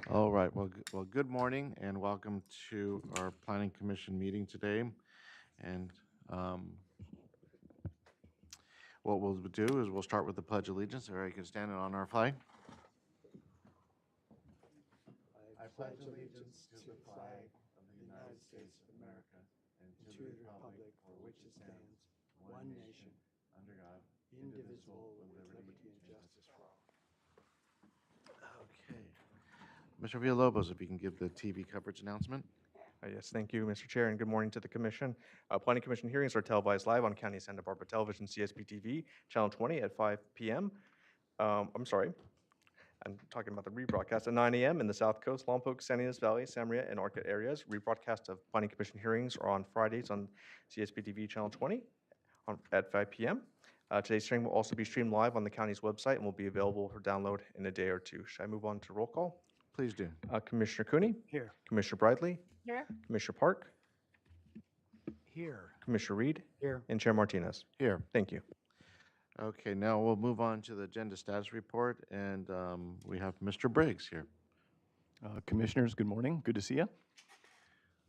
All right. Well, good morning and welcome to our Planning Commission meeting today. And what we'll do is we'll start with the Pledge of Allegiance. Everybody can stand on our flag. I pledge allegiance to the flag of the United States of America and to the republic for which it stands, one nation, under God, indivisible, with liberty and justice for all. Okay. Mr. Villalobos, if you can give the TV coverage announcement. Yes, thank you, Mr. Chair, and good morning to the Commission. Planning Commission hearings are televised live on County Santa Barbara Television, CSP TV, Channel 20 at 5 p.m. I'm sorry, I'm talking about the rebroadcast at 9 a.m. in the South Coast, Lompoc, San Ynez Valley, San Maria, and Arcot areas. Rebroadcast of Planning Commission hearings are on Fridays on CSP TV, Channel 20 at 5 p.m. Today's hearing will also be streamed live on the county's website and will be available for download in a day or two. Should I move on to roll call? Please do. Commissioner Cooney? Here. Commissioner Bradley? Here. Commissioner Park? Here. Commissioner Reed? Here. And Chair Martinez. Here. Thank you. Okay, now we'll move on to the agenda status report, and we have Mr. Briggs here. Commissioners, good morning. Good to see you.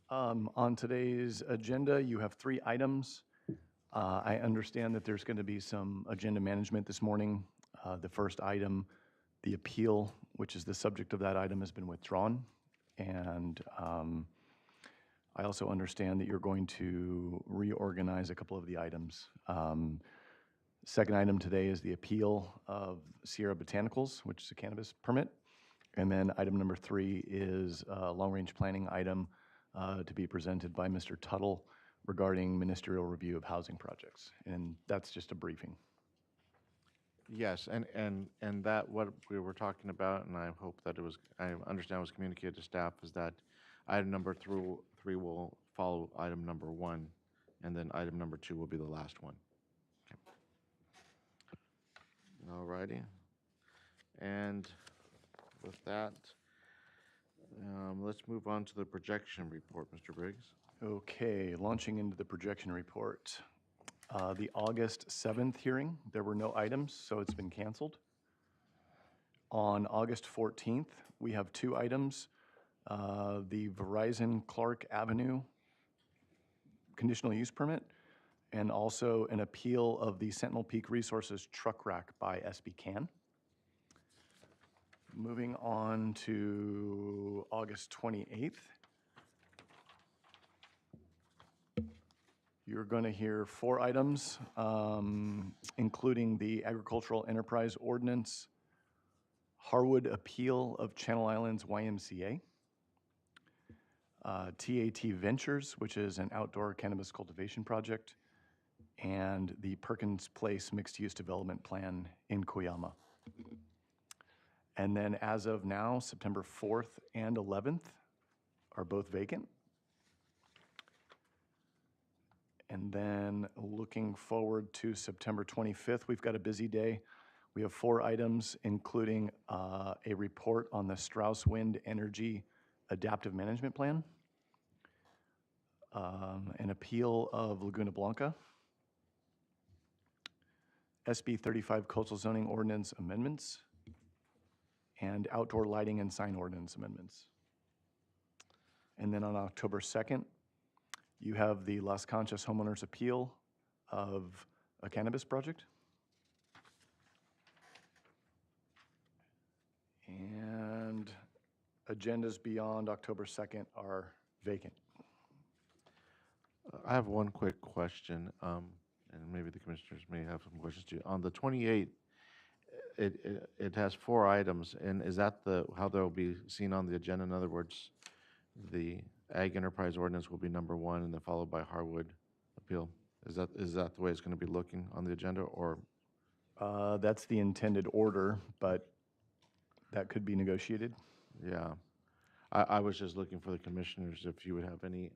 On today's agenda, you have 3 items. I understand that there's going to be some agenda management this morning. The first item, the appeal, which is the subject of that item, has been withdrawn. And I also understand that you're going to reorganize a couple of the items. Second item today is the appeal of Sierra Botanicals, which is a cannabis permit. And then item number 3 is a long-range planning item to be presented by Mr. Tuttle regarding ministerial review of housing projects. And that's just a briefing. Yes, and that what we were talking about, and I hope that I understand was communicated to staff, is that item number 3 will follow item number 1, and then item number 2 will be the last one. Okay. All righty. And with that, let's move on to the projection report, Mr. Briggs. Okay, launching into the projection report. The August 7th hearing, there were no items, so it's been canceled. On August 14th, we have 2 items. The Verizon Clark Avenue conditional use permit, and also an appeal of the Sentinel Peak Resources truck rack by SB Can. Moving on to August 28th. You're going to hear 4 items, including the Agricultural Enterprise Ordinance, Harwood Appeal of Channel Islands YMCA, TAT Ventures, which is an outdoor cannabis cultivation project, and the Perkins Place Mixed-Use Development Plan in Koyama. And then as of now, September 4th and 11th are both vacant. And then looking forward to September 25th, we've got a busy day. We have 4 items, including a report on the Strauss Wind Energy Adaptive Management Plan, an appeal of Laguna Blanca, SB 35 Coastal Zoning Ordinance Amendments, and outdoor lighting and sign ordinance amendments. And then on October 2nd, you have the Las Conchas homeowners appeal of a cannabis project. And agendas beyond October 2nd are vacant. I have one quick question, and maybe the commissioners may have some questions too. On the 28th, it has 4 items, and is that how they'll be seen on the agenda? In other words, the Ag Enterprise Ordinance will be number 1, and then followed by Harwood Appeal. Is that the way it's going to be looking on the agenda, or? That's the intended order, but that could be negotiated. Yeah, I was just looking for the commissioners if you would have any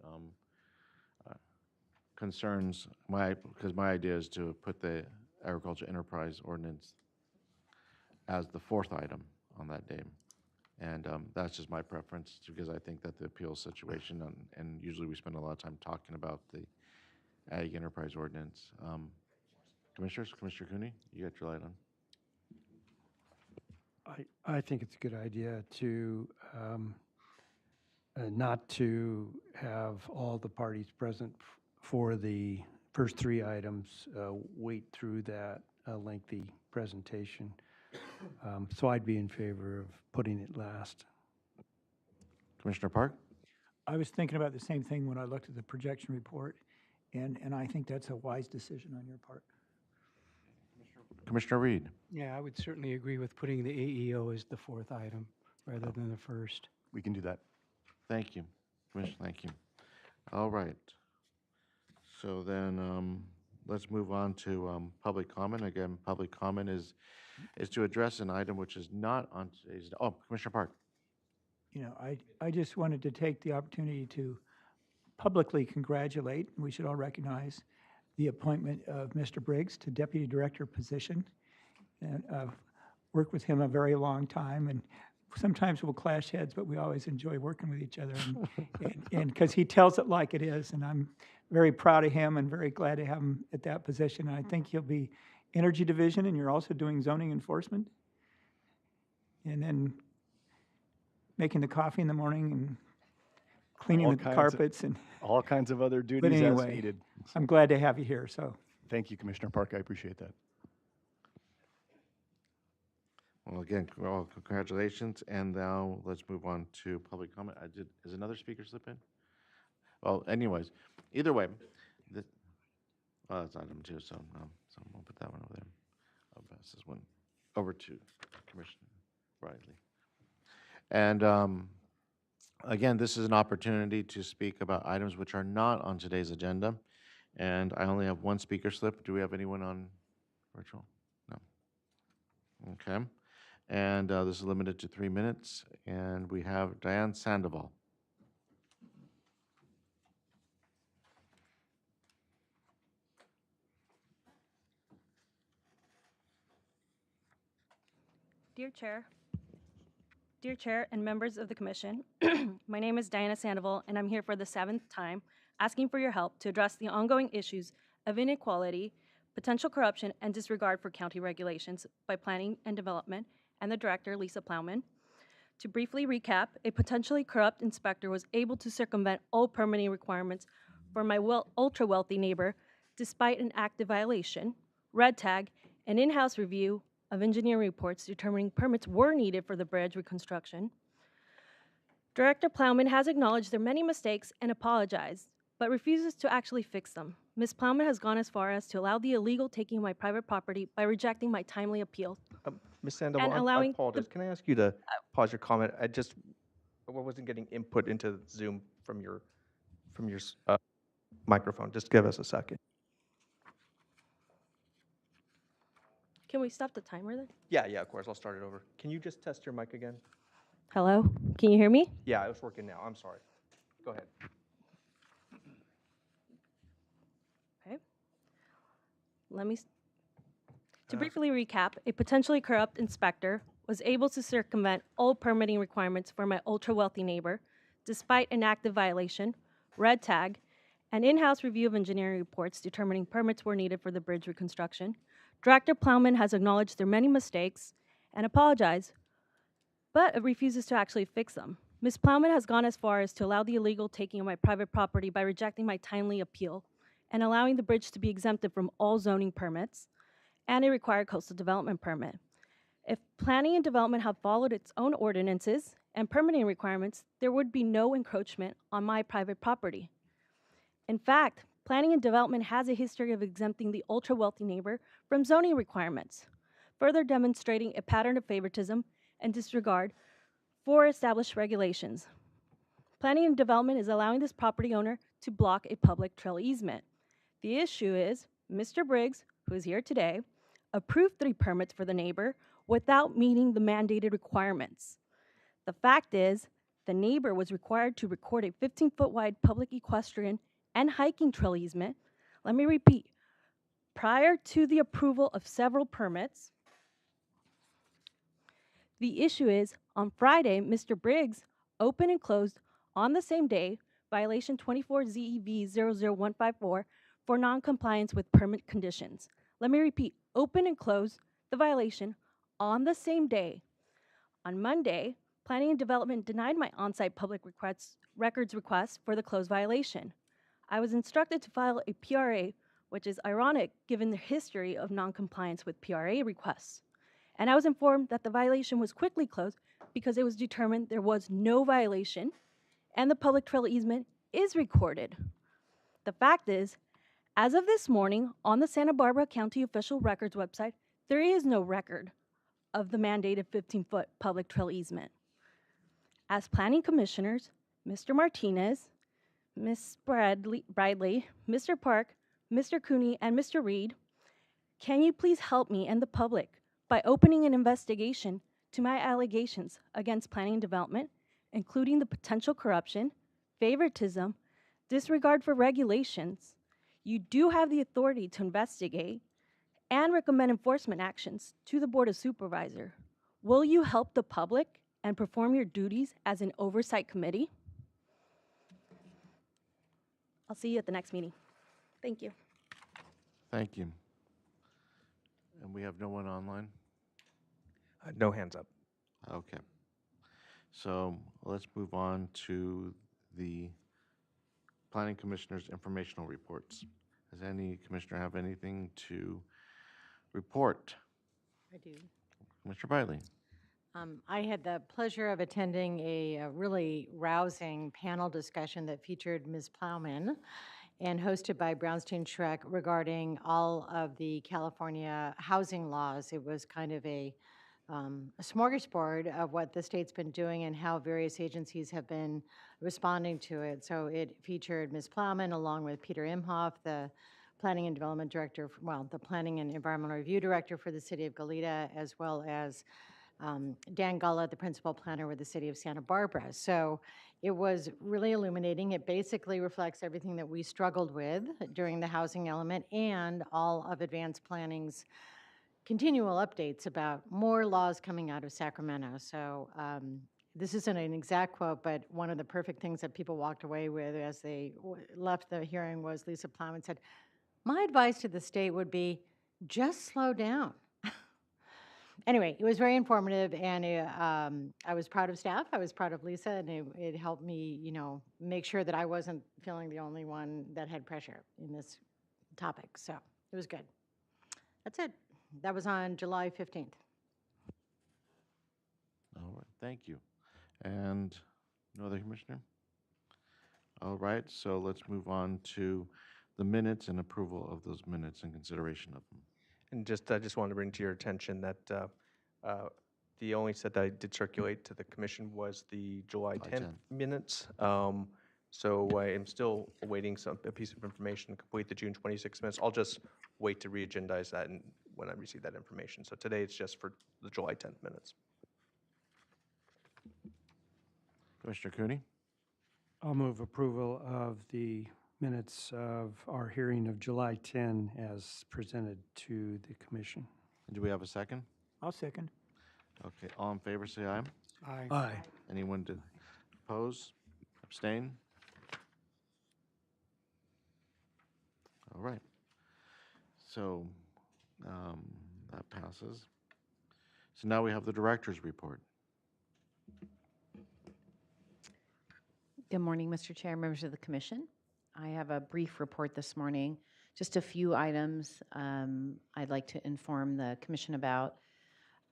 concerns. Because my idea is to put the Agriculture Enterprise Ordinance as the 4th item on that day. And that's just my preference, because I think that the appeal situation, and usually we spend a lot of time talking about the Ag Enterprise Ordinance. Commissioners, Commissioner Cooney, you got your light on. I think it's a good idea to not to have all the parties present for the first three items, wait through that lengthy presentation. So I'd be in favor of putting it last. Commissioner Park? I was thinking about the same thing when I looked at the projection report, and I think that's a wise decision on your part. Commissioner Reed? Yeah, I would certainly agree with putting the AEO as the fourth item rather than the first. We can do that. Thank you. Commissioner, thank you. All right. So then, let's move on to public comment. Again, public comment is to address an item which is not on today's, oh, Commissioner Park. You know, I just wanted to take the opportunity to publicly congratulate, and we should all recognize, the appointment of Mr. Briggs to Deputy Director position. And worked with him a very long time, and sometimes we'll clash heads, but we always enjoy working with each other. And because he tells it like it is, and I'm very proud of him and very glad to have him at that position. And I think he'll be Energy Division, and you're also doing zoning enforcement. And then making the coffee in the morning and cleaning All the kinds of- carpets. And All kinds of other duties as anyway, needed. I'm glad to have you here, so. Thank you, Commissioner Park. I appreciate that. Well, again, well, congratulations, and now let's move on to public comment. Is another speaker slip in? Well, anyways, either way, that's item 2, so we'll put that one over there. I'll pass this one over to Commissioner Riley. And again, this is an opportunity to speak about items which are not on today's agenda, and I only have one speaker slip. Do we have anyone on virtual? No. Okay. And this is limited to 3 minutes, and we have Diane Sandoval. Dear Chair and members of the Commission, my name is Diana Sandoval, and I'm here for the 7th time asking for your help to address the ongoing issues of inequality, potential corruption, and disregard for county regulations by Planning and Development and the Director, Lisa Plowman. To briefly recap, a potentially corrupt inspector was able to circumvent all permitting requirements for my ultra-wealthy neighbor despite an active violation, red tag, an in-house review of engineering reports determining permits were needed for the bridge reconstruction. Director Plowman has acknowledged their many mistakes and apologized, but refuses to actually fix them. Ms. Plowman has gone as far as to allow the illegal taking of my private property by rejecting my timely appeal. Ms. Sandoval, And I allowing apologize. Can I ask you to pause your comment? I wasn't getting input into Zoom from your microphone. Just give us a second. Can we stop the timer then? Yeah, of course. I'll start it over. Can you just test your mic again? Hello? Can you hear me? Yeah, it's working now. I'm sorry. Go ahead. Okay. To briefly recap, a potentially corrupt inspector was able to circumvent all permitting requirements for my ultra-wealthy neighbor, despite an active violation, red tag, an in-house review of engineering reports determining permits were needed for the bridge reconstruction. Director Plowman has acknowledged their many mistakes and apologized, but refuses to actually fix them. Ms. Plowman has gone as far as to allow the illegal taking of my private property by rejecting my timely appeal and allowing the bridge to be exempted from all zoning permits and a required coastal development permit. If planning and development had followed its own ordinances and permitting requirements, there would be no encroachment on my private property. In fact, planning and development has a history of exempting the ultra-wealthy neighbor from zoning requirements, further demonstrating a pattern of favoritism and disregard for established regulations. Planning and development is allowing this property owner to block a public trail easement. The issue is, Mr. Briggs, who is here today, approved 3 permits for the neighbor without meeting the mandated requirements. The fact is, the neighbor was required to record a 15-foot wide public equestrian and hiking trail easement. Let me repeat, prior to the approval of several permits. The issue is, on Friday, Mr. Briggs opened and closed on the same day, violation 24 ZEV 00154 for non-compliance with permit conditions. Let me repeat, open and close the violation on the same day. On Monday, Planning and Development denied my on-site public records request for the close violation. I was instructed to file a PRA, which is ironic given the history of noncompliance with PRA requests. And I was informed that the violation was quickly closed because it was determined there was no violation and the public trail easement is recorded. The fact is, as of this morning, on the Santa Barbara County Official Records website, there is no record of the mandated 15-foot public trail easement. As planning commissioners, Mr. Martinez, Ms. Bradley, Mr. Park, Mr. Cooney, and Mr. Reed, can you please help me and the public by opening an investigation to my allegations against planning and development, including the potential corruption, favoritism, disregard for regulations? You do have the authority to investigate and recommend enforcement actions to the Board of Supervisors. Will you help the public and perform your duties as an oversight committee? I'll see you at the next meeting. Thank you. Thank you. And we have no one online? No hands up. Okay. So let's move on to the Planning Commissioner's informational reports. Does any commissioner have anything to report? I do. Mr. Briley? I had the pleasure of attending a really rousing panel discussion that featured Ms. Plowman and hosted by Brownstein Schreck regarding all of the California housing laws. It was kind of a smorgasbord of what the state's been doing and how various agencies have been responding to it. So it featured Ms. Plowman along with Peter Imhoff, the Planning and Development Director, the Planning and Environmental Review Director for the City of Goleta, as well as Dan Gullah, the Principal Planner with the City of Santa Barbara. So it was really illuminating. It basically reflects everything that we struggled with during the housing element and all of advanced planning's continual updates about more laws coming out of Sacramento. So this isn't an exact quote, but one of the perfect things that people walked away with as they left the hearing was Lisa Plowman said, "My advice to the state would be just slow down." Anyway, it was very informative, and I was proud of staff. I was proud of Lisa, and it helped me, make sure that I wasn't feeling the only one that had pressure in this topic. So it was good. That's it. That was on July 15th. All right, thank you. And no other commissioner? All right, so let's move on to the minutes and approval of those minutes and consideration of them. And I just wanted to bring to your attention that the only set that I did circulate to the commission was the July 10th minutes. So I am still awaiting a piece of information to complete the June 26th minutes. I'll just wait to re-agendize that when I receive that information. So today it's just for the July 10th minutes. Commissioner Cooney? I'll move approval of the minutes of our hearing of July 10 as presented to the commission. Do we have a second? I'll second. Okay, all in favor, say aye. Aye. Anyone to oppose, abstain? All right. So that passes. So now we have the director's report. Good morning, Mr. Chair, members of the commission. I have a brief report this morning. Just a few items I'd like to inform the commission about.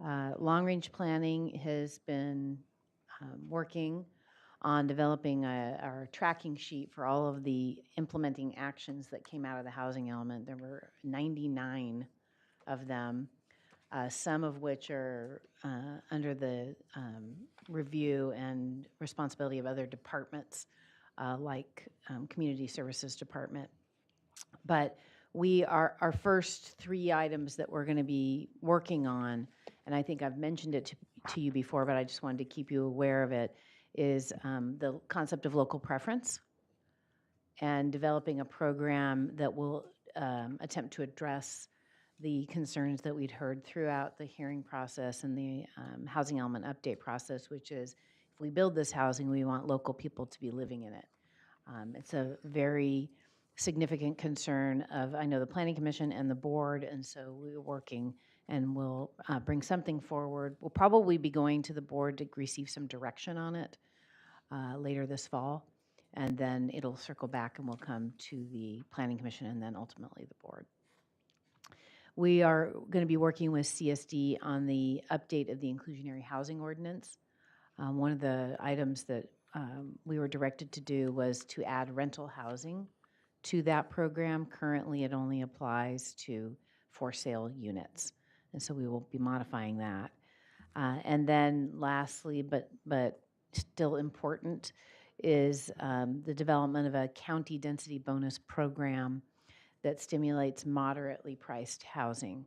Long-range planning has been working on developing our tracking sheet for all of the implementing actions that came out of the housing element. There were 99 of them, some of which are under the review and responsibility of other departments, like Community Services Department. But our first 3 items that we're going to be working on, and I think I've mentioned it to you before, but I just wanted to keep you aware of it, is the concept of local preference and developing a program that will attempt to address the concerns that we'd heard throughout the hearing process and the housing element update process, which is if we build this housing, we want local people to be living in it. It's a very significant concern of, I know, the Planning Commission and the board, and so we're working and we'll bring something forward. We'll probably be going to the board to receive some direction on it later this fall, and then it'll circle back and will come to the Planning Commission and then ultimately the board. We are going to be working with CSD on the update of the inclusionary housing ordinance. One of the items that we were directed to do was to add rental housing to that program. Currently, it only applies to for sale units, and so we will be modifying that. And then lastly, but still important, is the development of a county density bonus program that stimulates moderately priced housing.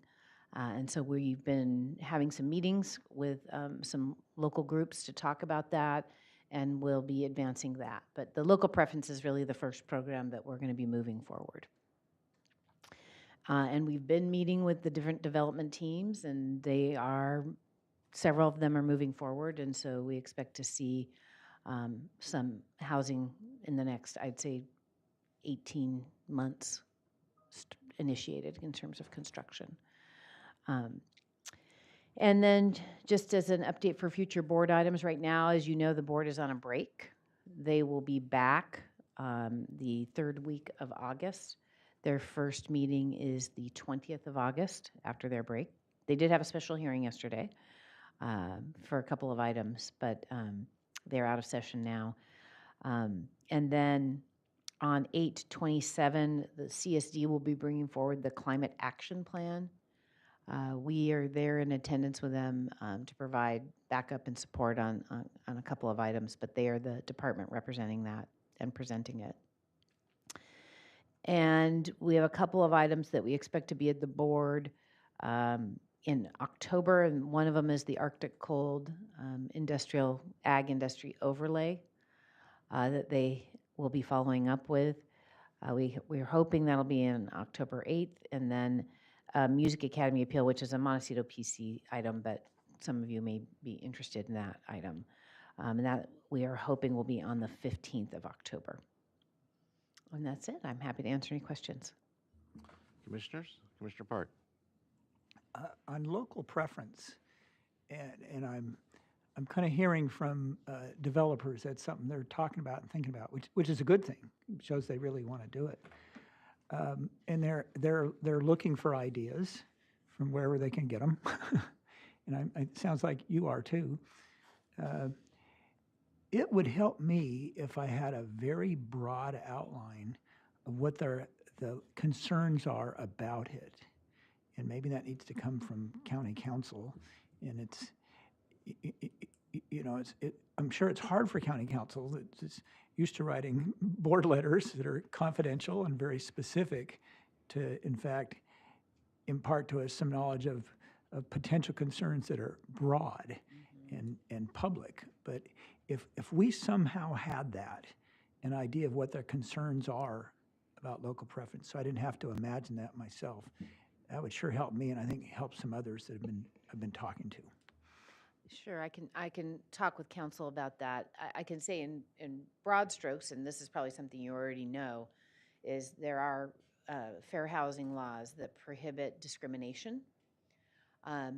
And so we've been having some meetings with some local groups to talk about that, and we'll be advancing that. But the local preference is really the first program that we're going to be moving forward. And we've been meeting with the different development teams, and several of them are moving forward, and so we expect to see some housing in the next, I'd say, 18 months initiated in terms of construction. And then just as an update for future board items, right now, as you know, the board is on a break. They will be back the third week of August. Their first meeting is the 20th of August after their break. They did have a special hearing yesterday for a couple of items, but they're out of session now. And then on 8/27, the CSD will be bringing forward the Climate Action Plan. We are there in attendance with them to provide backup and support on a couple of items, but they are the department representing that and presenting it. And we have a couple of items that we expect to be at the board in October, and one of them is the Arctic Cold Ag Industry Overlay that they will be following up with. We're hoping that'll be in October 8th, and then Music Academy Appeal, which is a Montecito PC item, but some of you may be interested in that item. And that we are hoping will be on the 15th of October. And that's it. I'm happy to answer any questions. Commissioners? Commissioner Park? On local preference, and I'm kind of hearing from developers that's something they're talking about and thinking about, which is a good thing. It shows they really want to do it. And they're looking for ideas from wherever they can get them. And it sounds like you are too. It would help me if I had a very broad outline of what the concerns are about it. And maybe that needs to come from county council. And I'm sure it's hard for county council that's used to writing board letters that are confidential and very specific to, in fact, impart to us some knowledge of potential concerns that are broad and public. But if we somehow had that, an idea of what their concerns are about local preference, so I didn't have to imagine that myself, that would sure help me, and I think help some others that I've been talking to. Sure, I can talk with council about that. I can say in broad strokes, and this is probably something you already know, is there are fair housing laws that prohibit discrimination.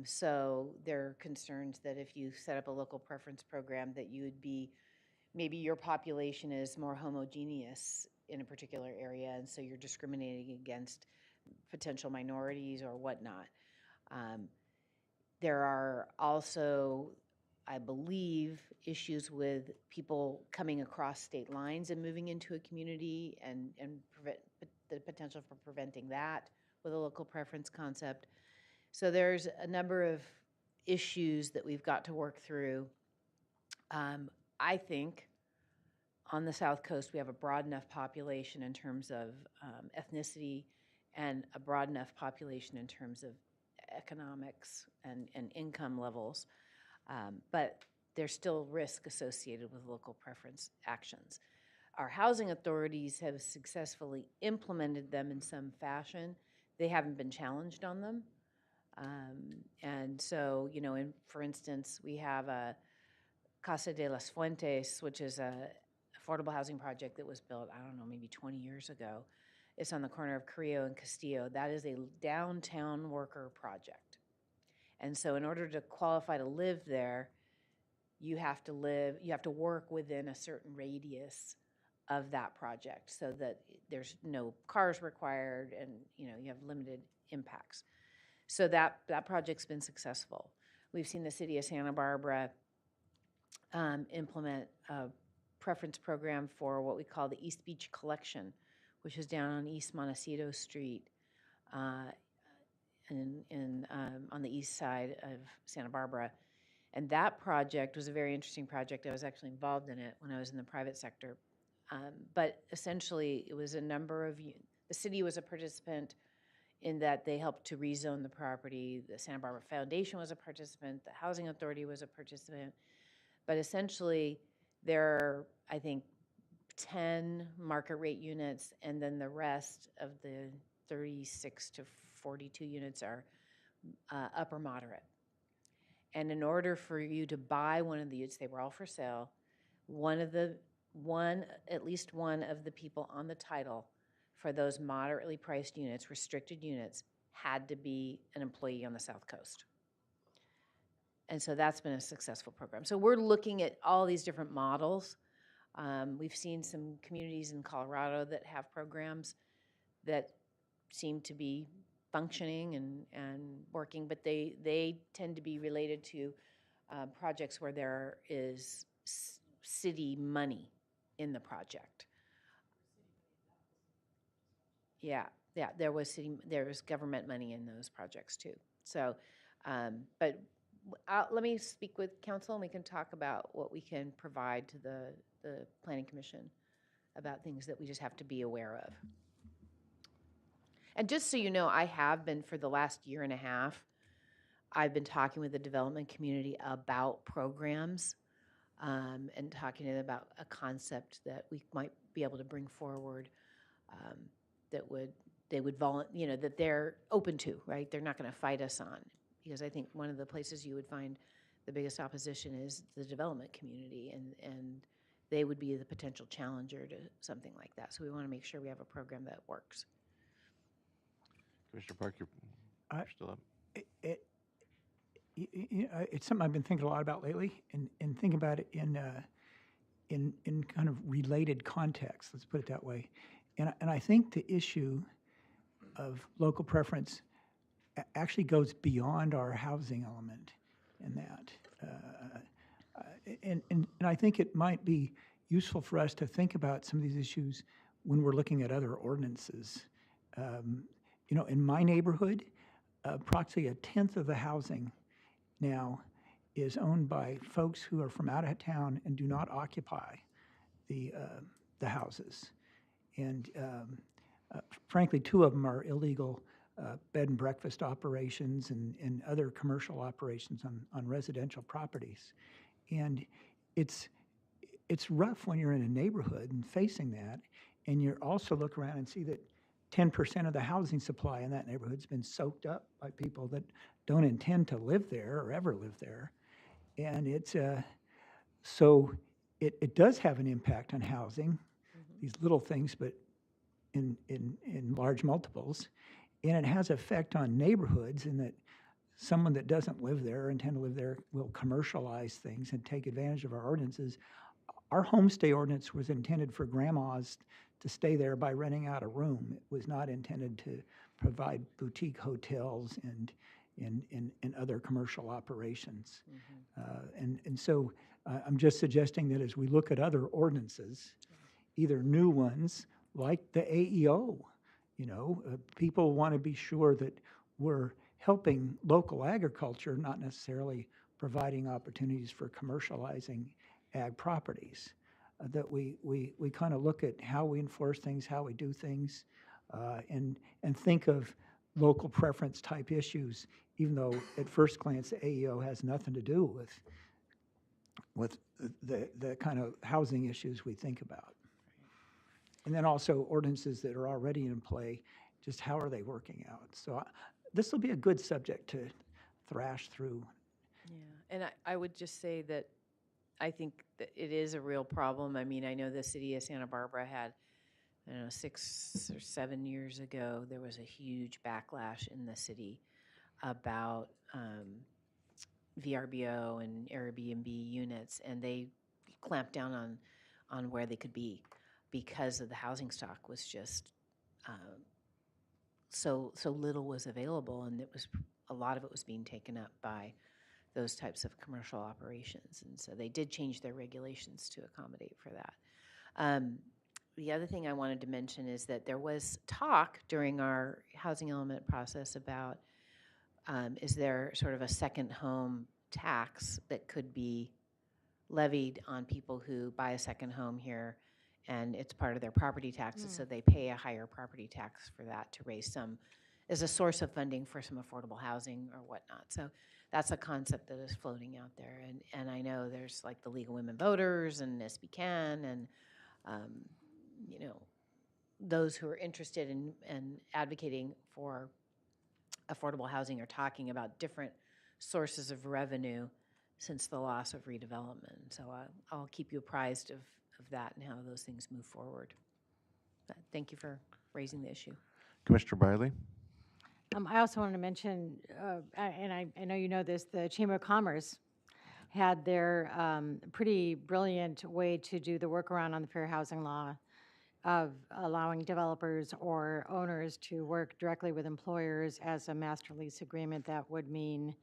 So there are concerns that if you set up a local preference program that you would be, maybe your population is more homogeneous in a particular area, and so you're discriminating against potential minorities or whatnot. There are also, I believe, issues with people coming across state lines and moving into a community and the potential for preventing that with a local preference concept. So there's a number of issues that we've got to work through. I think on the South Coast we have a broad enough population in terms of ethnicity and a broad enough population in terms of economics and income levels, but there's still risk associated with local preference actions. Our housing authorities have successfully implemented them in some fashion. They haven't been challenged on them. And so, for instance, we have a Casa de las Fuentes, which is a affordable housing project that was built, I don't know, maybe 20 years ago. It's on the corner of Carrillo and Castillo. That is a downtown worker project. And so in order to qualify to live there, you have to work within a certain radius of that project so that there's no cars required and, you have limited impacts. So that project's been successful. We've seen the city of Santa Barbara implement a preference program for what we call the East Beach Collection, which is down on East Montecito Street on the east side of Santa Barbara. And that project was a very interesting project. I was actually involved in it when I was in the private sector. But essentially, it was a number of, the city was a participant in that they helped to rezone the property. The Santa Barbara Foundation was a participant. The Housing Authority was a participant. But essentially, there are, I think, 10 market rate units, and then the rest of the 36 to 42 units are upper moderate. And in order for you to buy one of the units, they were all for sale, at least one of the people on the title for those moderately priced units, restricted units, had to be an employee on the South Coast. And so that's been a successful program. So we're looking at all these different models. We've seen some communities in Colorado that have programs that seem to be functioning and working, but they tend to be related to projects where there is city money in the project. Yeah, there was government money in those projects too. So, but let me speak with council and we can talk about what we can provide to the Planning Commission about things that we just have to be aware of. And just so you know, I have been, for the last year and a half, I've been talking with the development community about programs and talking to them about a concept that we might be able to bring forward that that they're open to, right? They're not going to fight us on, because I think one of the places you would find the biggest opposition is the development community, and they would be the potential challenger to something like that. So we want to make sure we have a program that works. Commissioner Park, you're still up. It's something I've been thinking a lot about lately, and thinking about it in kind of related contexts, let's put it that way. And I think the issue of local preference actually goes beyond our housing element in that. And I think it might be useful for us to think about some of these issues when we're looking at other ordinances. In my neighborhood, approximately 1/10 of the housing now is owned by folks who are from out of town and do not occupy the houses. And frankly, 2 of them are illegal bed and breakfast operations and other commercial operations on residential properties. And it's rough when you're in a neighborhood and facing that, and you also look around and see that 10% of the housing supply in that neighborhood has been soaked up by people that don't intend to live there or ever live there. And so it does have an impact on housing, these little things, but in large multiples. And it has effect on neighborhoods in that someone that doesn't live there or intend to live there will commercialize things and take advantage of our ordinances. Our homestay ordinance was intended for grandmas to stay there by renting out a room. It was not intended to provide boutique hotels and other commercial operations. And so I'm just suggesting that as we look at other ordinances, either new ones like the AEO, people want to be sure that we're helping local agriculture, not necessarily providing opportunities for commercializing ag properties. That we kind of look at how we enforce things, how we do things, and think of local preference type issues, even though at first glance the AEO has nothing to do with the kind of housing issues we think about. And then also ordinances that are already in play, just how are they working out? So this will be a good subject to thrash through. Yeah, and I would just say that I think that it is a real problem. I mean, I know the city of Santa Barbara had, 6 or 7 years ago, there was a huge backlash in the city about VRBO and Airbnb units, and they clamped down on where they could be because of the housing stock was just so little was available, and a lot of it was being taken up by those types of commercial operations, and so they did change their regulations to accommodate for that. The other thing I wanted to mention is that there was talk during our housing element process about is there sort of a second home tax that could be levied on people who buy a second home here, and it's part of their property taxes, so they pay a higher property tax for that to raise some, as a source of funding for some affordable housing or whatnot. So that's a concept that is floating out there. And I know there's like the League of Women Voters and SB Can and, you know, those who are interested in advocating for affordable housing are talking about different sources of revenue since the loss of redevelopment. So I'll keep you apprised of that and how those things move forward. But thank you for raising the issue. Commissioner Biley? I also wanted to mention, and I know you know this, the Chamber of Commerce had their pretty brilliant way to do the workaround on the fair housing law of allowing developers or owners to work directly with employers as a master lease agreement. That would mean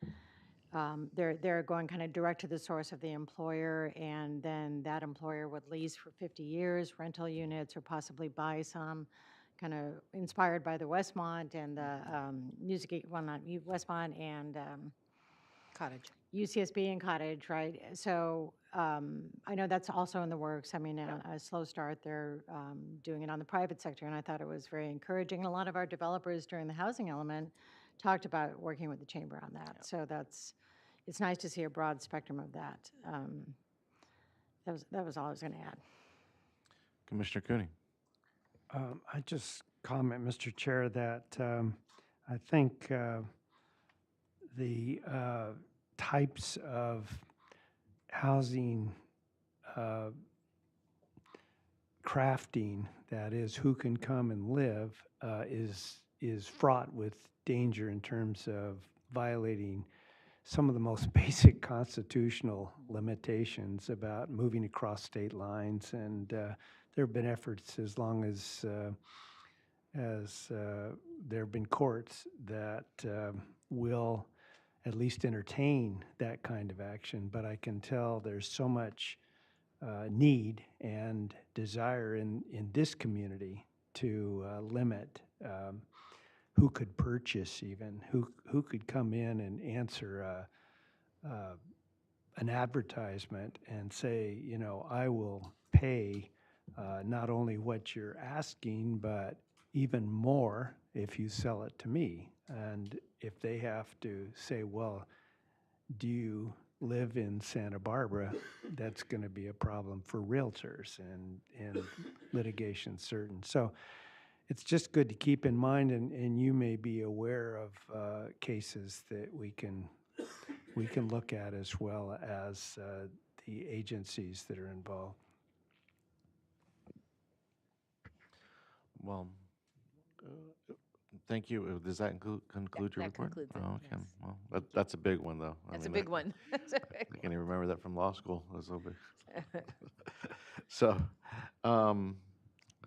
they're going kind of direct to the source of the employer, and then that employer would lease for 50 years, rental units, or possibly buy some, kind of inspired by the Westmont and the Westmont and Cottage. UCSB and Cottage, right? So I know that's also in the works. I mean, a slow start, they're doing it on the private sector, and I thought it was very encouraging. And a lot of our developers during the housing element talked about working with the chamber on that. So it's nice to see a broad spectrum of that. That was all I was going to add. Commissioner Cooney? I just comment, Mr. Chair, that I think the types of housing crafting, that is, who can come and live, is fraught with danger in terms of violating some of the most basic constitutional limitations about moving across state lines. And there have been efforts as long as there have been courts that will at least entertain that kind of action. But I can tell there's so much need and desire in this community to limit who could purchase, even who could come in and answer an advertisement and say, you know, I will pay not only what you're asking, but even more if you sell it to me. And if they have to say, well, do you live in Santa Barbara, that's going to be a problem for realtors and litigation certain. So it's just good to keep in mind, and you may be aware of cases that we can look at, as well as the agencies that are involved. Well, thank you. Does that conclude your that report? concludes it, Oh, okay. yes. Well, that's a big one, though. That's a mean, big one. That's a big I can't even remember that from law school. It was so big. So,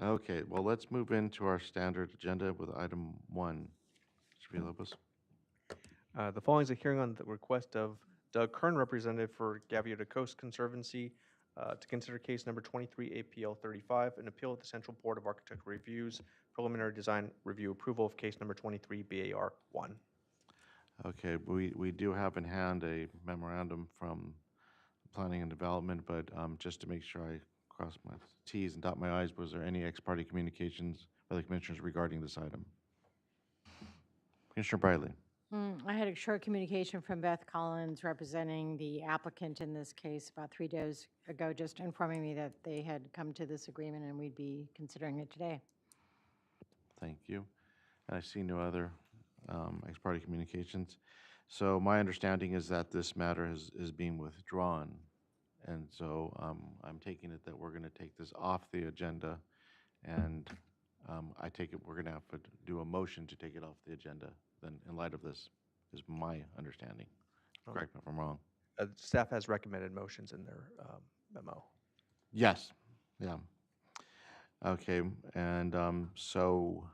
okay, well, let's move into our standard agenda with item 1. Mr. Villalobos? The following is a hearing on the request of Doug Kern, representative for Gaviota Coast Conservancy, to consider case number 23 APL 35, an appeal of the Central Board of Architectural Reviews, preliminary design review approval of case number 23 BAR 1. Okay, we do have in hand a memorandum from Planning and Development, but just to make sure I cross my T's and dot my I's, was there any ex-parte communications by the commissioners regarding this item? Commissioner Briley? I had a short communication from Beth Collins, representing the applicant in this case, about 3 days ago, just informing me that they had come to this agreement and we'd be considering it today. Thank you. And I see no other ex-parte communications. So my understanding is that this matter is being withdrawn. And so I'm taking it that we're going to take this off the agenda, and I take it we're going to have to do a motion to take it off the agenda then in light of this. is my understanding. Um, Correct me if I'm wrong. Staff has recommended motions in their memo. Yes, yeah. Okay, and so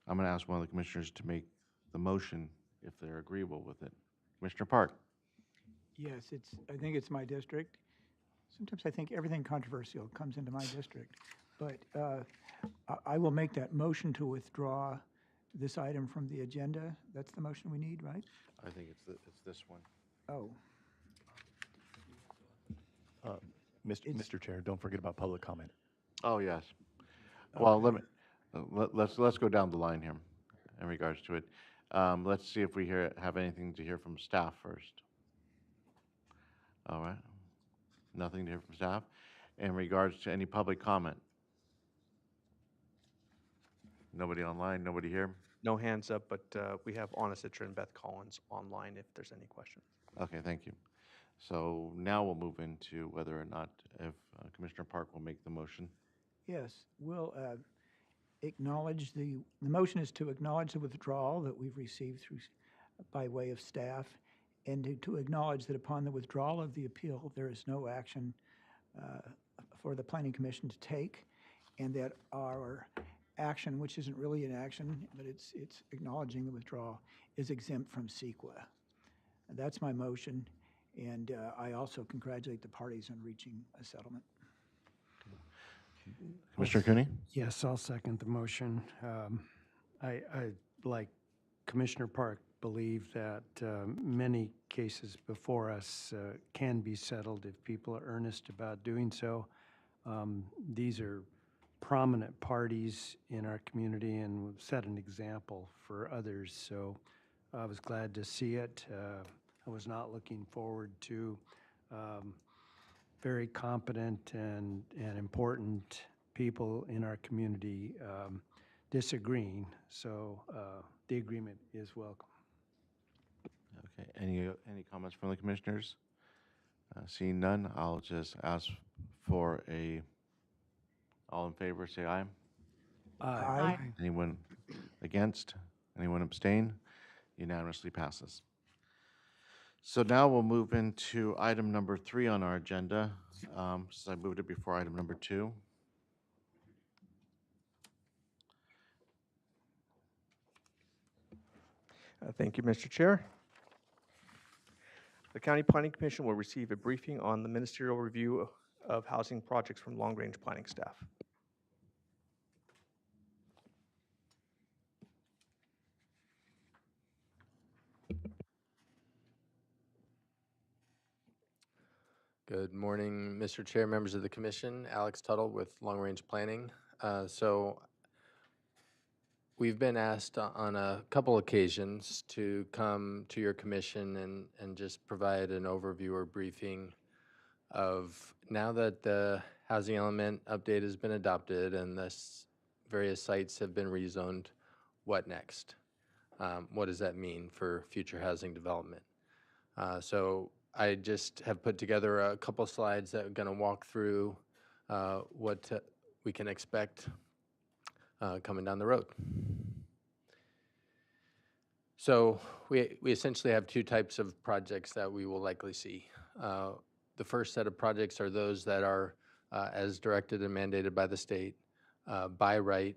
I'm going to ask one of the commissioners to make the motion if they're agreeable with it. Commissioner Park? Yes, I think it's my district. Sometimes I think everything controversial comes into my district. But I will make that motion to withdraw this item from the agenda. That's the motion we need, right? I think it's this one. Oh, Mr. Chair, don't forget about public comment. Oh, yes. Well, let's go down the line here in regards to it. Let's see if we have anything to hear from staff first. All right. Nothing to hear from staff. In regards to any public comment? Nobody online, nobody here? No hands up, but we have Anna Citra and Beth Collins online if there's any questions. Okay, thank you. So now we'll move into whether or not if Commissioner Park will make the motion. yes, we'll acknowledge the motion is to acknowledge the withdrawal that we've received by way of staff, and to acknowledge that upon the withdrawal of the appeal, there is no action for the Planning Commission to take, and that our action, which isn't really an action, but it's acknowledging the withdrawal, is exempt from CEQA. That's my motion, and I also congratulate the parties on reaching a settlement. Commissioner Cooney? Yes, I'll second the motion. I, like Commissioner Park, believe that many cases before us can be settled if people are earnest about doing so. These are prominent parties in our community and have set an example for others, so I was glad to see it. I was not looking forward to very competent and important people in our community disagreeing, so the agreement is welcome. Okay, any comments from the commissioners? Seeing none, I'll just ask for all in favor, say aye. Aye. Anyone against? Anyone abstain? Unanimously passes. So now we'll move into item number 3 on our agenda, since I moved it before item number 2. Thank you, Mr. Chair. The County Planning Commission will receive a briefing on the ministerial review of housing projects from long-range planning staff. Good morning, Mr. Chair, members of the commission. Alex Tuttle with Long Range Planning. So we've been asked on a couple occasions to come to your commission and just provide an overview or briefing of, now that the housing element update has been adopted and the various sites have been rezoned, what next? What does that mean for future housing development? So I just have put together a couple slides that are going to walk through what we can expect coming down the road. So we essentially have 2 types of projects that we will likely see. The first set of projects are those that are, as directed and mandated by the state, by right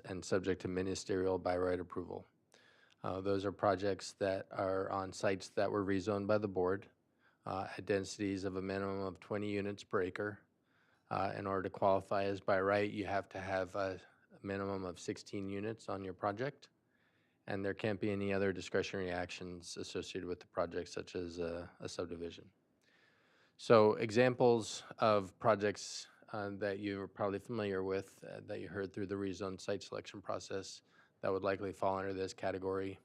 and subject to ministerial by right approval. Those are projects that are on sites that were rezoned by the board at densities of a minimum of 20 units per acre. In order to qualify as by right, you have to have a minimum of 16 units on your project, and there can't be any other discretionary actions associated with the project, such as a subdivision. So examples of projects that you're probably familiar with, that you heard through the rezone site selection process, that would likely fall under this category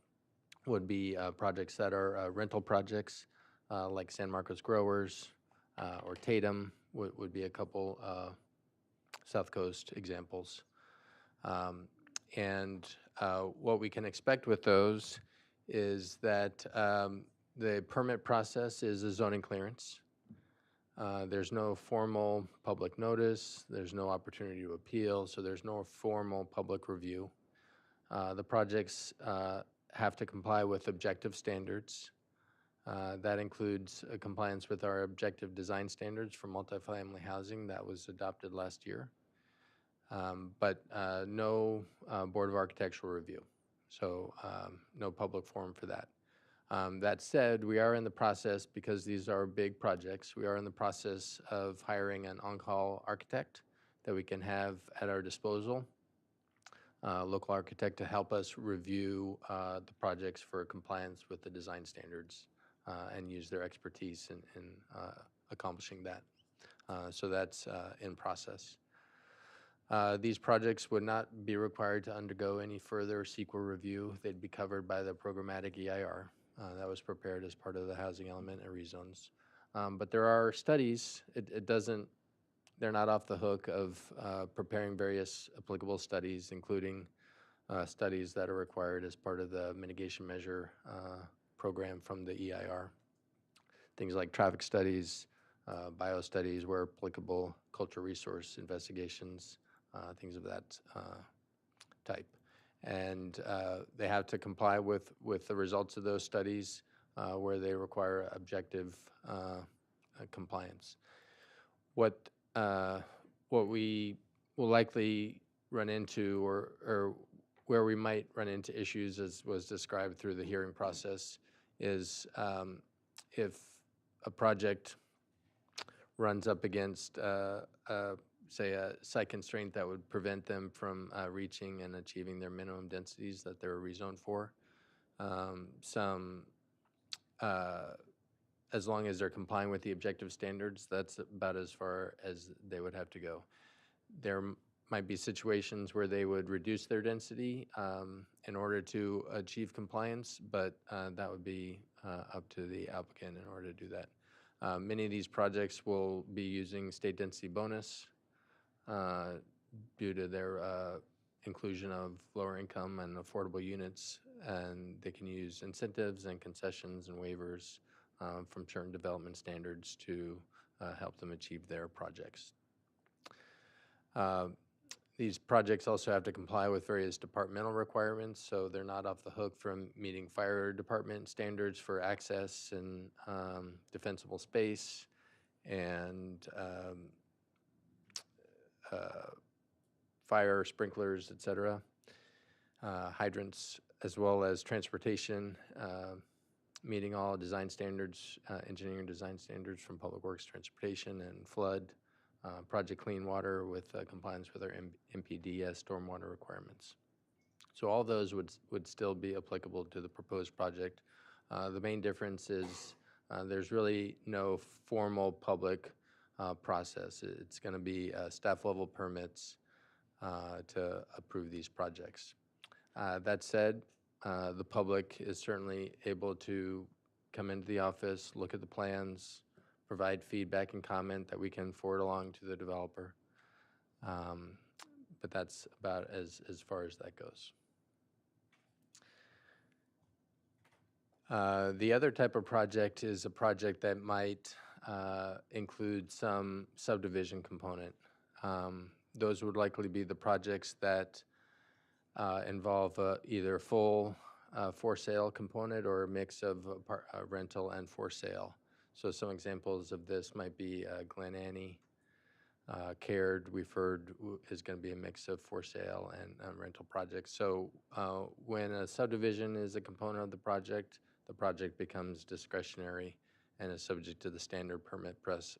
would be projects that are rental projects, like San Marcos Growers or Tatum would be a couple South Coast examples. And what we can expect with those is that the permit process is a zoning clearance. There's no formal public notice, there's no opportunity to appeal, so there's no formal public review. The projects have to comply with objective standards. That includes compliance with our objective design standards for multifamily housing that was adopted last year. But no Board of Architectural review, so no public forum for that. That said, we are in the process, because these are big projects, we are in the process of hiring an on-call architect that we can have at our disposal, local architect to help us review the projects for compliance with the design standards and use their expertise in accomplishing that. So that's in process. These projects would not be required to undergo any further CEQA review. They'd be covered by the programmatic EIR that was prepared as part of the housing element and rezones. But there are studies, they're not off the hook of preparing various applicable studies, including studies that are required as part of the mitigation measure program from the EIR. Things like traffic studies, bio studies where applicable, cultural resource investigations, things of that type. And they have to comply with the results of those studies where they require objective compliance. What we will likely run into, or where we might run into issues, as was described through the hearing process, is if a project runs up against, say, a site constraint that would prevent them from reaching and achieving their minimum densities that they're rezoned for. As long as they're complying with the objective standards, that's about as far as they would have to go. There might be situations where they would reduce their density in order to achieve compliance, but that would be up to the applicant in order to do that. Many of these projects will be using state density bonus due to their inclusion of lower income and affordable units, and they can use incentives and concessions and waivers from certain development standards to help them achieve their projects. These projects also have to comply with various departmental requirements, so they're not off the hook from meeting fire department standards for access and defensible space and fire sprinklers, et cetera, hydrants, as well as transportation, meeting all design standards, engineering design standards from Public Works Transportation and flood, project clean water with compliance with our MPDS stormwater requirements. So all those would still be applicable to the proposed project. The main difference is there's really no formal public process. It's going to be staff level permits to approve these projects. That said, the public is certainly able to come into the office, look at the plans, provide feedback and comment that we can forward along to the developer. But that's about as far as that goes. The other type of project is a project that might include some subdivision component. Those would likely be the projects that involve either full for sale component or a mix of rental and for sale. So some examples of this might be Glen Annie, Caird, we've heard is going to be a mix of for sale and rental projects. So when a subdivision is a component of the project becomes discretionary and is subject to the standard permit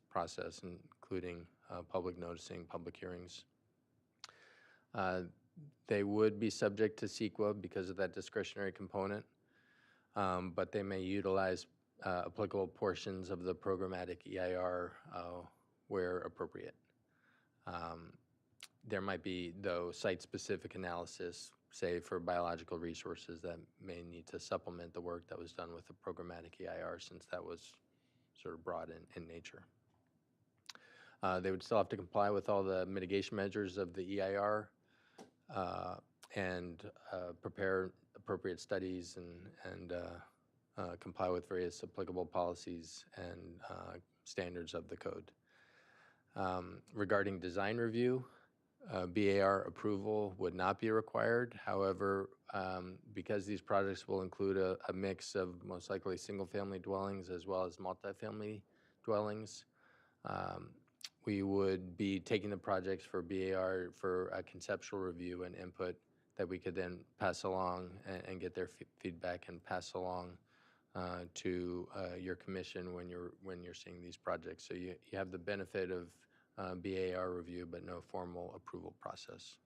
process, including public noticing, public hearings. They would be subject to CEQA because of that discretionary component, but they may utilize applicable portions of the programmatic EIR where appropriate. There might be, though, site-specific analysis, say for biological resources, that may need to supplement the work that was done with the programmatic EIR, since that was sort of broad in nature. They would still have to comply with all the mitigation measures of the EIR and prepare appropriate studies and comply with various applicable policies and standards of the code. Regarding design review, BAR approval would not be required. However, because these projects will include a mix of most likely single-family dwellings as well as multifamily dwellings, we would be taking the projects for BAR for a conceptual review and input that we could then pass along and get their feedback and pass along to your commission when you're seeing these projects. So you have the benefit of BAR review, but no formal approval process.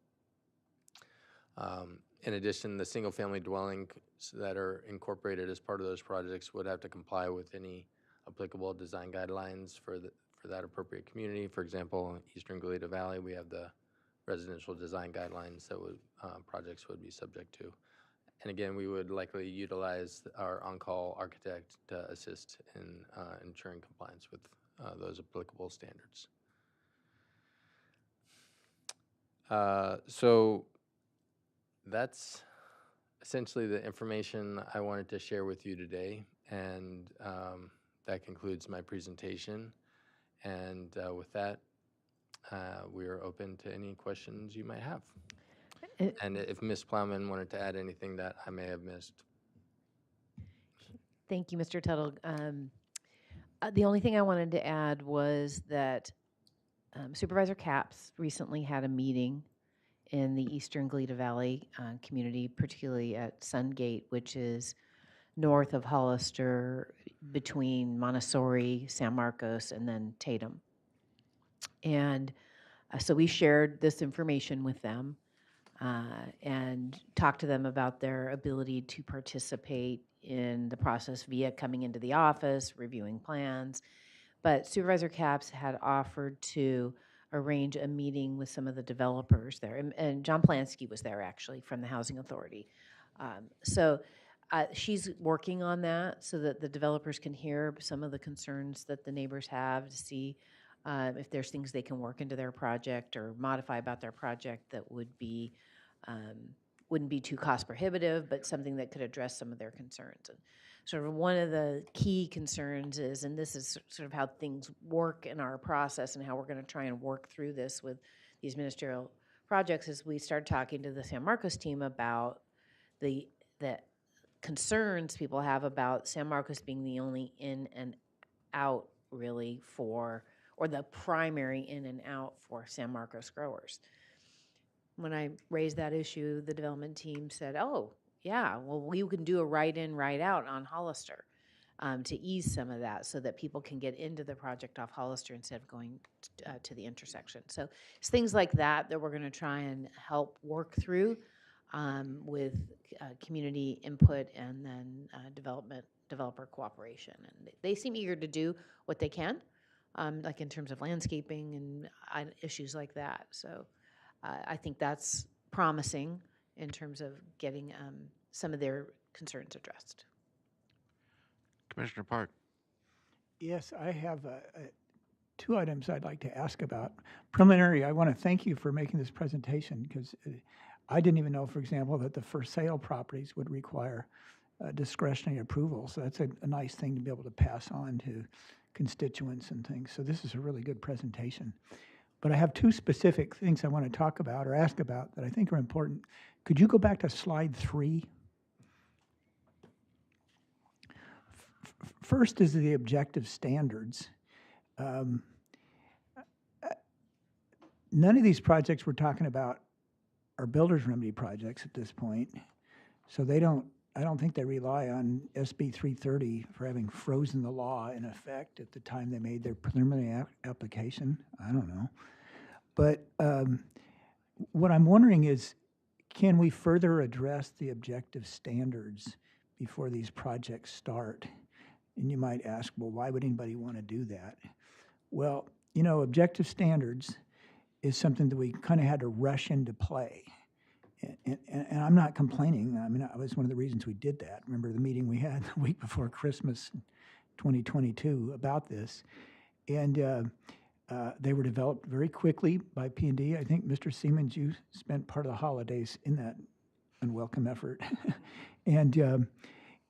In addition, the single-family dwellings that are incorporated as part of those projects would have to comply with any applicable design guidelines for that appropriate community. For example, in Eastern Goleta Valley, we have the residential design guidelines that projects would be subject to. And again, we would likely utilize our on-call architect to assist in ensuring compliance with those applicable standards. So that's essentially the information I wanted to share with you today, and that concludes my presentation. And with that, we are open to any questions you might have. And if Ms. Plowman wanted to add anything that I may have missed. Thank you, Mr. Tuttle. The only thing I wanted to add was that Supervisor Capps recently had a meeting in the Eastern Goleta Valley community, particularly at Sungate, which is north of Hollister, between Montessori, San Marcos, and then Tatum. And so we shared this information with them and talked to them about their ability to participate in the process via coming into the office, reviewing plans. But Supervisor Capps had offered to arrange a meeting with some of the developers there. And John Plansky was there, actually, from the Housing Authority. So she's working on that so that the developers can hear some of the concerns that the neighbors have to see if there's things they can work into their project or modify about their project that would be wouldn't be too cost prohibitive, but something that could address some of their concerns. And sort of one of the key concerns is, and this is sort of how things work in our process and how we're going to try and work through this with these ministerial projects, is we start talking to the San Marcos team about the concerns people have about San Marcos being the only in and out really for, or the primary in and out for San Marcos growers. When I raised that issue, the development team said, oh, yeah, well, we can do a right in, right out on Hollister to ease some of that so that people can get into the project off Hollister instead of going to the intersection. So it's things like that that we're going to try and help work through with community input and then developer cooperation. And they seem eager to do what they can, like in terms of landscaping and issues like that. So I think that's promising in terms of getting some of their concerns addressed. Commissioner Park. Yes, I have two items I'd like to ask about. Preliminary, I want to thank you for making this presentation because I didn't even know, for example, that the for sale properties would require discretionary approval. So that's a nice thing to be able to pass on to constituents and things. So this is a really good presentation. But I have two specific things I want to talk about or ask about that I think are important. Could you go back to slide 3? First is the objective standards. None of these projects we're talking about are builder's remedy projects at this point. So I don't think they rely on SB 330 for having frozen the law in effect at the time they made their preliminary application. I don't know. But what I'm wondering is, can we further address the objective standards before these projects start? And you might ask, well, why would anybody want to do that? Well, you know, objective standards is something that we kind of had to rush into play. And I'm not complaining. I mean, that was one of the reasons we did that. Remember the meeting we had the week before Christmas 2022 about this. And they were developed very quickly by P&D. I think, Mr. Siemens, you spent part of the holidays in that unwelcome effort. And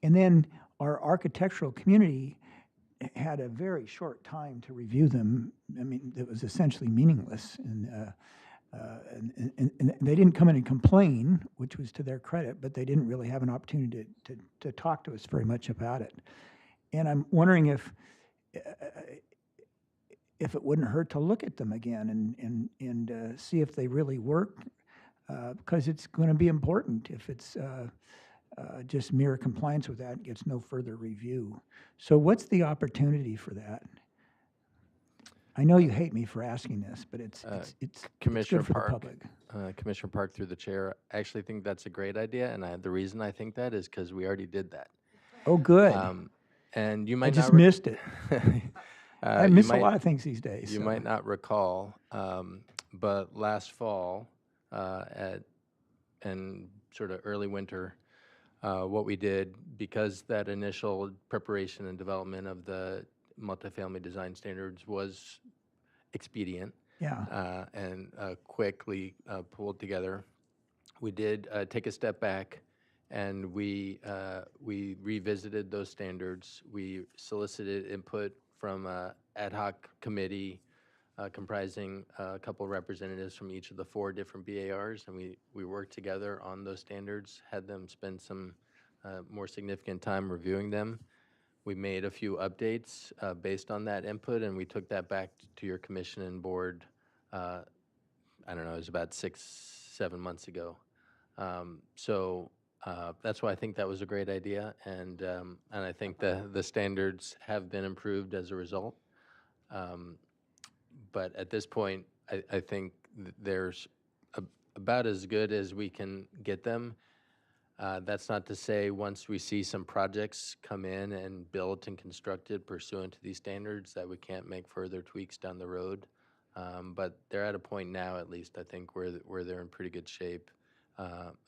then our architectural community had a very short time to review them. I mean, it was essentially meaningless. And And they didn't come in and complain, which was to their credit, but they didn't really have an opportunity to talk to us very much about it. And I'm wondering if it wouldn't hurt to look at them again and see if they really work, because it's going to be important. If it's just mere compliance with that, gets no further review. So what's the opportunity for that? I know you hate me for asking this, but it's Commissioner good for Park, the public. Commissioner Park through the chair, I actually think that's a great idea, and the reason I think that is because we already did that. Oh, good. And you I might just not missed it. I you miss a might- lot of things these days. You so. might not recall, but last fall and sort of early winter, what we did, because that initial preparation and development of the multifamily design standards was expedient Yeah. and quickly pulled together, we did take a step back and we revisited those standards. We solicited input from an ad hoc committee comprising a couple representatives from each of the 4 different BARs, and we worked together on those standards, had them spend some more significant time reviewing them. We made a few updates based on that input, and we took that back to your commission and board, I don't know, it was about 6-7 months ago. So that's why I think that was a great idea, and I think the standards have been improved as a result. But at this point, I think there's about as good as we can get them. That's not to say once we see some projects come in and built and constructed pursuant to these standards that we can't make further tweaks down the road. But they're at a point now, at least, I think, where they're in pretty good shape.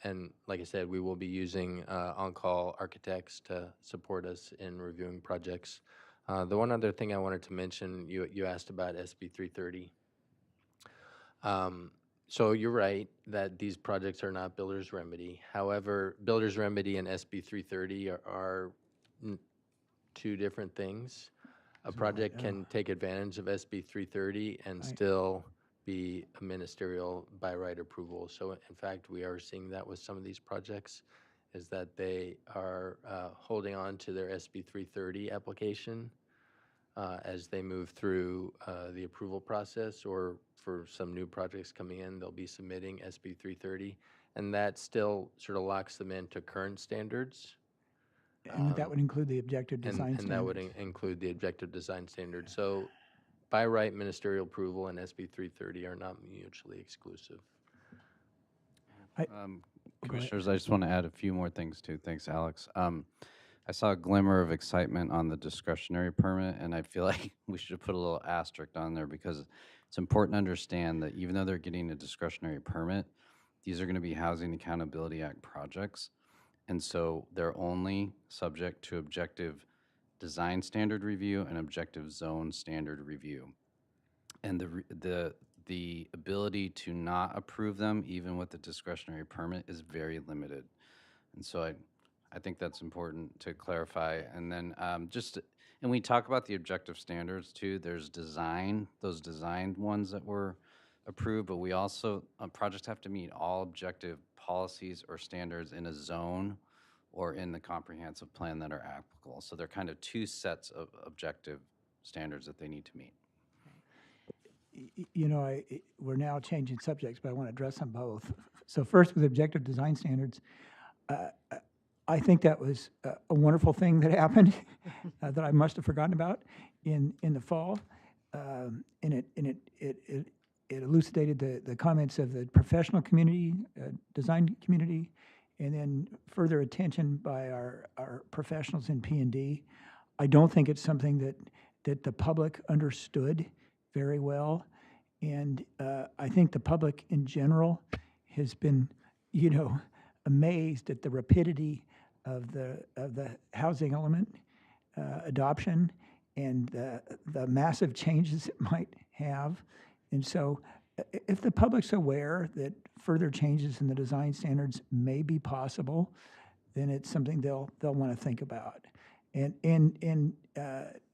And like I said, we will be using on-call architects to support us in reviewing projects. The one other thing I wanted to mention, you asked about SB 330. So you're right that these projects are not builder's remedy. However, builder's remedy and SB 330 are 2 different things. A project can take advantage of SB 330 and still be a ministerial by right approval. So in fact, we are seeing that with some of these projects, is that they are holding on to their SB 330 application as they move through the approval process, or for some new projects coming in, they'll be submitting SB 330, and that still sort of locks them into current standards. And that would include the objective design standards. And that would include the objective design standards. So by right ministerial approval and SB 330 are not mutually exclusive. Commissioners, I just want to add a few more things too. Thanks, Alex. I saw a glimmer of excitement on the discretionary permit, and I feel like we should put a little asterisk on there, because it's important to understand that even though they're getting a discretionary permit, these are going to be Housing Accountability Act projects. And so they're only subject to objective design standard review and objective zone standard review. And the ability to not approve them, even with the discretionary permit, is very limited. And so I think that's important to clarify. And then and we talk about the objective standards too. There's those designed ones that were approved, but we also, projects have to meet all objective policies or standards in a zone or in the comprehensive plan that are applicable. So they're kind of 2 sets of objective standards that they need to meet. You know, we're now changing subjects, but I want to address them both. So first, with objective design standards, I think that was a wonderful thing that happened that I must have forgotten about in the fall, and it elucidated the comments of the professional community, design community, and then further attention by our professionals in P&D. I don't think it's something that the public understood very well, and I think the public in general has been, amazed at the rapidity of the housing element adoption and the massive changes it might have. And so if the public's aware that further changes in the design standards may be possible, then it's something they'll want to think about. And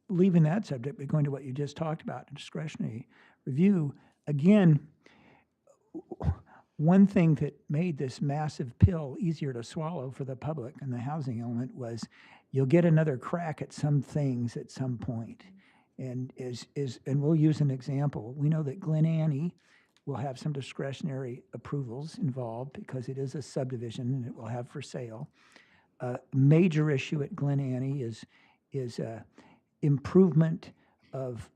leaving that subject, but going to what you just talked about, discretionary review, again, one thing that made this massive pill easier to swallow for the public and the housing element was you'll get another crack at some things at some point. And and we'll use an example. We know that Glen Annie will have some discretionary approvals involved because it is a subdivision and it will have for sale. Major issue at Glen Annie is improvement of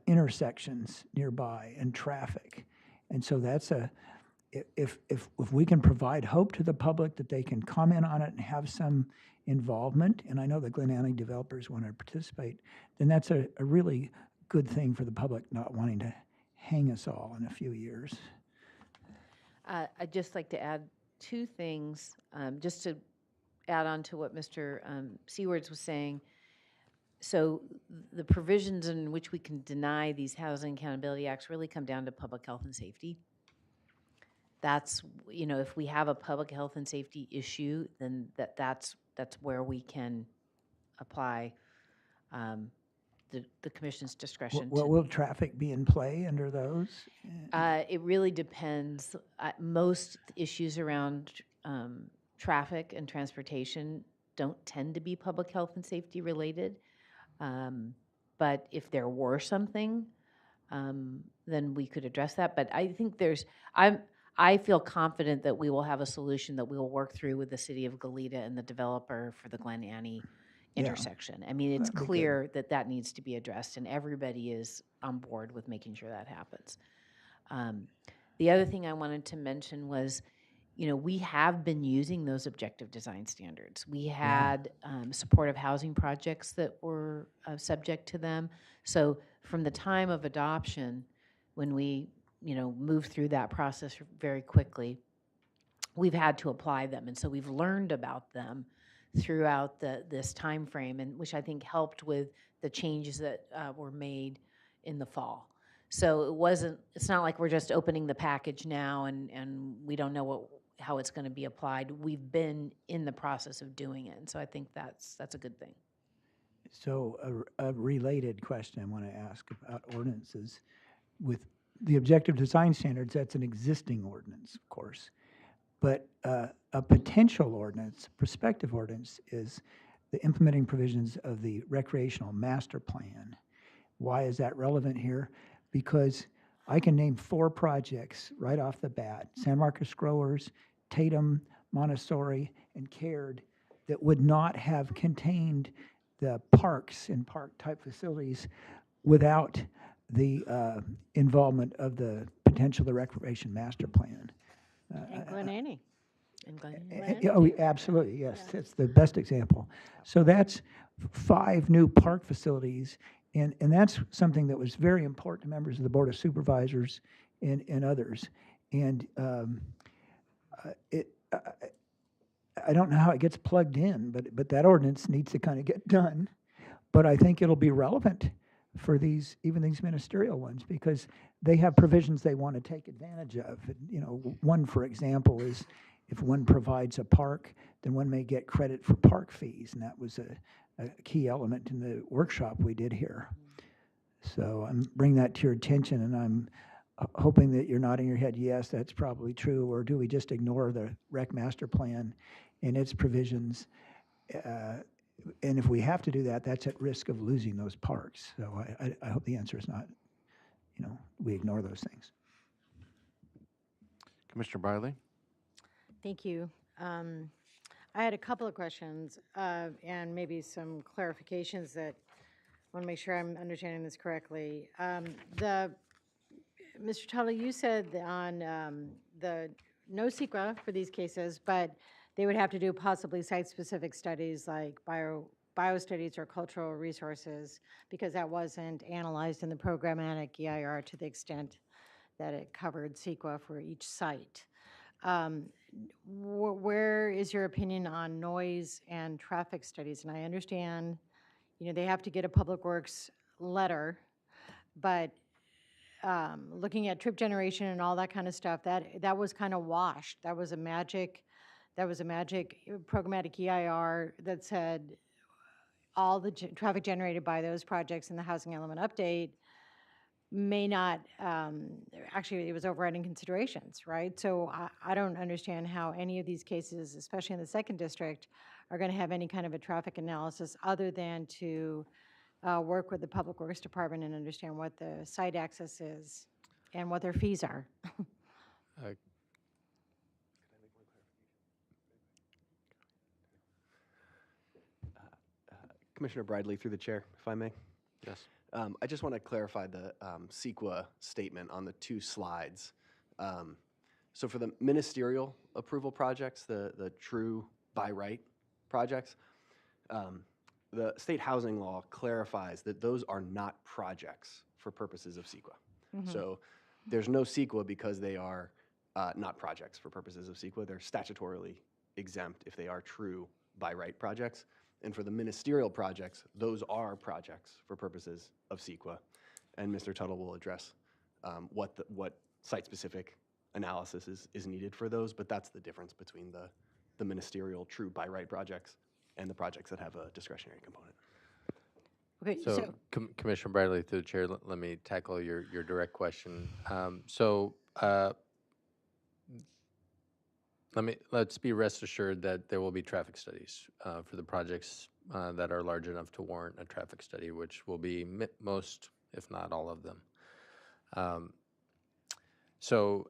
intersections nearby and traffic. And so that's if we can provide hope to the public that they can comment on it and have some involvement, and I know the Glen Annie developers want to participate, then that's a really good thing for the public not wanting to hang us all in a few years. I'd just like to add two things, just to add on to what Mr. Seawards was saying. So the provisions in which we can deny these Housing Accountability Acts really come down to public health and safety. That's, if we have a public health and safety issue, then that's where we can apply the commission's discretion. Will traffic be in play under those? It really depends. Most issues around traffic and transportation don't tend to be public health and safety related. But if there were something, then we could address that. But I think I feel confident that we will have a solution that we will work through with the city of Goleta and the developer for the Glen Annie intersection. I mean, it's That'd be clear that needs to be addressed, and everybody is on board with making sure that happens. The other thing I wanted to mention was, we have been using those objective design standards. We had supportive housing projects that were subject to them. So from the time of adoption, when we move through that process very quickly, we've had to apply them. And so we've learned about them throughout this time frame, and which I think helped with the changes that were made in the fall. So it's not like we're just opening the package now and we don't know how it's going to be applied. We've been in the process of doing it, and so I think that's a good thing. So a related question I want to ask about ordinances. With the objective design standards, that's an existing ordinance, of course. But a potential ordinance, prospective ordinance, is the implementing provisions of the recreational master plan. Why is that relevant here? Because I can name 4 projects right off the bat: San Marcos Growers, Tatum, Montessori, and Caird, that would not have contained the parks and park-type facilities without the involvement of the potential of the recreation master plan. And Glen Annie. Oh, absolutely, yes. That's the best example. So that's 5 new park facilities, and that's something that was very important to members of the Board of Supervisors and others. And I don't know how it gets plugged in, but that ordinance needs to kind of get done. But I think it'll be relevant for even these ministerial ones, because they have provisions they want to take advantage of. One, for example, is if one provides a park, then one may get credit for park fees, and that was a key element in the workshop we did here. So I'm bringing that to your attention, and I'm hoping that you're nodding your head, yes, that's probably true, or do we just ignore the rec master plan and its provisions? And if we have to do that, that's at risk of losing those parks. So I hope the answer is not, we ignore those things. Commissioner Biley? Thank you. I had a couple of questions and maybe some clarifications that I want to make sure I'm understanding this correctly. Mr. Tuttle, you said on the no CEQA for these cases, but they would have to do possibly site-specific studies like biostudies or cultural resources, because that wasn't analyzed in the programmatic EIR to the extent that it covered CEQA for each site. Where is your opinion on noise and traffic studies? And I understand, they have to get a Public Works letter, but looking at trip generation and all that kind of stuff, that was kind of washed. That was a magic programmatic EIR that said all the traffic generated by those projects in the housing element update may not, actually, it was overriding considerations, right? So I don't understand how any of these cases, especially in the second district, are going to have any kind of a traffic analysis other than to work with the Public Works Department and understand what the site access is and what their fees are. Uh, Commissioner Bridley, through the chair, if I may. Yes. I just want to clarify the CEQA statement on the 2 slides. So for the ministerial approval projects, the true by right projects, the state housing law clarifies that those are not projects for purposes of CEQA. So there's no CEQA because they are not projects for purposes of CEQA. They're statutorily exempt if they are true by right projects. And for the ministerial projects, those are projects for purposes of CEQA. And Mr. Tuttle will address what site-specific analysis is needed for those, but that's the difference between the ministerial true by right projects and the projects that have a discretionary component. Okay, So, Commissioner Bradley, through the chair, let me tackle your direct question. Let's be rest assured that there will be traffic studies for the projects that are large enough to warrant a traffic study, which will be most, if not all of them.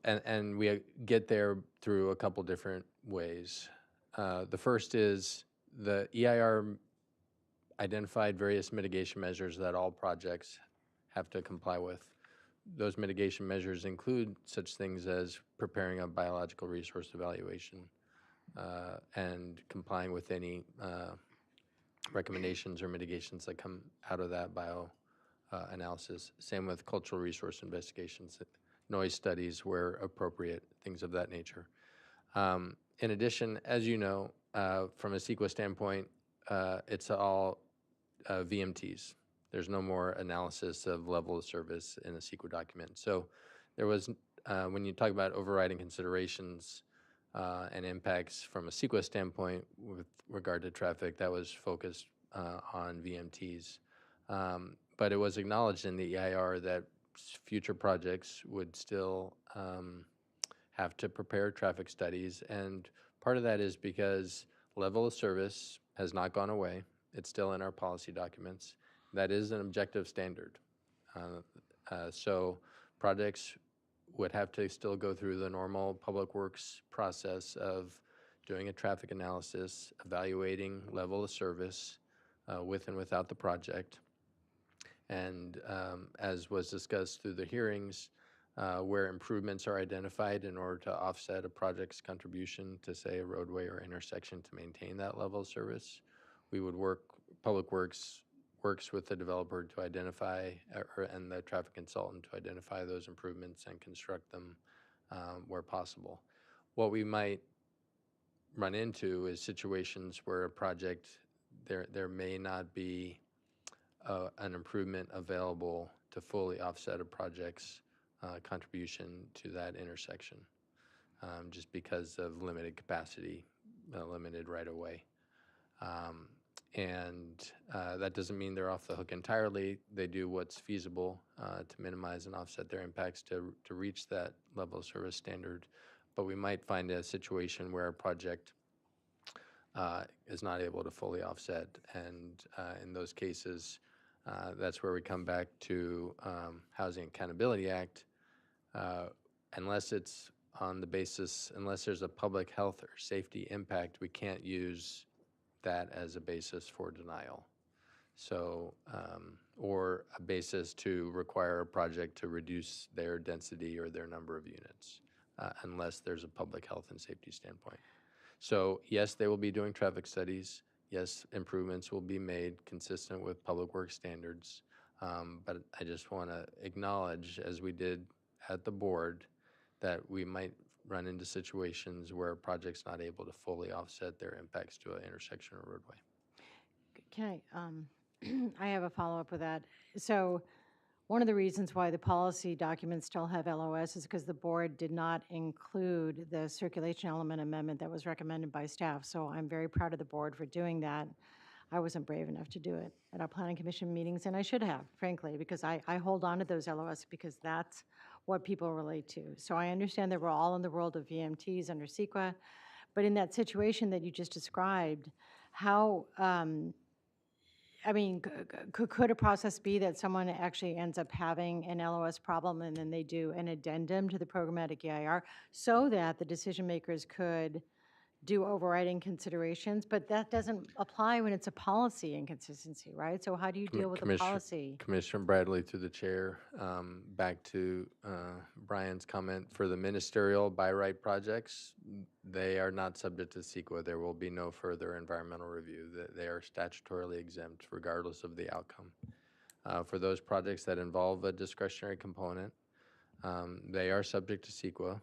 And we get there through a couple different ways. The first is the EIR identified various mitigation measures that all projects have to comply with. Those mitigation measures include such things as preparing a biological resource evaluation and complying with any recommendations or mitigations that come out of that analysis. Same with cultural resource investigations, noise studies where appropriate, things of that nature. In addition, as you know, from a CEQA standpoint, it's all VMTs. There's no more analysis of level of service in a CEQA document. So there was, when you talk about overriding considerations and impacts from a CEQA standpoint with regard to traffic, that was focused on VMTs. But it was acknowledged in the EIR that future projects would still have to prepare traffic studies. And part of that is because level of service has not gone away. It's still in our policy documents. That is an objective standard. So projects would have to still go through the normal public works process of doing a traffic analysis, evaluating level of service with and without the project. And as was discussed through the hearings, where improvements are identified in order to offset a project's contribution to, say, a roadway or intersection to maintain that level of service, we would Public Works works with the developer to identify, and the traffic consultant to identify those improvements and construct them where possible. What we might run into is situations where a project, there may not be an improvement available to fully offset a project's contribution to that intersection, just because of limited capacity, limited right-of-way. And that doesn't mean they're off the hook entirely. They do what's feasible to minimize and offset their impacts to reach that level of service standard. But we might find a situation where a project is not able to fully offset. And in those cases, that's where we come back to Housing Accountability Act. Unless it's on the basis, unless there's a public health or safety impact, we can't use that as a basis for denial. So, or a basis to require a project to reduce their density or their number of units, unless there's a public health and safety standpoint. So yes, they will be doing traffic studies. Yes, improvements will be made consistent with public works standards. But I just want to acknowledge, as we did at the board, that we might run into situations where a project's not able to fully offset their impacts to an intersection or roadway. Can I have a follow-up with that. So one of the reasons why the policy documents still have LOS is because the board did not include the circulation element amendment that was recommended by staff. So I'm very proud of the board for doing that. I wasn't brave enough to do it at our planning commission meetings, and I should have, frankly, because I hold on to those LOS because that's what people relate to. So I understand that we're all in the world of VMTs under CEQA, but in that situation that you just described, how, I mean, could a process be that someone actually ends up having an LOS problem and then they do an addendum to the programmatic EIR so that the decision makers could do overriding considerations? But that doesn't apply when it's a policy inconsistency, right? So how do you deal with the policy? Commissioner Bradley, through the chair, back to Brian's comment, for the ministerial by right projects, they are not subject to CEQA. There will be no further environmental review. They are statutorily exempt regardless of the outcome. For those projects that involve a discretionary component, they are subject to CEQA.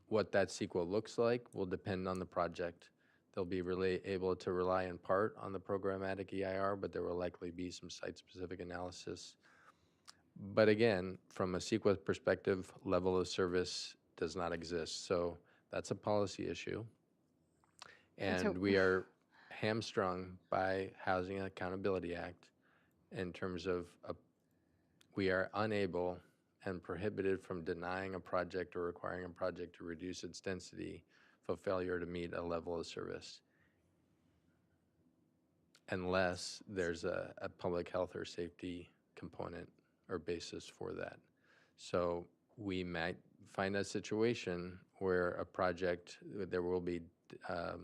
What that CEQA looks like will depend on the project. They'll be able to rely in part on the programmatic EIR, but there will likely be some site-specific analysis. But again, from a CEQA perspective, level of service does not exist. So that's a policy issue. And we are hamstrung by Housing Accountability Act in terms of we are unable and prohibited from denying a project or requiring a project to reduce its density for failure to meet a level of service, unless there's a public health or safety component or basis for that. So we might find a situation where a project, there will be a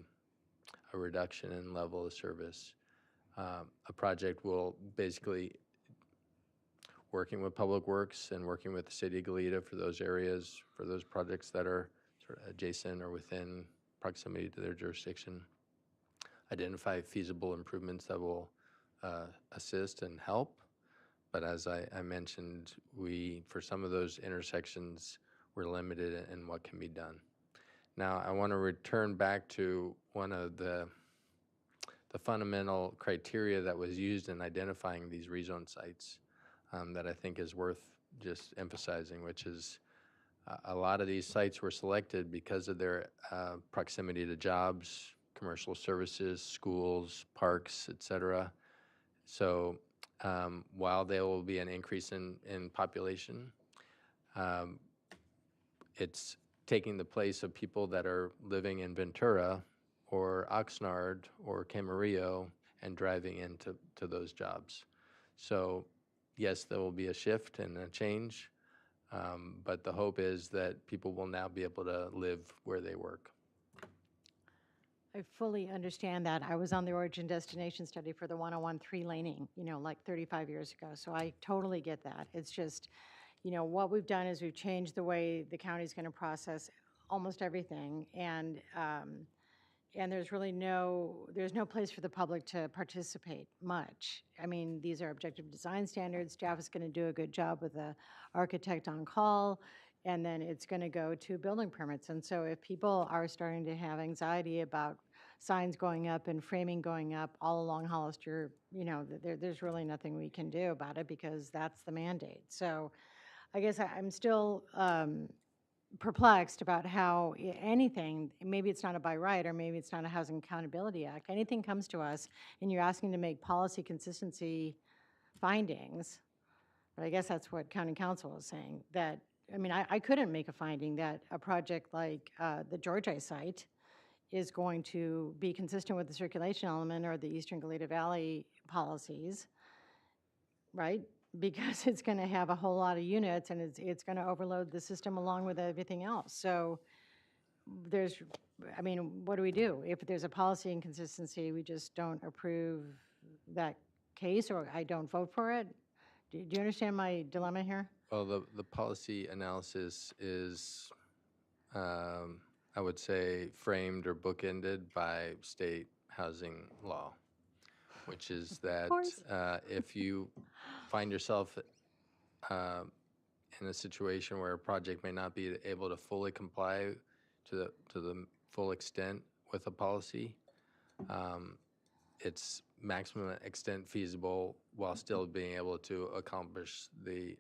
reduction in level of service. A project will basically, working with Public Works and working with the City of Goleta for those areas, for those projects that are sort of adjacent or within proximity to their jurisdiction, identify feasible improvements that will assist and help. But as I mentioned, for some of those intersections, we're limited in what can be done. Now, I want to return back to one of the fundamental criteria that was used in identifying these rezone sites that I think is worth just emphasizing, which is a lot of these sites were selected because of their proximity to jobs, commercial services, schools, parks, et cetera. So while there will be an increase in population, it's taking the place of people that are living in Ventura or Oxnard or Camarillo and driving into those jobs. So yes, there will be a shift and a change, but the hope is that people will now be able to live where they work. I fully understand that. I was on the origin destination study for the 101 3-laning, like 35 years ago. So I totally get that. It's just, what we've done is we've changed the way the county's going to process almost everything. And there's really there's no place for the public to participate much. I mean, these are objective design standards. Staff is going to do a good job with the architect on call, and then it's going to go to building permits. And so if people are starting to have anxiety about signs going up and framing going up all along Hollister, there's really nothing we can do about it because that's the mandate. So I guess I'm still perplexed about how anything, maybe it's not a by right or maybe it's not a Housing Accountability Act, anything comes to us and you're asking to make policy consistency findings, but I guess that's what County Council is saying, that, I mean, I couldn't make a finding that a project like the Georgi site is going to be consistent with the circulation element or the Eastern Goleta Valley policies, right? Because it's going to have a whole lot of units and it's going to overload the system along with everything else. So what do we do? If there's a policy inconsistency, we just don't approve that case or I don't vote for it? Do you understand my dilemma here? Well, the policy analysis is, I would say, framed or bookended by state housing law, which is that if you find yourself in a situation where a project may not be able to fully comply to the full extent with a policy, it's maximum extent feasible while still being able to accomplish the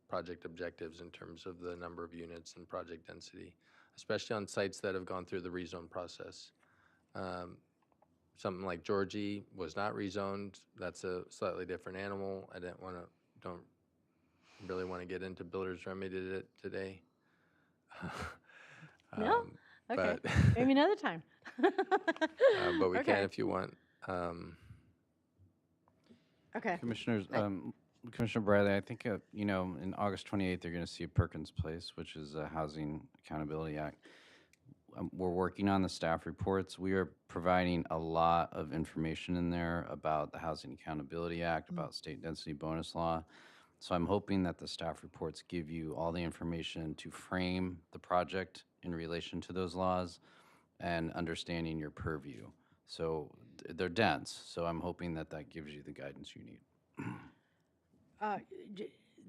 project objectives in terms of the number of units and project density, especially on sites that have gone through the rezone process. something like Georgie was not rezoned. That's a slightly different animal. I don't really want to get into builder's remedy today. No? Okay. But, Maybe another time. but we can Okay. if you want. Okay. Commissioners, Commissioner Bradley, I think, in August 28th, they're going to see Perkins Place, which is a Housing Accountability Act. We're working on the staff reports. We are providing a lot of information in there about the Housing Accountability Act, about state density bonus law. So I'm hoping that the staff reports give you all the information to frame the project in relation to those laws and understanding your purview. So they're dense, so I'm hoping that that gives you the guidance you need.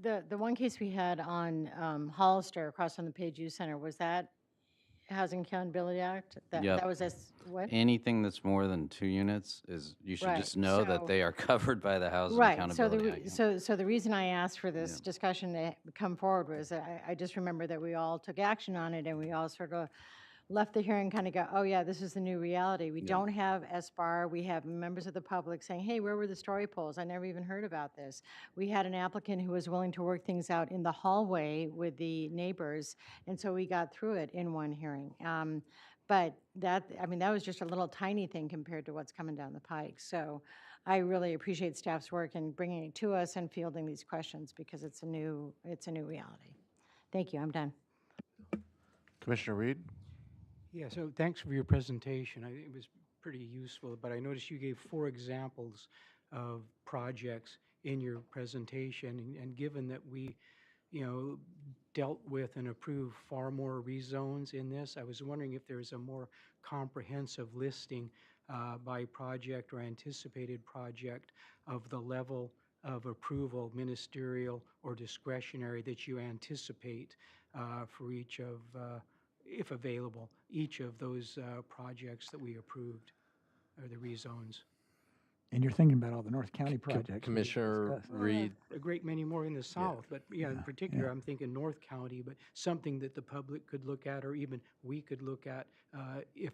The one case we had on Hollister across from the Page Youth Center, was that Housing Accountability Act? Yep. That was what? Anything that's more than 2 units is, you should Right, just know so- that they are covered by the Housing Right, Accountability Act. so the reason I asked for this discussion to come forward was that I just remember that we all took action on it and we all sort of left the hearing kind of go, oh yeah, this is the new reality. We don't have SBAR, we have members of the public saying, hey, where were the story poles? I never even heard about this. We had an applicant who was willing to work things out in the hallway with the neighbors, and so we got through it in one hearing. But that was just a little tiny thing compared to what's coming down the pike. So I really appreciate staff's work in bringing it to us and fielding these questions because it's a new reality. Thank you, I'm done. Commissioner Reed? Yeah, so thanks for your presentation. It was pretty useful, but I noticed you gave 4 examples of projects in your presentation, and given that we, dealt with and approved far more rezones in this, I was wondering if there's a more comprehensive listing by project or anticipated project of the level of approval, ministerial or discretionary, that you anticipate for each of if available, each of those projects that we approved, or the rezones. And you're thinking about all the North County projects. we Commissioner discussed. Reed, A great many more in the south, but in particular, I'm thinking North County, but something that the public could look at, or even we could look at if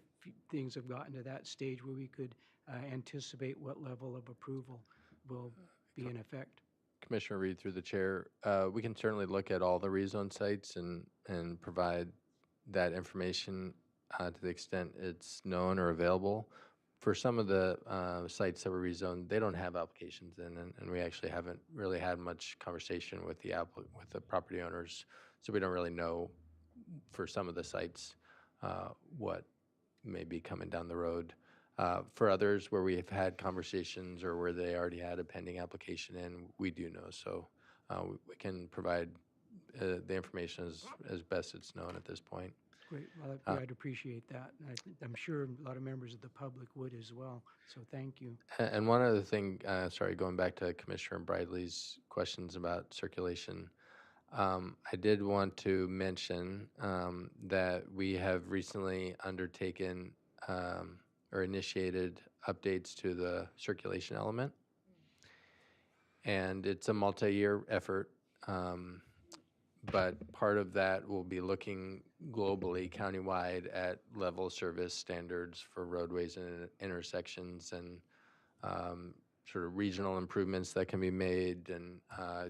things have gotten to that stage where we could anticipate what level of approval will be in effect. Commissioner Reed, through the chair, we can certainly look at all the rezone sites and provide that information to the extent it's known or available. For some of the sites that were rezoned, they don't have applications in, and we actually haven't really had much conversation with the property owners, so we don't really know for some of the sites what may be coming down the road. For others, where we have had conversations or where they already had a pending application in, we do know. So we can provide the information as best it's known at this point. Great, well, I'd appreciate that. And I'm sure a lot of members of the public would as well, so thank you. And one other thing, sorry, going back to Commissioner Bradley's questions about circulation, I did want to mention that we have recently undertaken or initiated updates to the circulation element. And it's a multi-year effort, but part of that will be looking globally, countywide, at level of service standards for roadways and intersections, and sort of regional improvements that can be made, and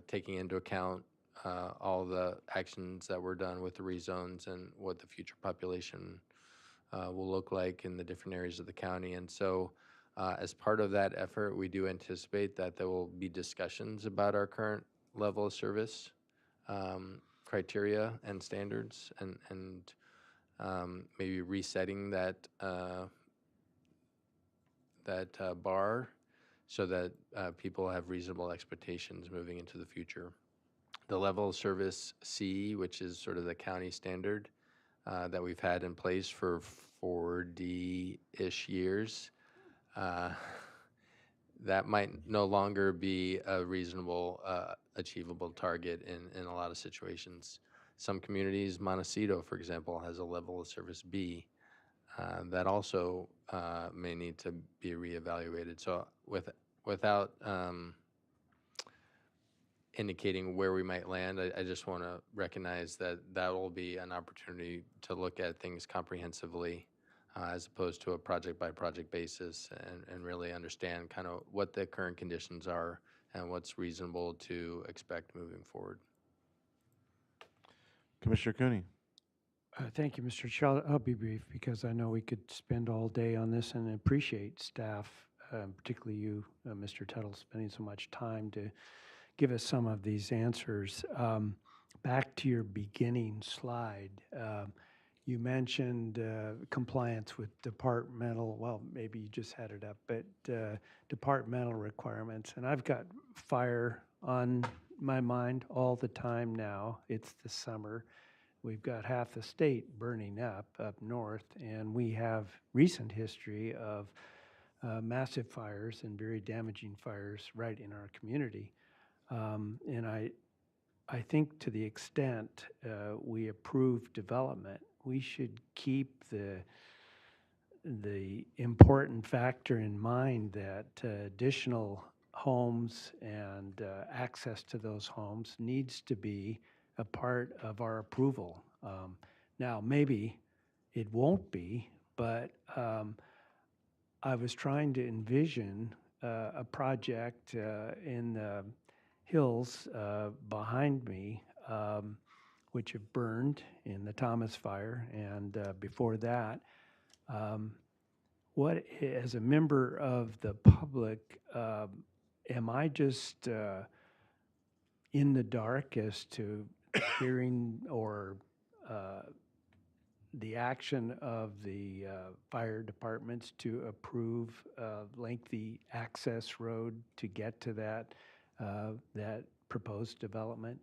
taking into account all the actions that were done with the rezones and what the future population will look like in the different areas of the county. And so as part of that effort, we do anticipate that there will be discussions about our current level of service criteria and standards, and maybe resetting that bar so that people have reasonable expectations moving into the future. The level of service C, which is sort of the county standard that we've had in place for 40-ish years, that might no longer be a reasonable, achievable target in a lot of situations. Some communities, Montecito, for example, has a level of service B that also may need to be reevaluated. So without indicating where we might land, I just want to recognize that that will be an opportunity to look at things comprehensively as opposed to a project-by-project basis, and really understand kind of what the current conditions are and what's reasonable to expect moving forward. Commissioner Cooney. Thank you, Mr. Chair. I'll be brief because I know we could spend all day on this and appreciate staff, particularly you, Mr. Tuttle, spending so much time to give us some of these answers. Back to your beginning slide, you mentioned compliance with departmental, well, maybe you just had it up, but departmental requirements. And I've got fire on my mind all the time now. It's the summer. We've got half the state burning up north, and we have recent history of massive fires and very damaging fires right in our community. And I think to the extent we approve development, we should keep the important factor in mind that additional homes and access to those homes needs to be a part of our approval. Now, maybe it won't be, but I was trying to envision a project in the hills behind me, which have burned in the Thomas Fire, and before that, what, as a member of the public, am I just in the dark as to hearing or the action of the fire departments to approve a lengthy access road to get to that proposed development?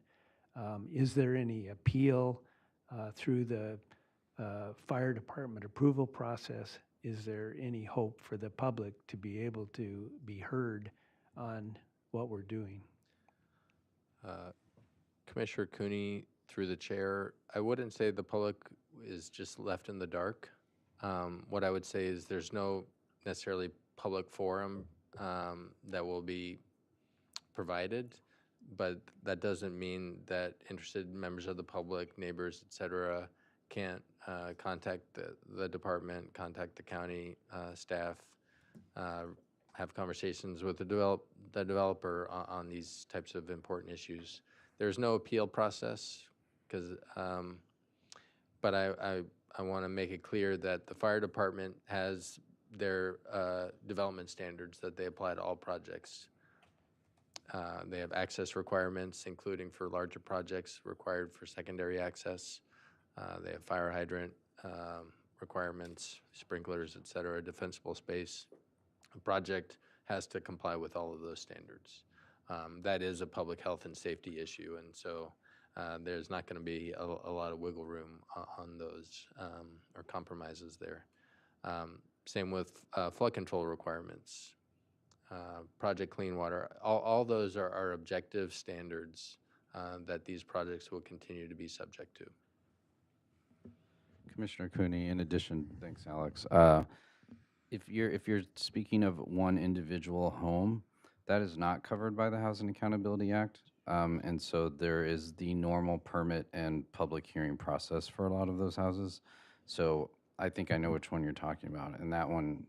Is there any appeal through the fire department approval process? Is there any hope for the public to be able to be heard on what we're doing? Commissioner Cooney, through the chair, I wouldn't say the public is just left in the dark. What I would say is there's no necessarily public forum that will be provided, but that doesn't mean that interested members of the public, neighbors, et cetera, can't contact the department, contact the county staff, have conversations with the developer on these types of important issues. There's no appeal process, because, but I want to make it clear that the fire department has their development standards that they apply to all projects. They have access requirements, including for larger projects required for secondary access. They have fire hydrant requirements, sprinklers, et cetera, defensible space. A project has to comply with all of those standards. That is a public health and safety issue, and so there's not going to be a lot of wiggle room on those or compromises there. Same with flood control requirements, Project Clean Water. All those are objective standards that these projects will continue to be subject to. Commissioner Cooney, in addition, thanks, Alex. If you're speaking of one individual home, that is not covered by the Housing Accountability Act. And so there is the normal permit and public hearing process for a lot of those houses. So I think I know which one you're talking about. And that one,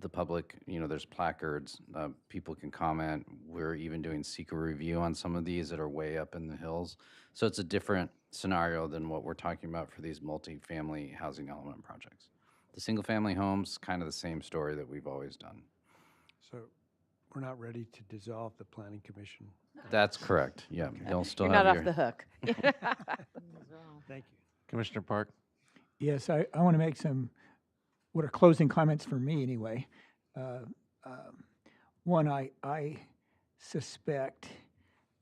the public, there's placards, people can comment. We're even doing secret review on some of these that are way up in the hills. So it's a different scenario than what we're talking about for these multifamily housing element projects. The single family homes, kind of the same story that we've always done. So we're not ready to dissolve the planning commission. That's correct. Yeah, you'll still You're have not your. off the hook. Thank you. Commissioner Park. Yes, I want to make some, what are closing comments for me anyway. One, I suspect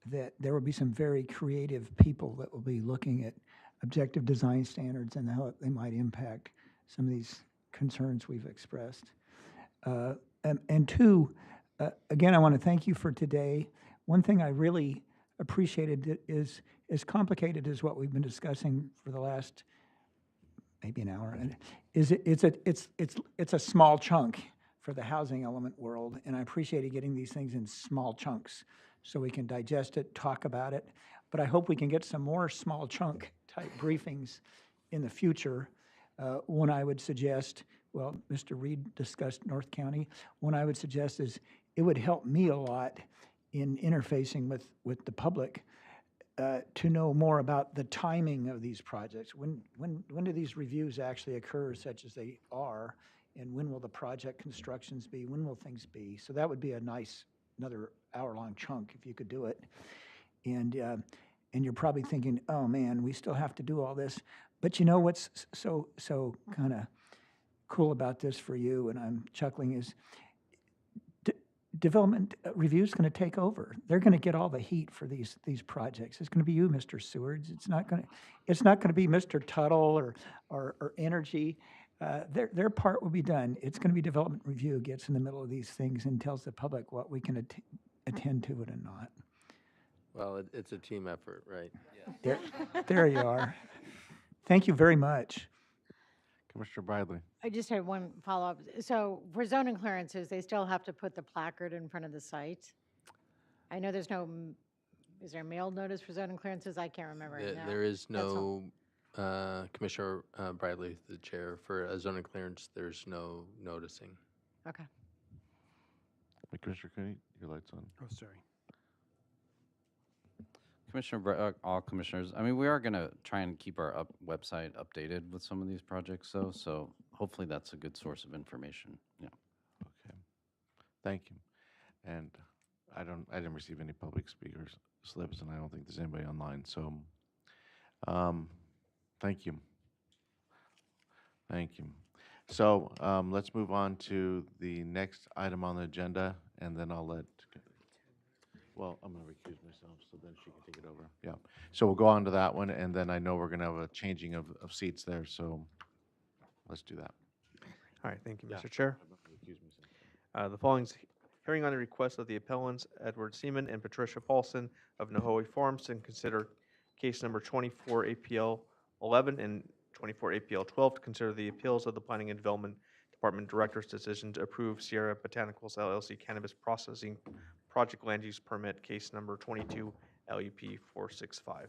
that there will be some very creative people that will be looking at objective design standards and how they might impact some of these concerns we've expressed. And two, again, I want to thank you for today. One thing I really appreciated is, as complicated as what we've been discussing for the last maybe an hour, it's a small chunk for the housing element world, and I appreciated getting these things in small chunks so we can digest it, talk about it. But I hope we can get some more small chunk type briefings in the future. One I would suggest, well, Mr. Reed discussed North County. One I would suggest is it would help me a lot in interfacing with the public to know more about the timing of these projects. When do these reviews actually occur, such as they are, and when will the project constructions be? When will things be? So that would be a nice, another hour-long chunk if you could do it. And you're probably thinking, oh man, we still have to do all this. But you know what's so kind of cool about this for you, and I'm chuckling, is development review is going to take over. They're going to get all the heat for these projects. It's going to be you, Mr. Sewards. It's not going to be Mr. Tuttle or Energy. Their part will be done. It's going to be development review gets in the middle of these things and tells the public what we can attend to it and not. Well, it's a team effort, right? There you are. Thank you very much. Commissioner Bradley. I just had one follow-up. So for zoning clearances, they still have to put the placard in front of the site? I know there's no, is there a mailed notice for zoning clearances? I can't remember right now. There is That's all. no, Commissioner Bradley, the chair, for a zoning clearance, there's no noticing. Okay. Commissioner Cooney, your light's on. Oh, sorry. All commissioners, I mean, we are going to try and keep our website updated with some of these projects, so hopefully that's a good source of information. Yeah. Okay. Thank you. And I didn't receive any public speakers slips, and I don't think there's anybody online. So, thank you. Thank you. So let's move on to the next item on the agenda, and then I'll let. Well, I'm going to recuse myself, so then she can take it over. Yeah. So we'll go on to that one, and then I know we're going to have a changing of seats there, so let's do that. All right, thank you, Yeah. Mr. Chair. I'm not gonna recuse myself. The following is hearing on the request of the appellants Edward Seaman and Patricia Paulson of Nahoe Farms to consider case number 24 APL 11 and 24 APL 12 to consider the appeals of the Planning and Development Department Director's decision to approve Sierra Botanicals LLC Cannabis Processing Project Land Use Permit, case number 22 LUP 465.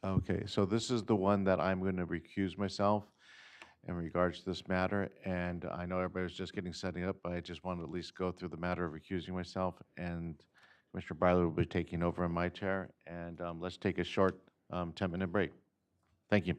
Okay, so this is the one that I'm going to recuse myself in regards to this matter, and I know everybody's just getting setting up, but I just want to at least go through the matter of recusing myself, and Mr. Briley will be taking over in my chair, and let's take a short 10-minute break. Thank you.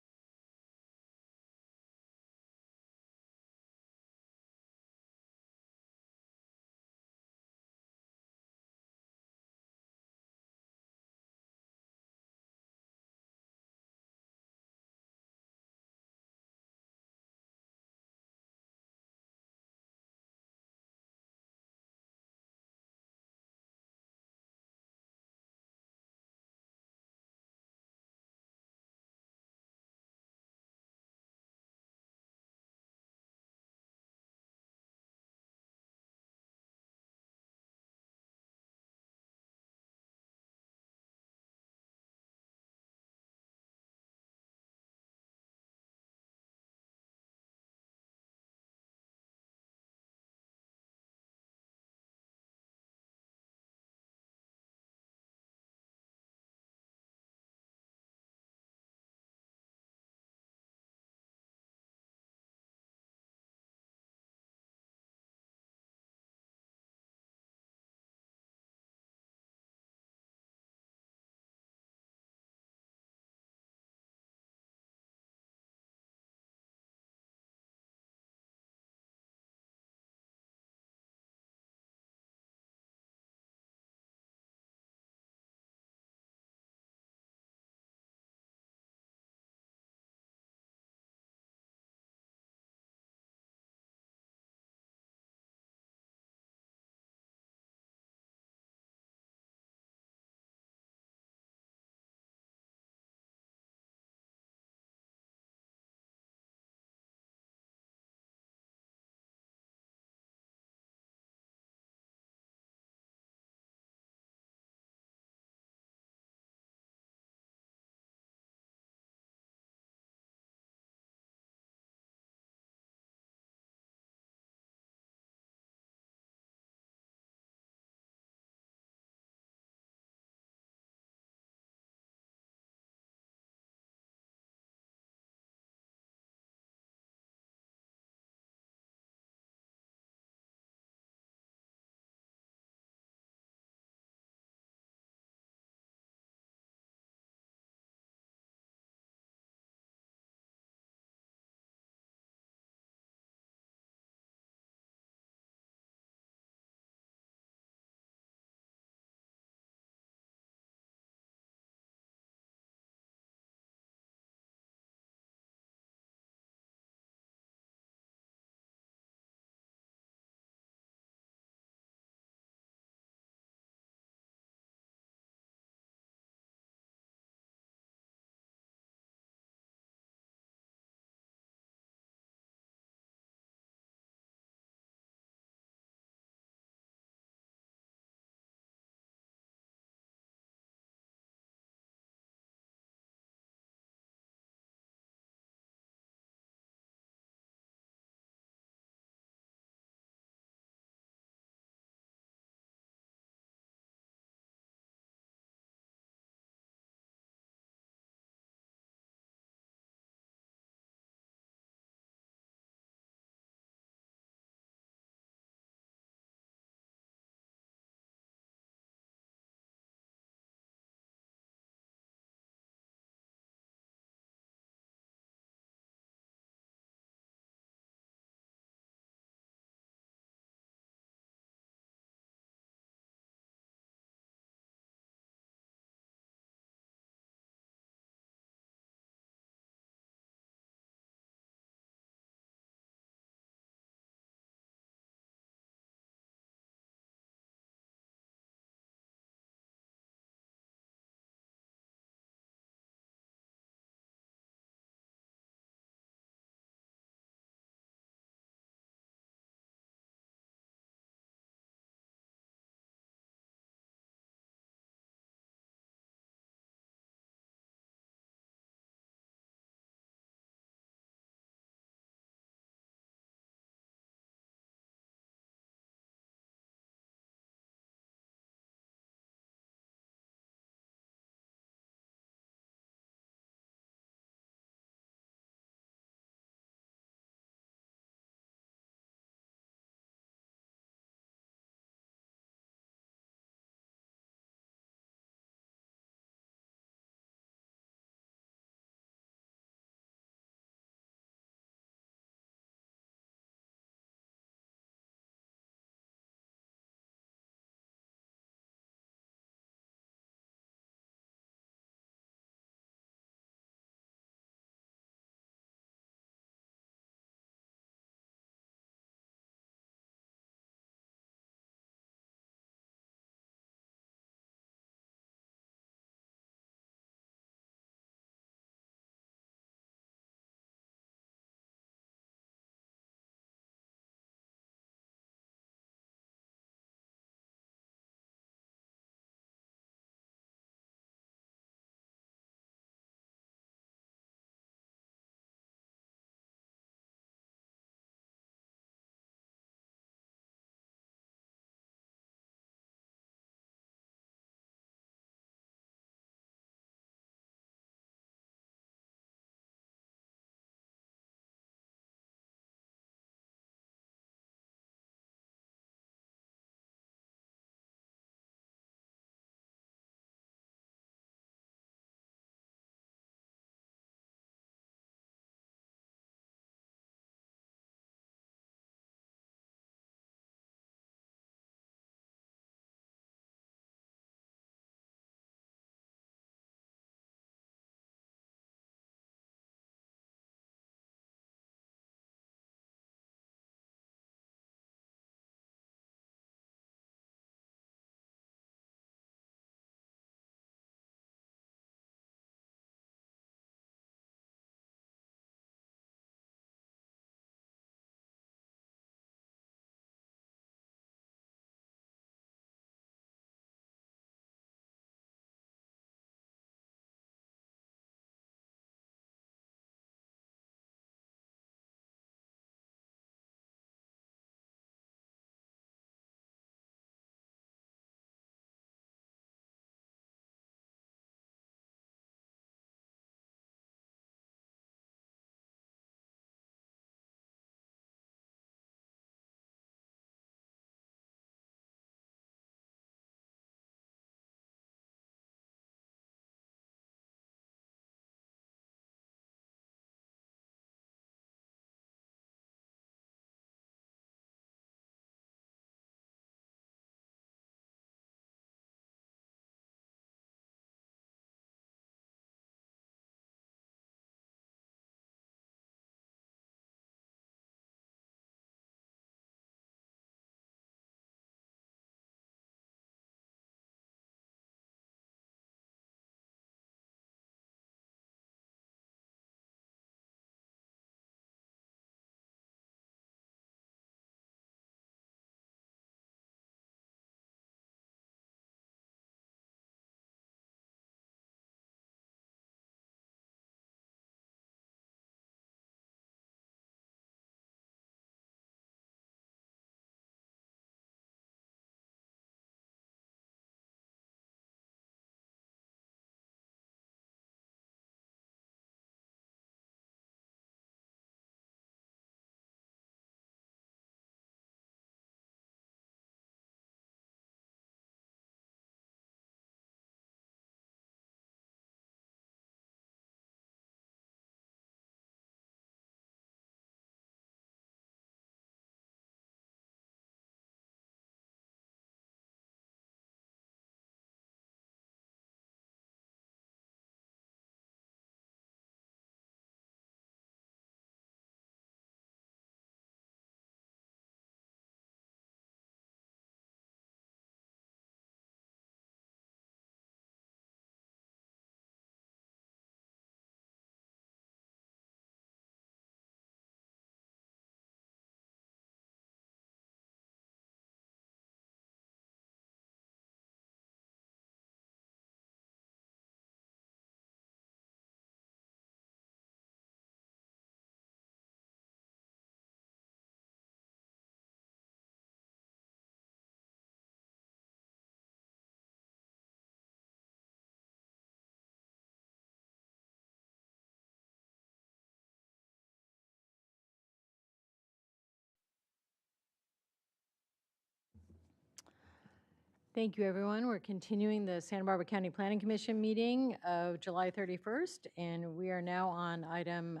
Thank you, everyone. We're continuing the Santa Barbara County Planning Commission meeting of July 31st, and we are now on item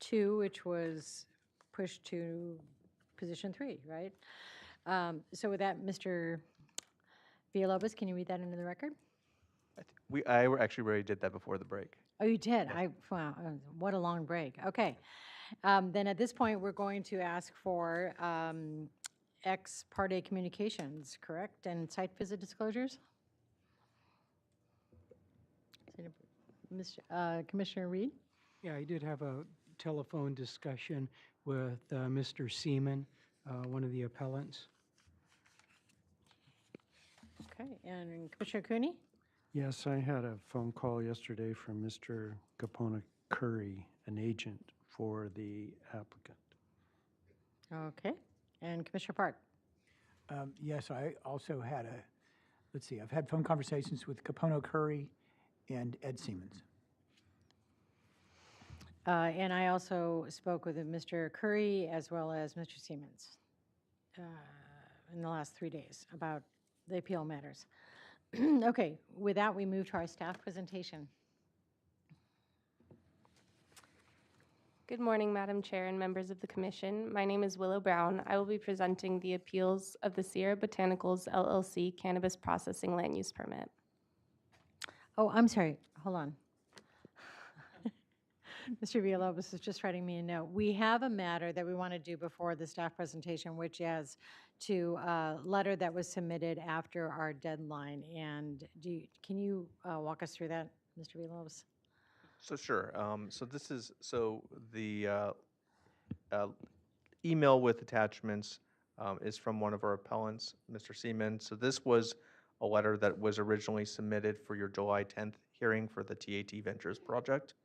2, which was pushed to position 3, right? So with that, Mr. Villalobos, can you read that into the record? I actually already did that before the break. Oh, you did? Wow, what a long break. Okay. Then at this point, we're going to ask for ex parte communications, correct? And site visit disclosures? Commissioner Reed? Yeah, I did have a telephone discussion with Mr. Seaman, one of the appellants. Okay, and Commissioner Cooney? Yes, I had a phone call yesterday from Mr. Capona Curry, an agent for the applicant. Okay, and Commissioner Park? Yes, I also had let's see, I've had phone conversations with Capono Curry and Ed Siemens. And I also spoke with Mr. Curry as well as Mr. Siemens in the last 3 days about the appeal matters. Okay, with that, we move to our staff presentation. Good morning, Madam Chair and members of the Commission. My name is Willow Brown. I will be presenting the appeals of the Sierra Botanicals LLC Cannabis Processing Land Use Permit. Oh, I'm sorry, hold on. Mr. Villalobos is just writing me a note. We have a matter that we want to do before the staff presentation, which is to a letter that was submitted after our deadline. And can you walk us through that, Mr. Villalobos? So sure. The email with attachments is from one of our appellants, Mr. Seaman. So this was a letter that was originally submitted for your July 10th hearing for the TAT Ventures project.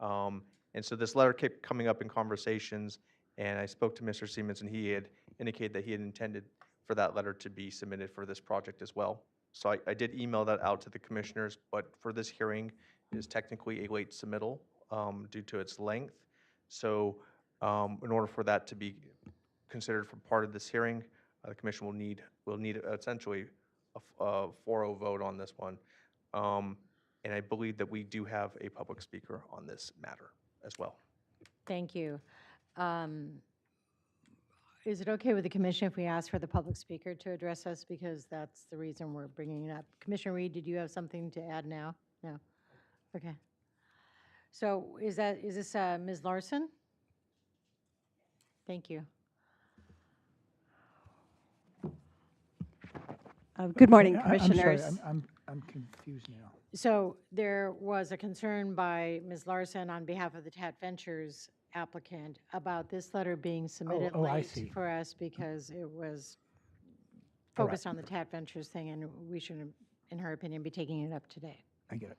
And so this letter kept coming up in conversations, and I spoke to Mr. Siemens, and he had indicated that he had intended for that letter to be submitted for this project as well. So I did email that out to the commissioners, but for this hearing, it is technically a late submittal due to its length. So in order for that to be considered for part of this hearing, the commission will need essentially a 4-0 vote on this one. And I believe that we do have a public speaker on this matter as well. Thank you. Is it okay with the commission if we ask for the public speaker to address us? Because that's the reason we're bringing it up. Commissioner Reed, did you have something to add now? No? Okay. So is this Ms. Larson? Thank you. Good morning, I'm Commissioners. sorry, I'm confused now. So there was a concern by Ms. Larson on behalf of the TAT Ventures applicant about this letter being submitted I late see. for us because it was All right. focused on the TAT Ventures thing, and we should, in her opinion, be taking it up today. I get it.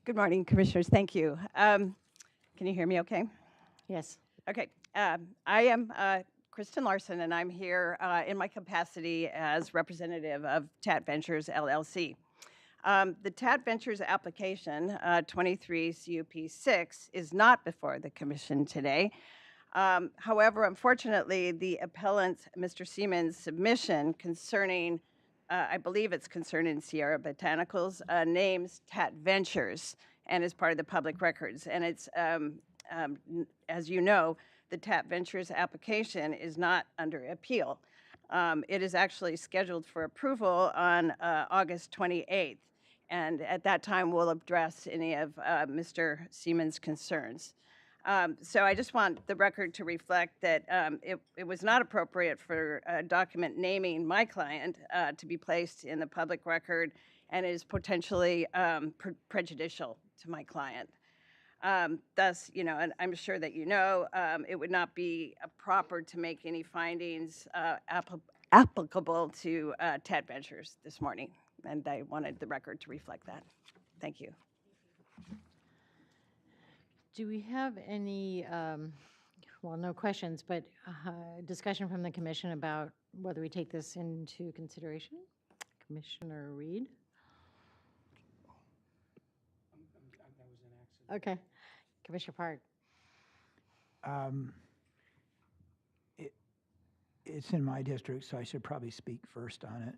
Good morning, Commissioners. Thank you. Can you hear me okay? Yes. Okay. I am Kristen Larson, and I'm here in my capacity as representative of TAT Ventures, LLC. The TAT Ventures application, 23 CUP 6, is not before the Commission today. However, unfortunately, the appellant, Mr. Siemens' submission concerning, I believe it's concerning Sierra Botanicals, names TAT Ventures and is part of the public records. And it's, as you know, the TAT Ventures application is not under appeal. It is actually scheduled for approval on August 28th. And at that time, we'll address any of Mr. Siemens' concerns. So I just want the record to reflect that it was not appropriate for a document naming my client to be placed in the public record and is potentially prejudicial to my client. Thus, you know, and I'm sure that you know, it would not be proper to make any findings applicable to TAT Ventures this morning. And I wanted the record to reflect that. Thank you. Do we have any, well, no questions, but discussion from the commission about whether we take this into consideration? Commissioner Reed? Okay. Commissioner Park? it's in my district, so I should probably speak first on it.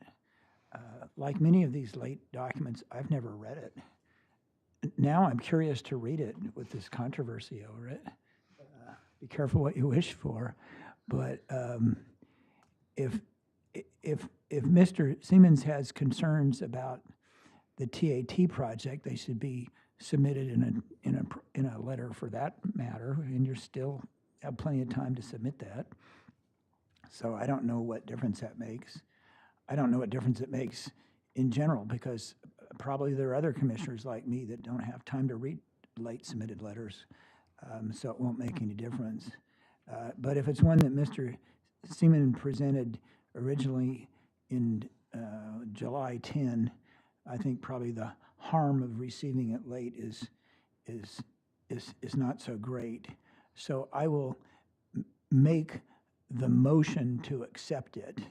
Like many of these late documents, I've never read it. Now I'm curious to read it with this controversy over it. Be careful what you wish for. But if Mr. Siemens has concerns about the TAT project, they should be submitted in a letter for that matter, and you still have plenty of time to submit that. So I don't know what difference that makes. I don't know what difference it makes in general, because probably there are other commissioners like me that don't have time to read late submitted letters, so it won't make any difference. But if it's one that Mr. Seaman presented originally in July 10, I think probably the harm of receiving it late is not so great. So I will make the motion to accept it.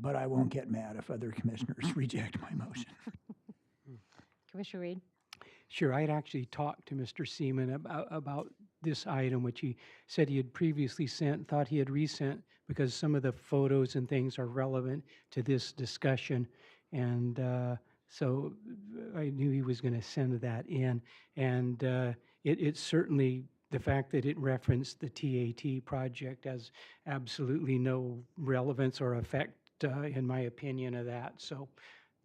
But I won't get mad if other commissioners reject my motion. Commissioner Reed? Sure, I had actually talked to Mr. Seaman about this item, which he said he had previously sent, thought he had resent, because some of the photos and things are relevant to this discussion. And so I knew he was going to send that in. And it's certainly, the fact that it referenced the TAT project has absolutely no relevance or effect, in my opinion, of that. So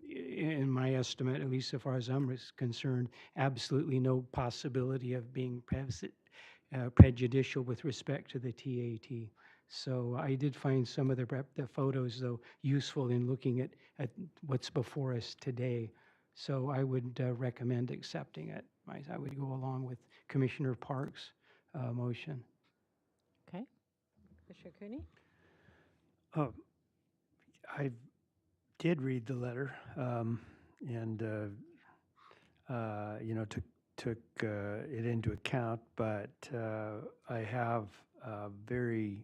in my estimate, at least so far as I'm concerned, absolutely no possibility of being prejudicial with respect to the TAT. So I did find some of the photos, though, useful in looking at what's before us today. So I would recommend accepting it. I would go along with Commissioner Park's motion. Okay. Commissioner Cooney? I did read the letter, and took it into account, but I have very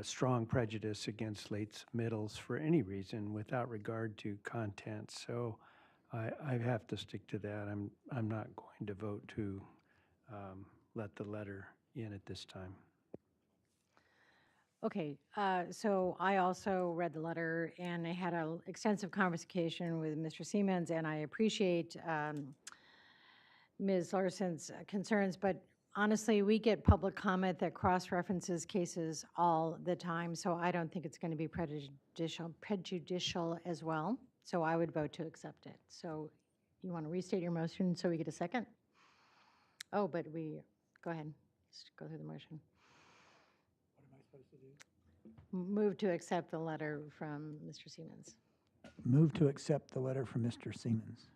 strong prejudice against late submittals for any reason without regard to content. So I have to stick to that. I'm not going to vote to let the letter in at this time. Okay, so I also read the letter, and I had an extensive conversation with Mr. Siemens, and I appreciate Ms. Larson's concerns, but honestly, we get public comment that cross-references cases all the time, so I don't think it's going to be prejudicial as well. So I would vote to accept it. So you want to restate your motion so we get a second? Oh, but go ahead, just go through the motion. Move to accept the letter from Mr. Siemens. Move to accept the letter from Mr. Siemens.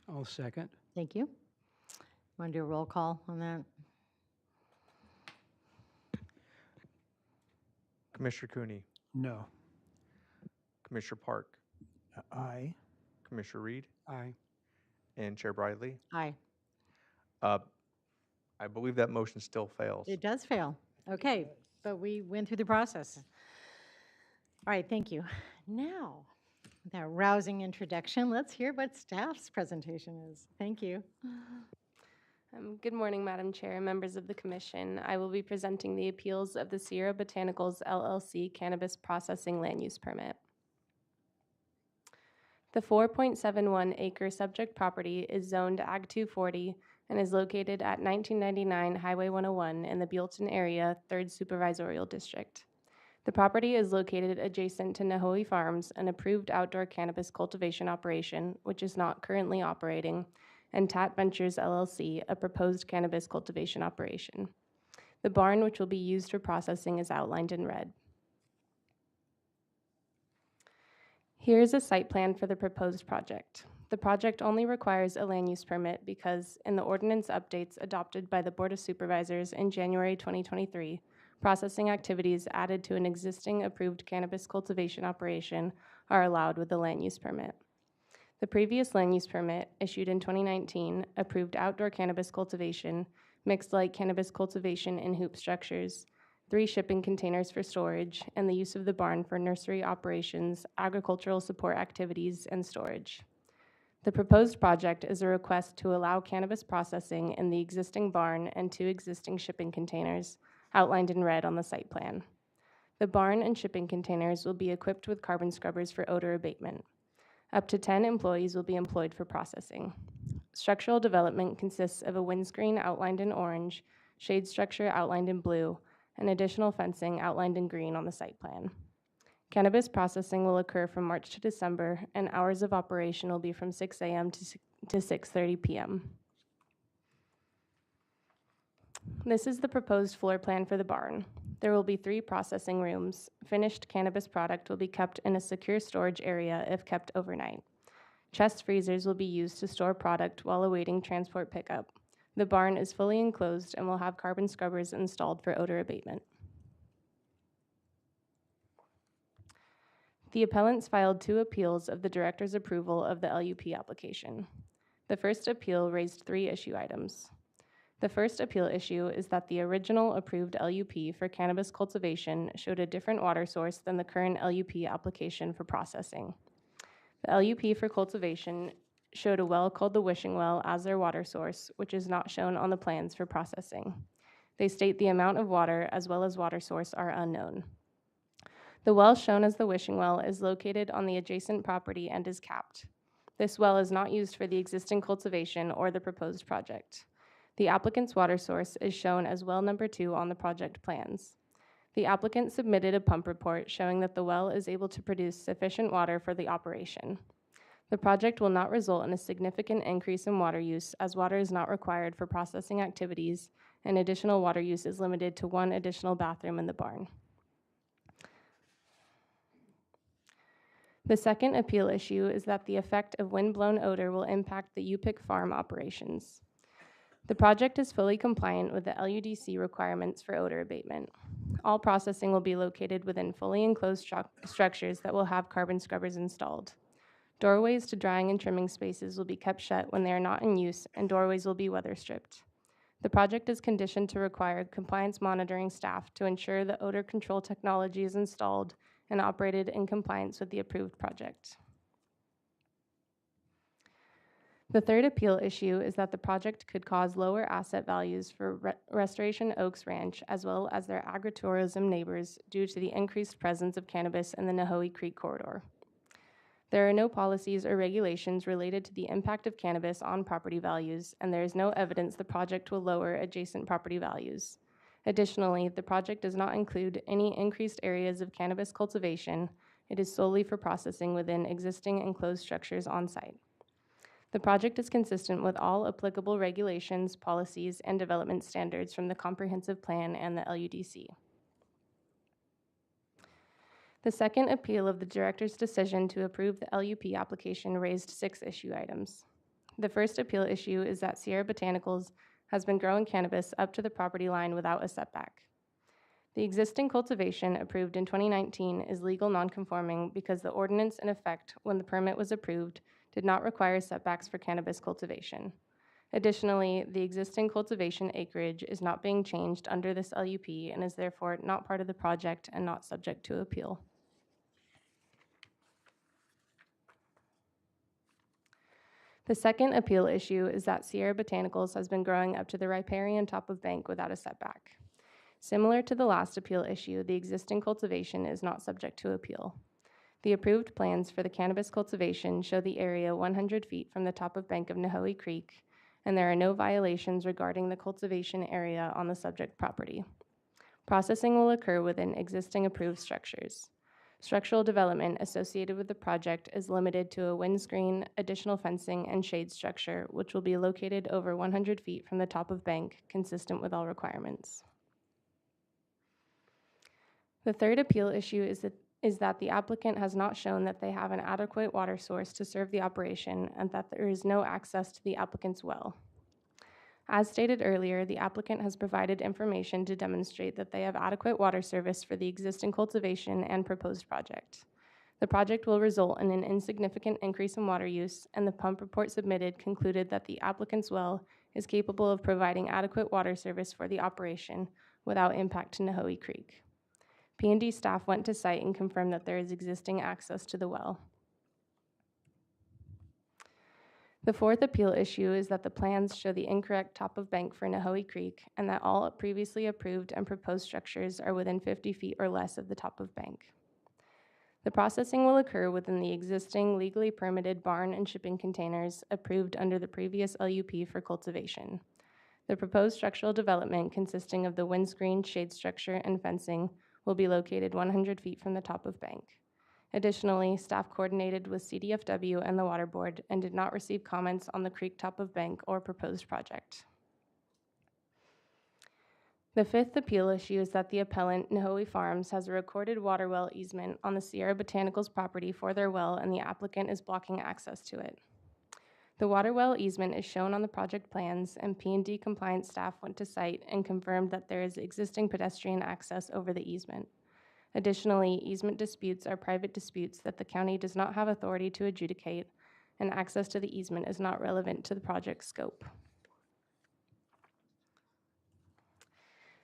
I'll second. Thank you. Want to do a roll call on that? Commissioner Cooney, No. Commissioner Park, Aye. Commissioner Reed, Aye. and Chair Briley. Aye. I believe that motion still fails. It does fail. Okay, but we went through the process. All right, thank you. Now, that rousing introduction, let's hear what staff's presentation is. Thank you. Good morning, Madam Chair and members of the Commission. I will be presenting the appeals of the Sierra Botanicals LLC Cannabis Processing Land Use Permit. The 4.71 acre subject property is zoned Ag 240 and is located at 1999 Highway 101 in the Buellton area, 3rd Supervisorial District. The property is located adjacent to Nahoe Farms, an approved outdoor cannabis cultivation operation, which is not currently operating, and TAT Ventures LLC, a proposed cannabis cultivation operation. The barn, which will be used for processing, is outlined in red. Here is a site plan for the proposed project. The project only requires a land use permit because in the ordinance updates adopted by the Board of Supervisors in January 2023, processing activities added to an existing approved cannabis cultivation operation are allowed with the land use permit. The previous land use permit, issued in 2019, approved outdoor cannabis cultivation, mixed light cannabis cultivation in hoop structures, 3 shipping containers for storage, and the use of the barn for nursery operations, agricultural support activities, and storage. The proposed project is a request to allow cannabis processing in the existing barn and 2 existing shipping containers, outlined in red on the site plan. The barn and shipping containers will be equipped with carbon scrubbers for odor abatement. Up to 10 employees will be employed for processing. Structural development consists of a windscreen outlined in orange, shade structure outlined in blue, and additional fencing outlined in green on the site plan. Cannabis processing will occur from March to December, and hours of operation will be from 6 a.m. to 6:30 p.m. This is the proposed floor plan for the barn. There will be 3 processing rooms. Finished cannabis product will be kept in a secure storage area if kept overnight. Chest freezers will be used to store product while awaiting transport pickup. The barn is fully enclosed and will have carbon scrubbers installed for odor abatement. The appellants filed 2 appeals of the director's approval of the LUP application. The first appeal raised 3 issue items. The first appeal issue is that the original approved LUP for cannabis cultivation showed a different water source than the current LUP application for processing. The LUP for cultivation showed a well called the Wishing Well as their water source, which is not shown on the plans for processing. They state the amount of water as well as water source are unknown. The well shown as the Wishing Well is located on the adjacent property and is capped. This well is not used for the existing cultivation or the proposed project. The applicant's water source is shown as well number 2 on the project plans. The applicant submitted a pump report showing that the well is able to produce sufficient water for the operation. The project will not result in a significant increase in water use, as water is not required for processing activities, and additional water use is limited to 1 additional bathroom in the barn. The second appeal issue is that the effect of wind-blown odor will impact the UPIC farm operations. The project is fully compliant with the LUDC requirements for odor abatement. All processing will be located within fully enclosed structures that will have carbon scrubbers installed. Doorways to drying and trimming spaces will be kept shut when they are not in use, and doorways will be weather stripped. The project is conditioned to require compliance monitoring staff to ensure the odor control technology is installed and operated in compliance with the approved project. The third appeal issue is that the project could cause lower asset values for Restoration Oaks Ranch as well as their agritourism neighbors due to the increased presence of cannabis in the Nahoe Creek corridor. There are no policies or regulations related to the impact of cannabis on property values, and there is no evidence the project will lower adjacent property values. Additionally, the project does not include any increased areas of cannabis cultivation. It is solely for processing within existing enclosed structures on site. The project is consistent with all applicable regulations, policies, and development standards from the Comprehensive Plan and the LUDC. The second appeal of the director's decision to approve the LUP application raised 6 issue items. The first appeal issue is that Sierra Botanicals has been growing cannabis up to the property line without a setback. The existing cultivation approved in 2019 is legal nonconforming because the ordinance in effect when the permit was approved did not require setbacks for cannabis cultivation. Additionally, the existing cultivation acreage is not being changed under this LUP and is therefore not part of the project and not subject to appeal. The second appeal issue is that Sierra Botanicals has been growing up to the riparian top of bank without a setback. Similar to the last appeal issue, the existing cultivation is not subject to appeal. The approved plans for the cannabis cultivation show the area 100 feet from the top of bank of Nahoe Creek, and there are no violations regarding the cultivation area on the subject property. Processing will occur within existing approved structures. Structural development associated with the project is limited to a windscreen, additional fencing, and shade structure, which will be located over 100 feet from the top of bank, consistent with all requirements. The third appeal issue is that the applicant has not shown that they have an adequate water source to serve the operation and that there is no access to the applicant's well. As stated earlier, the applicant has provided information to demonstrate that they have adequate water service for the existing cultivation and proposed project. The project will result in an insignificant increase in water use, and the pump report submitted concluded that the applicant's well is capable of providing adequate water service for the operation without impact to Nahoe Creek. P&D staff went to site and confirmed that there is existing access to the well. The fourth appeal issue is that the plans show the incorrect top of bank for Nahoe Creek and that all previously approved and proposed structures are within 50 feet or less of the top of bank. The processing will occur within the existing legally permitted barn and shipping containers approved under the previous LUP for cultivation. The proposed structural development consisting of the windscreen, shade structure, and fencing will be located 100 feet from the top of bank. Additionally, staff coordinated with CDFW and the Water Board and did not receive comments on the creek top of bank or proposed project. The fifth appeal issue is that the appellant, Nahoe Farms, has a recorded water well easement on the Sierra Botanicals property for their well, and the applicant is blocking access to it. The water well easement is shown on the project plans, and P&D compliance staff went to site and confirmed that there is existing pedestrian access over the easement. Additionally, easement disputes are private disputes that the county does not have authority to adjudicate, and access to the easement is not relevant to the project scope.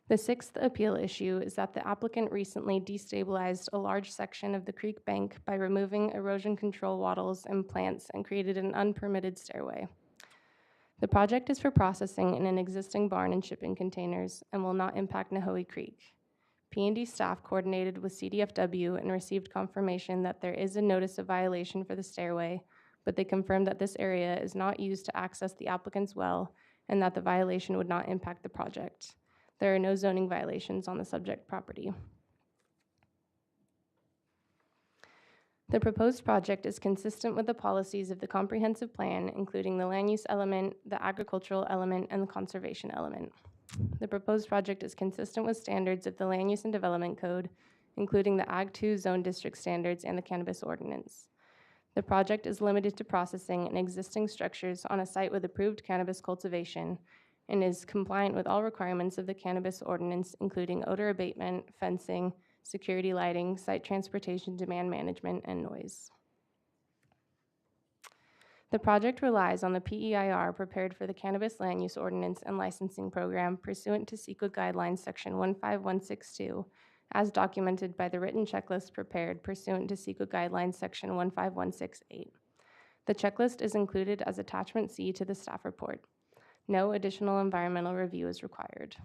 The sixth appeal issue is that the applicant recently destabilized a large section of the creek bank by removing erosion control wattles and plants and created an unpermitted stairway. The project is for processing in an existing barn and shipping containers and will not impact Nahoe Creek. P&D staff coordinated with CDFW and received confirmation that there is a notice of violation for the stairway, but they confirmed that this area is not used to access the applicant's well and that the violation would not impact the project. There are no zoning violations on the subject property. The proposed project is consistent with the policies of the comprehensive plan, including the land use element, the agricultural element, and the conservation element. The proposed project is consistent with standards of the Land Use and Development Code, including the Ag 2 Zone District Standards and the Cannabis Ordinance. The project is limited to processing in existing structures on a site with approved cannabis cultivation and is compliant with all requirements of the Cannabis Ordinance, including odor abatement, fencing, security lighting, site transportation, demand management, and noise. The project relies on the PEIR prepared for the Cannabis Land Use Ordinance and Licensing Program pursuant to CEQA Guidelines Section 15162, as documented by the written checklist prepared pursuant to CEQA Guidelines Section 15168. The checklist is included as Attachment C to the staff report. No additional environmental review is required.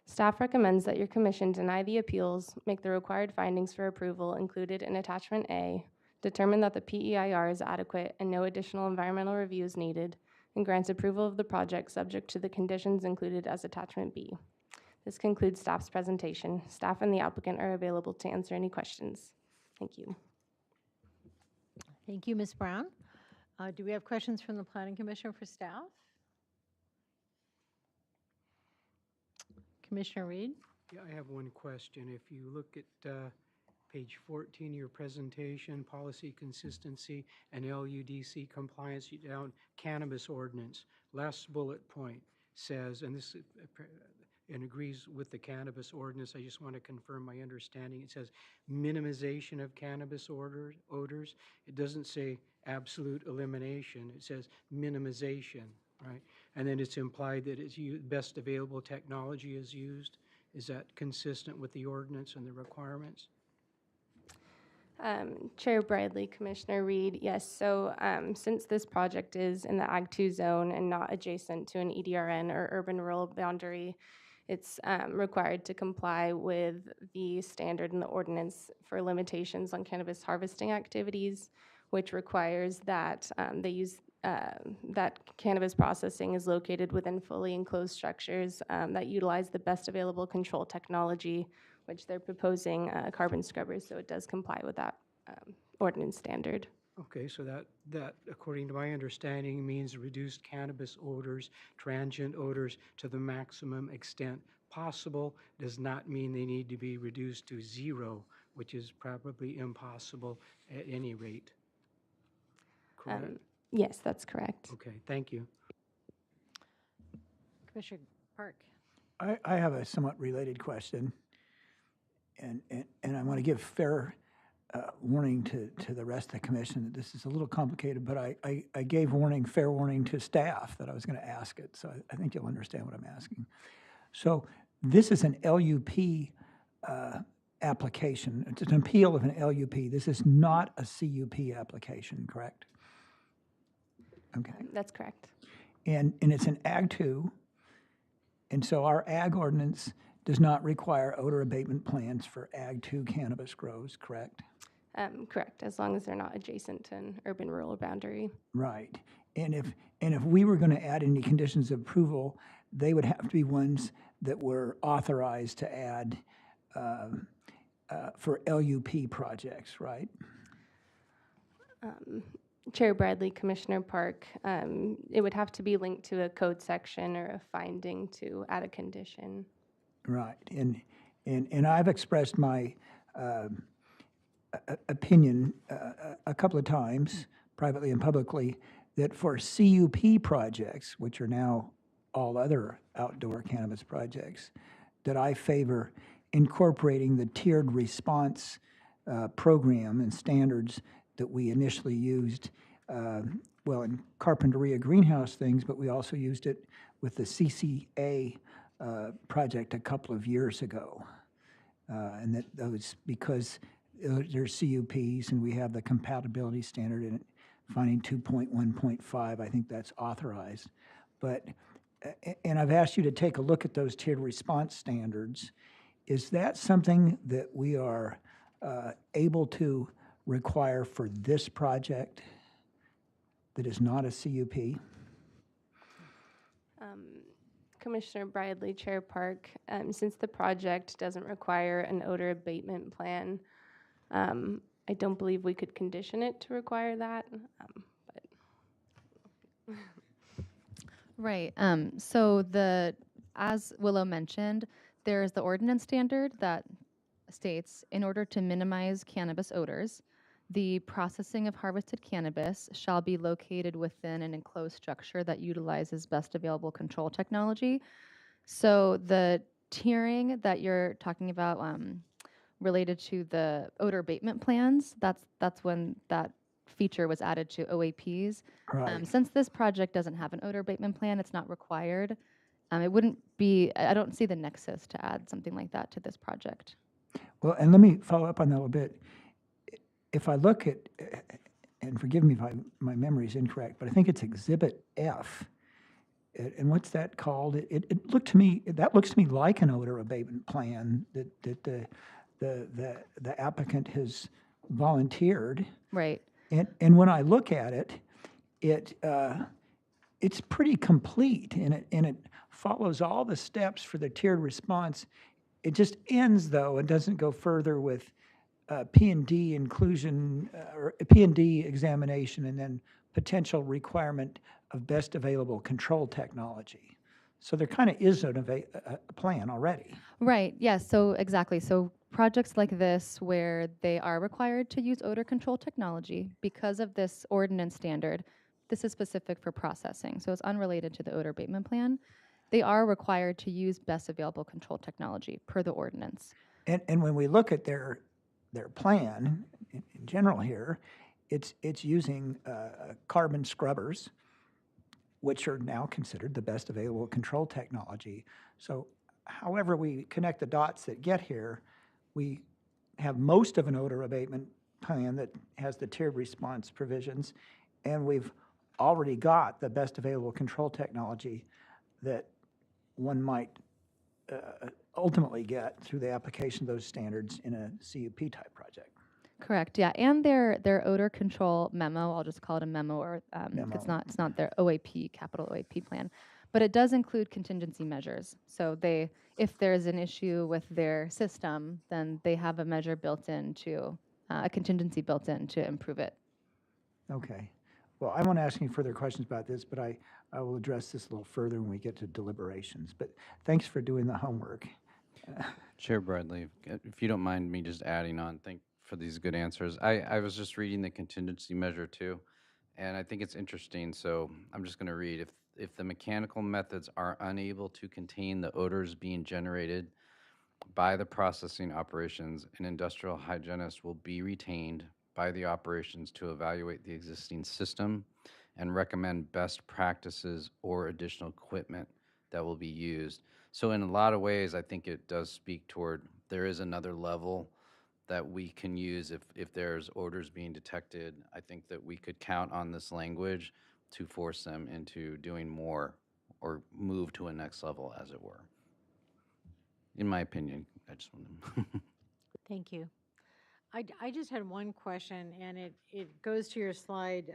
Staff recommends that your commission deny the appeals, make the required findings for approval included in Attachment A, determine that the PEIR is adequate and no additional environmental review is needed, and grants approval of the project subject to the conditions included as Attachment B. This concludes staff's presentation. Staff and the applicant are available to answer any questions. Thank you. Thank you, Ms. Brown. Do we have questions from the Planning Commission for staff? Commissioner Reed? Yeah, I have one question. If you look at page 14 of your presentation, policy consistency and LUDC compliance, down cannabis ordinance, last bullet point says, and this and agrees with the cannabis ordinance, I just want to confirm my understanding. It says minimization of cannabis odors. It doesn't say absolute elimination. It says minimization, right? And then it's implied that it's best available technology is used. Is that consistent with the ordinance and the requirements? Chair Bradley, Commissioner Reed, yes. So since this project is in the Ag 2 zone and not adjacent to an EDRN or urban-rural boundary, it's required to comply with the standard in the ordinance for limitations on cannabis harvesting activities, which requires that they use that cannabis processing is located within fully enclosed structures that utilize the best available control technology, which they're proposing carbon scrubbers, so it does comply with that ordinance standard. Okay, so that, according to my understanding, means reduced cannabis odors, transient odors to the maximum extent possible. Does not mean they need to be reduced to zero, which is probably impossible at any rate. Correct? Yes, that's correct. Okay, thank you. Commissioner Park? I have a somewhat related question, and I want to give fair warning to the rest of the commission that this is a little complicated, but I gave fair warning to staff that I was going to ask it, so I think you'll understand what I'm asking. So this is an LUP application. It's an appeal of an LUP. This is not a CUP application, correct? Okay. That's correct. And it's an Ag 2, and so our Ag ordinance does not require odor abatement plans for Ag 2 cannabis grows, correct? Correct, as long as they're not adjacent to an urban-rural boundary. Right. And if we were going to add any conditions of approval, they would have to be ones that were authorized to add for LUP projects, right? Chair Bradley, Commissioner Park, it would have to be linked to a code section or a finding to add a condition. Right. And I've expressed my opinion a couple of times, privately and publicly, that for CUP projects, which are now all other outdoor cannabis projects, that I favor incorporating the tiered response program and standards that we initially used, well, in Carpinteria greenhouse things, but we also used it with the CCA project a couple of years ago. And that those, because there's CUPs and we have the compatibility standard in it, finding 2.1.5, I think that's authorized. But, and I've asked you to take a look at those tiered response standards. Is that something that we are able to require for this project that is not a CUP? Commissioner Bradley, Chair Park, since the project doesn't require an odor abatement plan, I don't believe we could condition it to require that. Right. As Willow mentioned, there is the ordinance standard that states, in order to minimize cannabis odors, the processing of harvested cannabis shall be located within an enclosed structure that utilizes best available control technology. So the tiering that you're talking about related to the odor abatement plans, that's when that feature was added to OAPs. Right. Since this project doesn't have an odor abatement plan, it's not required. It wouldn't be, I don't see the nexus to add something like that to this project. Well, and let me follow up on that a little bit. If I look at, and forgive me if my memory is incorrect, but I think it's Exhibit F. And what's that called? It looked to me, that looks to me like an odor abatement plan that the applicant has volunteered. Right. And when I look at it, it's pretty complete, and it follows all the steps for the tiered response. It just ends, though, and doesn't go further with P&D inclusion, or P&D examination, and then potential requirement of best available control technology. So there kind of is a plan already. Right, yes, so exactly. So projects like this where they are required to use odor control technology, because of this ordinance standard, this is specific for processing, so it's unrelated to the odor abatement plan. They are required to use best available control technology per the ordinance. And when we look at their plan in general here, it's using carbon scrubbers, which are now considered the best available control technology. So however we connect the dots that get here, we have most of an odor abatement plan that has the tiered response provisions, and we've already got the best available control technology that one might ultimately get through the application of those standards in a CUP type project. Correct, yeah, and their odor control memo, I'll just call it a memo, or Memo. it's not their OAP, capital OAP plan, but it does include contingency measures. So if there's an issue with their system, then they have a measure built into, a contingency built in to improve it. Okay. Well, I won't ask any further questions about this, but I will address this a little further when we get to deliberations. But thanks for doing the homework. Chair Bradley, if you don't mind me just adding on, thank for these good answers. I was just reading the contingency measure too, and I think it's interesting. So I'm just going to read. If the mechanical methods are unable to contain the odors being generated by the processing operations, an industrial hygienist will be retained by the operations to evaluate the existing system and recommend best practices or additional equipment that will be used. So in a lot of ways, I think it does speak toward there is another level that we can use if there's odors being detected. I think that we could count on this language, to force them into doing more or move to a next level, as it were. In my opinion, I just want to. Thank you. I just had one question, and it goes to your slide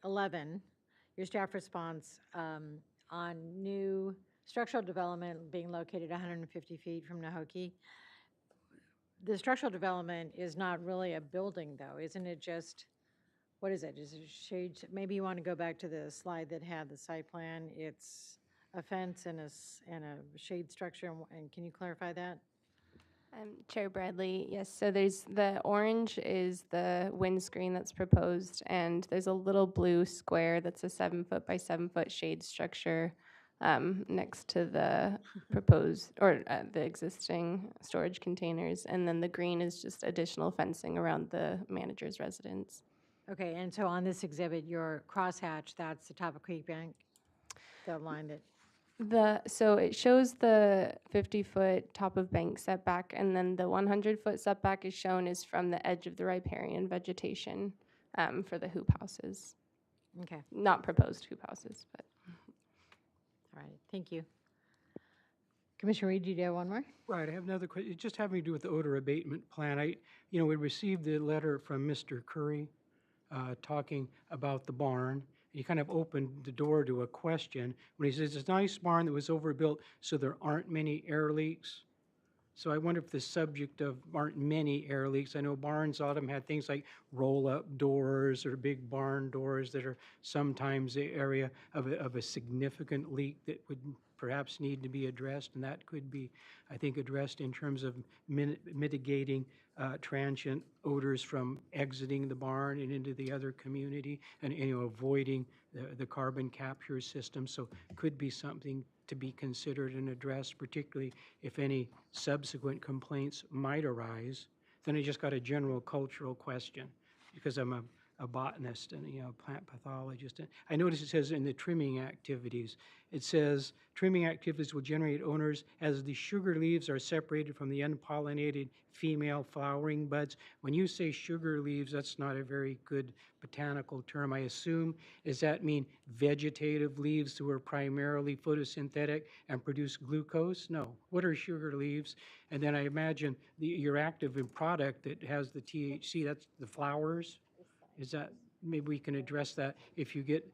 11, your staff response on new structural development being located 150 feet from Nahoki. The structural development is not really a building, though, isn't it? Just, what is it? Is it shades? Maybe you want to go back to the slide that had the site plan. It's a fence and a shade structure, and can you clarify that? Chair Bradley, yes, so there's the orange is the windscreen that's proposed, and there's a little blue square that's a 7-foot by 7-foot shade structure next to the proposed, or the existing storage containers, and then the green is just additional fencing around the manager's residence. Okay, and so on this exhibit, your crosshatch, that's the top of Creek Bank, the line that, So it shows the 50-foot top of bank setback, and then the 100-foot setback is shown is from the edge of the riparian vegetation for the hoop houses. okay, Not proposed hoop houses, but. all right, thank you. Commissioner Reed, do you have one more? Right, I have another question, just having to do with the odor abatement plan. We received the letter from Mr. Curry talking about the barn. He kind of opened the door to a question when he says, it's a nice barn that was overbuilt, so there aren't many air leaks. So I wonder if the subject of aren't many air leaks. I know barns autumn had things like roll-up doors or big barn doors that are sometimes the area of a significant leak that would perhaps need to be addressed, and that could be, I think, addressed in terms of mitigating transient odors from exiting the barn and into the other community, and avoiding the carbon capture system. So could be something to be considered and addressed, particularly if any subsequent complaints might arise. Then I just got a general cultural question, because I'm a botanist and plant pathologist. And I notice it says in the trimming activities, it says trimming activities will generate odors as the sugar leaves are separated from the unpollinated female flowering buds. When you say sugar leaves, that's not a very good botanical term. I assume, does that mean vegetative leaves who are primarily photosynthetic and produce glucose? No. What are sugar leaves? And then I imagine your active product that has the THC, that's the flowers? Is that, maybe we can address that if you get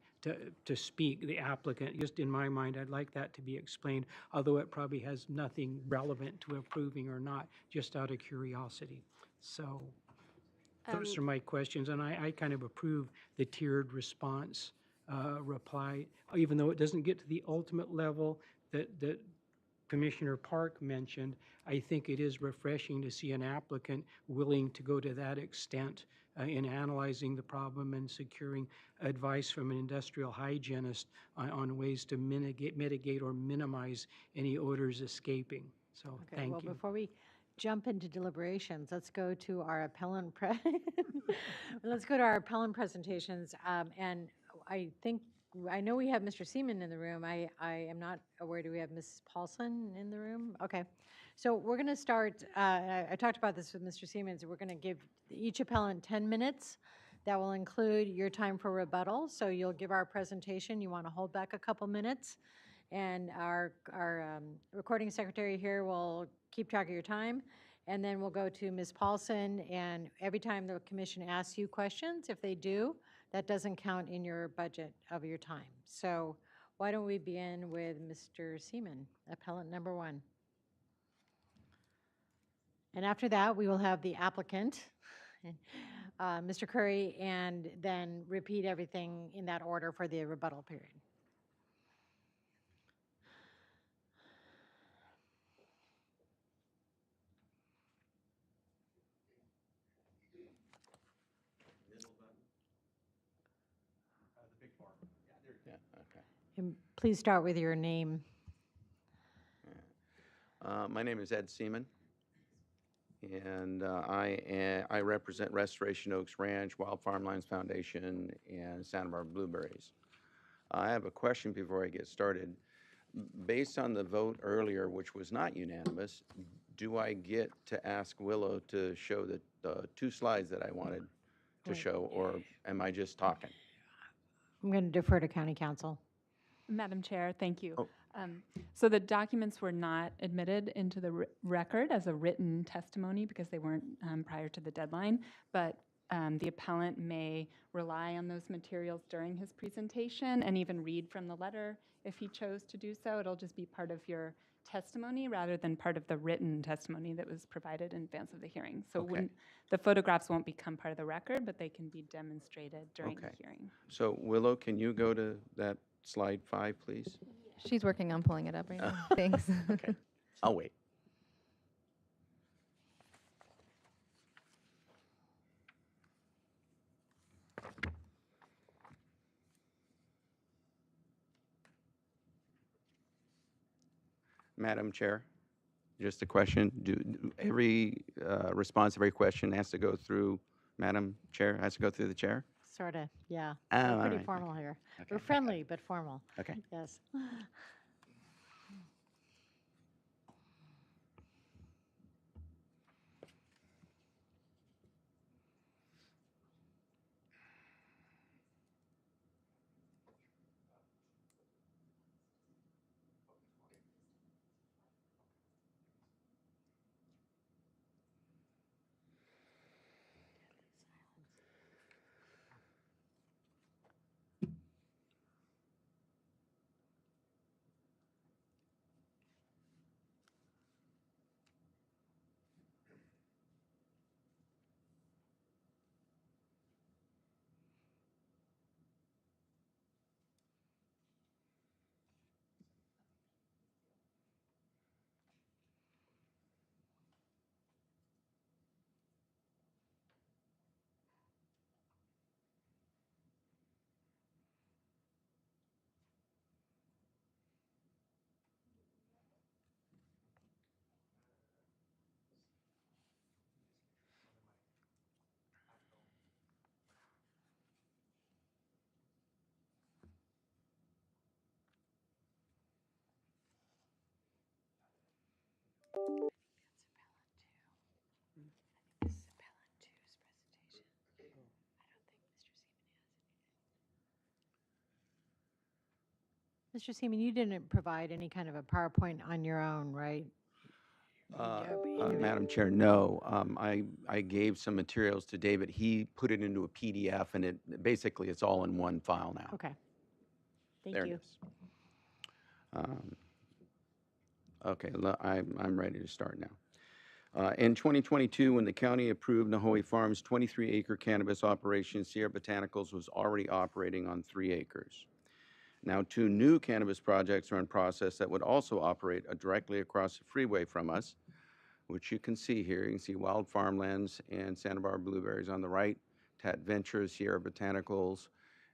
to speak, the applicant. Just in my mind, I'd like that to be explained, although it probably has nothing relevant to approving or not, just out of curiosity. So those are my questions, and I kind of approve the tiered response reply, even though it doesn't get to the ultimate level that Commissioner Park mentioned. I think it is refreshing to see an applicant willing to go to that extent in analyzing the problem and securing advice from an industrial hygienist on ways to mitigate or minimize any odors escaping. So Okay, thank well, you. before we jump into deliberations, let's go to our appellant presentations. And I know we have Mr. Seaman in the room. I am not aware, do we have Ms. Paulson in the room? Okay. So we're going to start, I talked about this with Mr. Seaman, so we're going to give each appellant 10 minutes. That will include your time for rebuttal. So you'll give our presentation. You want to hold back a couple minutes. And our recording secretary here will keep track of your time. And then we'll go to Ms. Paulson, and every time the commission asks you questions, if they do, that doesn't count in your budget of your time. So why don't we begin with Mr. Seaman, appellant number 1. And after that, we will have the applicant, Mr. Curry, and then repeat everything in that order for the rebuttal period. Yeah, okay. And please start with your name. My name is Ed Seaman, and I represent Restoration Oaks Ranch, Wild Farmlands Foundation, and Santa Barbara Blueberries. I have a question before I get started. Based on the vote earlier, which was not unanimous, do I get to ask Willow to show the 2 slides that I wanted to show, or am I just talking? I'm going to defer to County Council. Madam Chair, thank you. Oh. So the documents were not admitted into the record as a written testimony because they weren't prior to the deadline, but the appellant may rely on those materials during his presentation and even read from the letter if he chose to do so. It'll just be part of your testimony rather than part of the written testimony that was provided in advance of the hearing. So Okay. the photographs won't become part of the record, but they can be demonstrated during the Okay. hearing. So Willow, can you go to that slide 5, please? She's working on pulling it up right now. Thanks. Okay, I'll wait. Madam Chair, just a question. Every response, every question has to go through, Madam Chair, has to go through the chair? Sort of, yeah. Oh, We're all pretty right. formal here. Okay. We're friendly, but formal. Okay. Yes. Mr. Seaman, you didn't provide any kind of a PowerPoint on your own, right? Madam Chair, no. I gave some materials to David. He put it into a PDF, and basically it's all in one file now. Okay. Thank There you. it is. Okay, I'm ready to start now. In 2022, when the county approved Nahoe Farms' 23-acre cannabis operation, Sierra Botanicals was already operating on 3 acres. Now, 2 new cannabis projects are in process that would also operate directly across the freeway from us, which you can see here. You can see Wild Farmlands and Santa Barbara Blueberries on the right, Tat Ventures, Sierra Botanicals,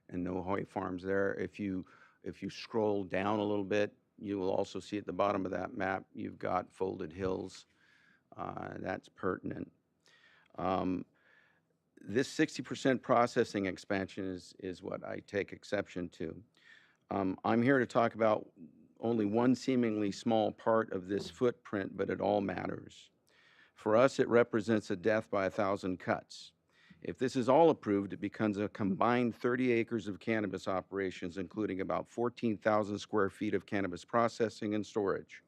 and Nahoe Farms there. If you scroll down a little bit, you will also see at the bottom of that map, you've got Folded Hills. That's pertinent. This 60% processing expansion is what I take exception to. I'm here to talk about only one seemingly small part of this footprint, but it all matters. For us, it represents a death by 1,000 cuts. If this is all approved, it becomes a combined 30 acres of cannabis operations, including about 14,000 square feet of cannabis processing and storage.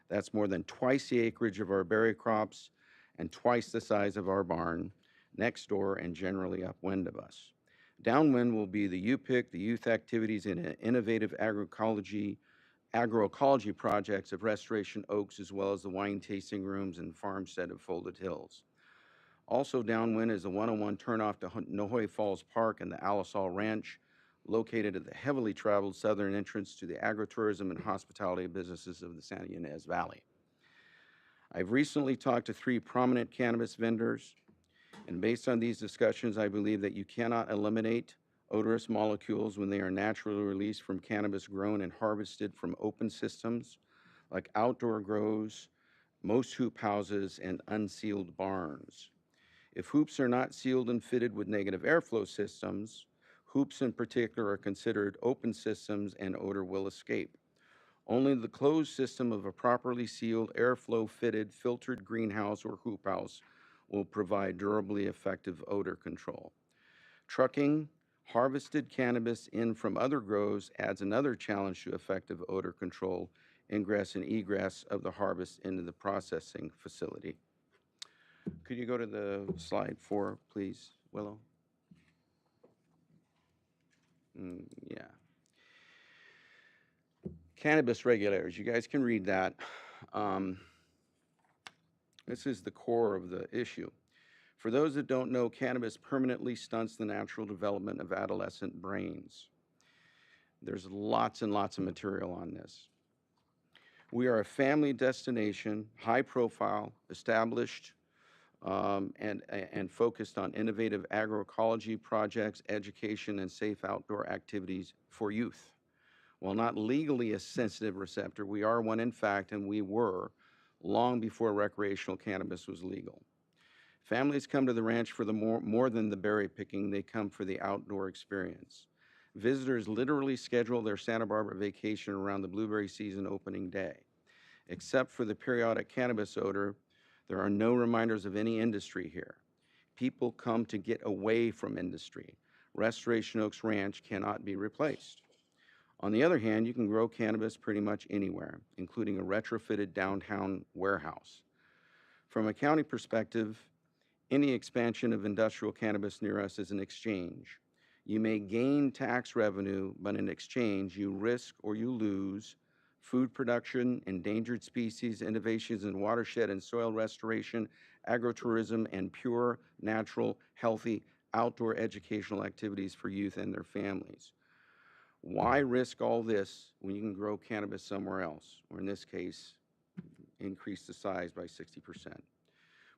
That's more than twice the acreage of our berry crops and twice the size of our barn next door and generally upwind of us. Downwind will be the UPIC, the youth activities, and innovative agroecology projects of Restoration Oaks, as well as the wine tasting rooms and farmstead of Folded Hills. Also downwind is the 101 turnoff to Nahoe Falls Park and the Alisal Ranch, located at the heavily traveled southern entrance to the agritourism and hospitality businesses of the Santa Ynez Valley. I've recently talked to 3 prominent cannabis vendors, and based on these discussions, I believe that you cannot eliminate odorous molecules when they are naturally released from cannabis grown and harvested from open systems like outdoor grows, most hoop houses, and unsealed barns. If hoops are not sealed and fitted with negative airflow systems, hoops in particular are considered open systems and odor will escape. Only the closed system of a properly sealed, airflow-fitted, filtered greenhouse or hoop house will provide durably effective odor control. Trucking Harvested cannabis in from other grows adds another challenge to effective odor control, ingress and egress of the harvest into the processing facility. Could you go to the slide 4, please, Willow? Yeah. Cannabis regulators, you guys can read that. This is the core of the issue. For those that don't know, cannabis permanently stunts the natural development of adolescent brains. There's lots and lots of material on this. We are a family destination, high profile, established, and focused on innovative agroecology projects, education, and safe outdoor activities for youth. While not legally a sensitive receptor, we are one in fact, and we were long before recreational cannabis was legal. Families come to the ranch for the more than the berry picking, they come for the outdoor experience. Visitors literally schedule their Santa Barbara vacation around the blueberry season opening day. Except for the periodic cannabis odor, there are no reminders of any industry here. People come to get away from industry. Restoration Oaks Ranch cannot be replaced. On the other hand, you can grow cannabis pretty much anywhere, including a retrofitted downtown warehouse. From a county perspective, any expansion of industrial cannabis near us is an exchange. You may gain tax revenue, but in exchange, you risk or you lose food production, endangered species, innovations in watershed and soil restoration, agrotourism, and pure, natural, healthy, outdoor educational activities for youth and their families. Why risk all this when you can grow cannabis somewhere else, or in this case, increase the size by 60%?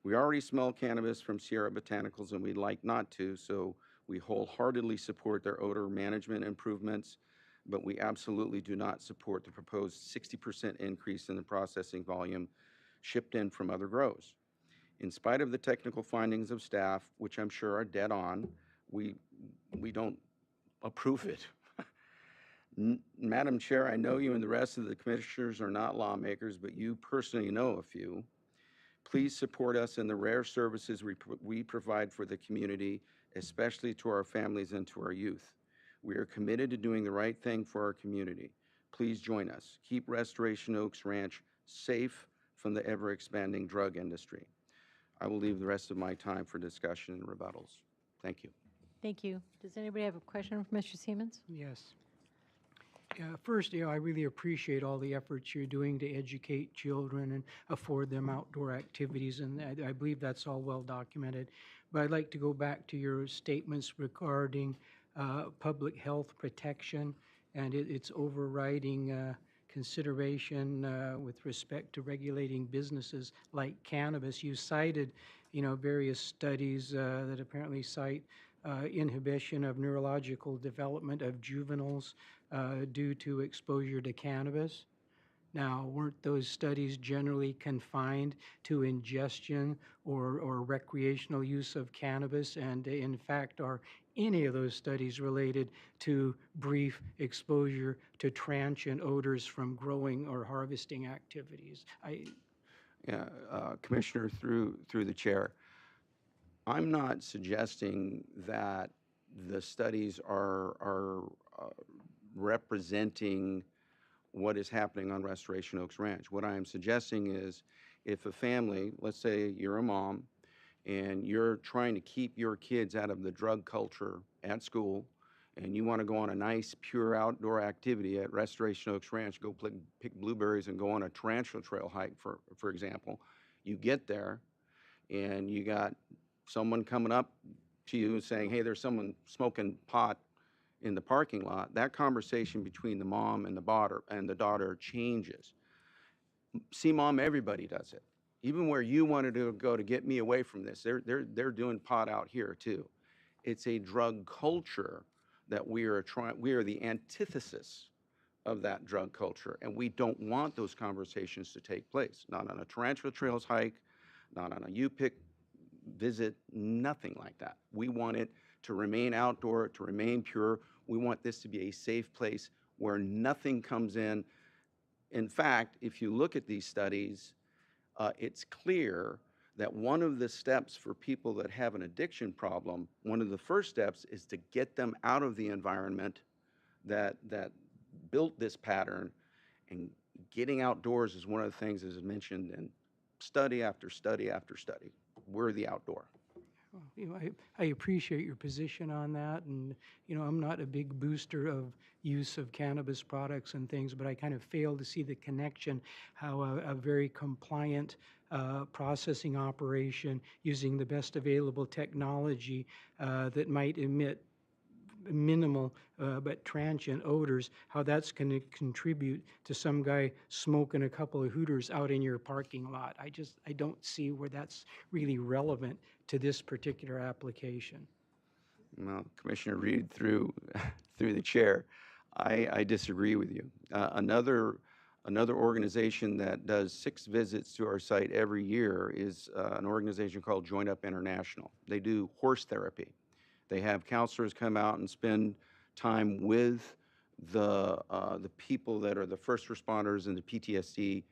We already smell cannabis from Sierra Botanicals, and we'd like not to, so we wholeheartedly support their odor management improvements, but we absolutely do not support the proposed 60% increase in the processing volume shipped in from other grows. In spite of the technical findings of staff, which I'm sure are dead on, we don't approve it. Madam Chair, I know you and the rest of the commissioners are not lawmakers, but you personally know a few. Please support us in the rare services we provide for the community, especially to our families and to our youth. We are committed to doing the right thing for our community. Please join us. Keep Restoration Oaks Ranch safe from the ever-expanding drug industry. I will leave the rest of my time for discussion and rebuttals. Thank you. Thank you. Does anybody have a question for Mr. Siemens? Yes. First, I really appreciate all the efforts you're doing to educate children and afford them outdoor activities, and I believe that's all well documented. But I'd like to go back to your statements regarding public health protection and its overriding consideration with respect to regulating businesses like cannabis. You cited, various studies that apparently cite inhibition of neurological development of juveniles due to exposure to cannabis. Now, weren't those studies generally confined to ingestion or recreational use of cannabis? And in fact, are any of those studies related to brief exposure to transient odors from growing or harvesting activities? Commissioner, through the chair, I'm not suggesting that the studies are representing what is happening on Restoration Oaks Ranch. What I am suggesting is if a family, let's say you're a mom, and you're trying to keep your kids out of the drug culture at school, and you want to go on a nice, pure outdoor activity at Restoration Oaks Ranch, go pick blueberries and go on a tarantula trail hike, for example, you get there, and you got someone coming up to you and saying, hey, there's someone smoking pot in the parking lot. That conversation between the mom and the daughter changes. See, Mom, everybody does it. Even where you wanted to go to get me away from this, they're doing pot out here too. It's a drug culture that we are the antithesis of that drug culture, and we don't want those conversations to take place. Not on a Tarantula Trails hike, not on a U-Pick visit, nothing like that. We want it to remain outdoor, to remain pure. We want this to be a safe place where nothing comes in. In fact, if you look at these studies, it's clear that one of the steps for people that have an addiction problem, one of the first steps is to get them out of the environment that built this pattern, and getting outdoors is one of the things, as mentioned in study after study after study. We're the outdoor. You know, I appreciate your position on that, and, you know, I'm not a big booster of use of cannabis products and things, but I kind of fail to see the connection, how a very compliant processing operation using the best available technology that might emit minimal but transient odors, how that's going to contribute to some guy smoking a couple of Hooters out in your parking lot. I don't see where that's really relevant to this particular application. Well, Commissioner Reed, through the chair, I disagree with you. Another organization that does 6 visits to our site every year is an organization called Join Up International. They do horse therapy. They have counselors come out and spend time with the people that are the first responders and the PTSD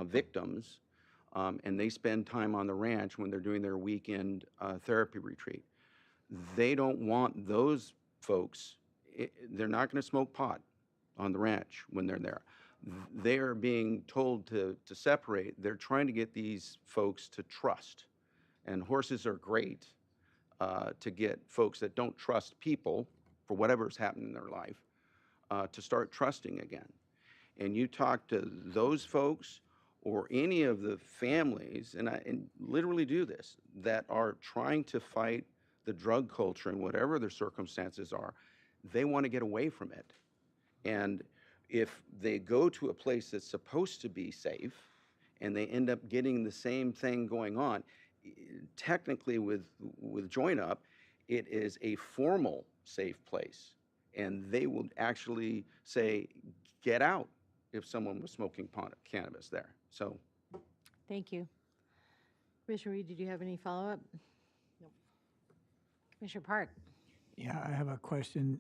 victims, and they spend time on the ranch when they're doing their weekend therapy retreat. They don't want those folks, they're not going to smoke pot on the ranch when they're there. They are being told to separate. They're trying to get these folks to trust, and horses are great to get folks that don't trust people for whatever's happened in their life to start trusting again. And you talk to those folks or any of the families, and literally do this, that are trying to fight the drug culture and whatever their circumstances are, they want to get away from it. And if they go to a place that's supposed to be safe and they end up getting the same thing going on, technically with Join Up, it is a formal safe place, and they will actually say, get out if someone was smoking cannabis there. So, Thank you. Commissioner Reed, did you have any follow-up? No. Commissioner Park. Yeah, I have a question.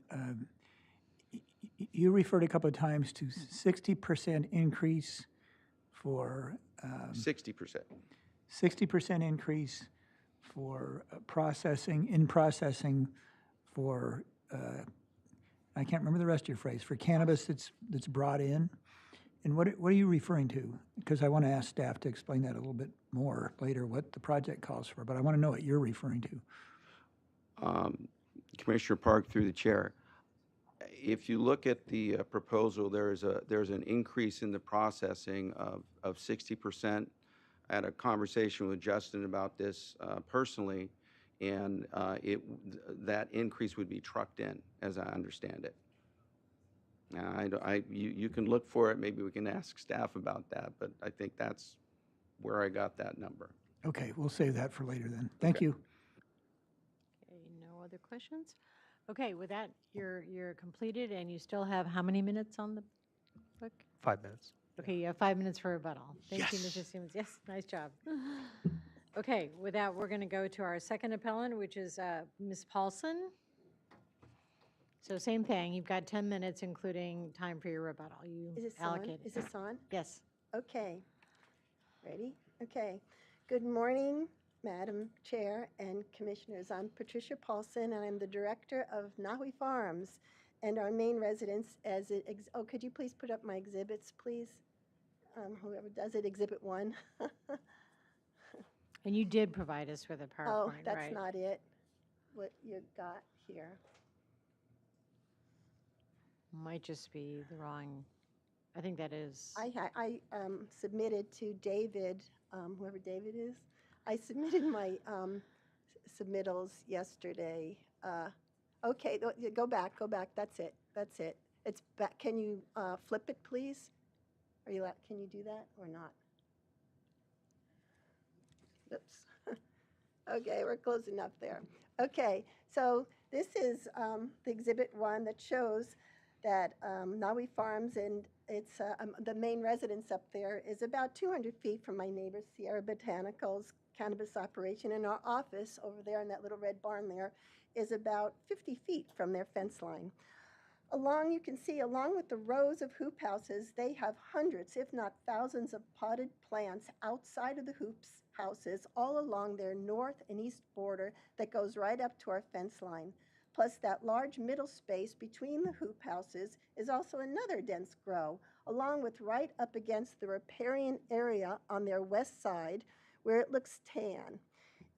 You referred a couple of times to 60% increase for 60%. 60% increase for processing for, I can't remember the rest of your phrase, for cannabis that's brought in. And what are you referring to? Because I want to ask staff to explain that a little bit more later, what the project calls for, but I want to know what you're referring to. Commissioner Park, through the chair, if you look at the proposal, there's an increase in the processing of 60%. I had a conversation with Justin about this personally, and that increase would be trucked in, as I understand it. Now, you can look for it. Maybe we can ask staff about that, but I think that's where I got that number. Okay, we'll save that for later then. Thank Okay. you. Okay, no other questions? Okay, with that, you're completed, and you still have how many minutes on the book? 5 minutes. Okay, you have 5 minutes for rebuttal. Thank you, Mr. Siemens. Yes, nice job. Okay, with that, we're going to go to our second appellant, which is Ms. Paulson. So same thing, you've got 10 minutes, including time for your rebuttal. You Is this on? allocated. Is this on? Yes. Okay. Ready? Okay. Good morning, Madam Chair and Commissioners. I'm Patricia Paulson, and I'm the Director of Nahui Farms, and our main residence as it, oh, could you please put up my exhibits, please? Whoever does it, Exhibit 1. And you did provide us with a PowerPoint, Oh, right? that's not it, what you got here. Might just be the wrong, I think that is. I submitted to David, whoever David is, I submitted my submittals yesterday. Okay, go back, that's it. It's back, can you flip it, please? Can you do that or not? Oops. Okay, we're close enough there. Okay, so this is the Exhibit 1 that shows that Nahui Farms, and it's the main residence up there is about 200 feet from my neighbor Sierra Botanicals cannabis operation, and our office over there in that little red barn there is about 50 feet from their fence line. You can see, along with the rows of hoop houses, they have hundreds, if not thousands, of potted plants outside of the hoops houses, all along their north and east border that goes right up to our fence line. Plus, that large middle space between the hoop houses is also another dense grow, along with right up against the riparian area on their west side, where it looks tan.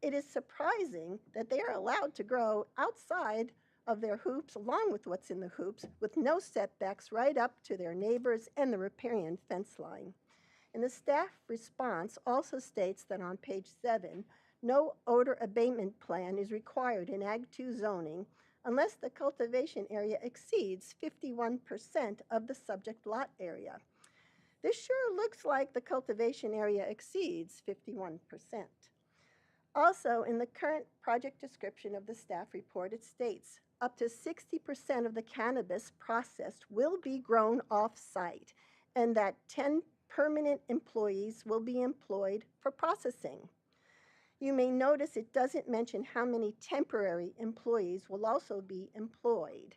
It is surprising that they are allowed to grow outside of their hoops, along with what's in the hoops, with no setbacks right up to their neighbors and the riparian fence line. And the staff response also states that on page 7, no odor abatement plan is required in Ag 2 zoning unless the cultivation area exceeds 51% of the subject lot area. This sure looks like the cultivation area exceeds 51%. Also, in the current project description of the staff report, it states up to 60% of the cannabis processed will be grown off-site, and that 10 permanent employees will be employed for processing. You may notice it doesn't mention how many temporary employees will also be employed.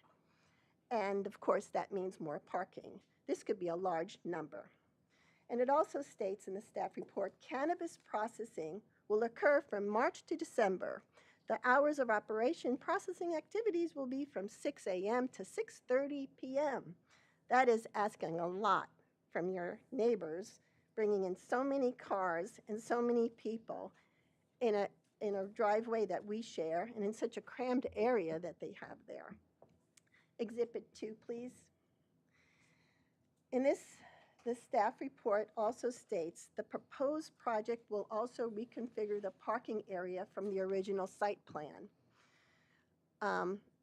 And of course, that means more parking. This could be a large number. And it also states in the staff report, cannabis processing will occur from March to December. The hours of operation processing activities will be from 6 a.m. to 6:30 p.m. That is asking a lot from your neighbors, bringing in so many cars and so many people in a driveway that we share and in such a crammed area that they have there. Exhibit 2, please. In this, the staff report also states the proposed project will also reconfigure the parking area from the original site plan.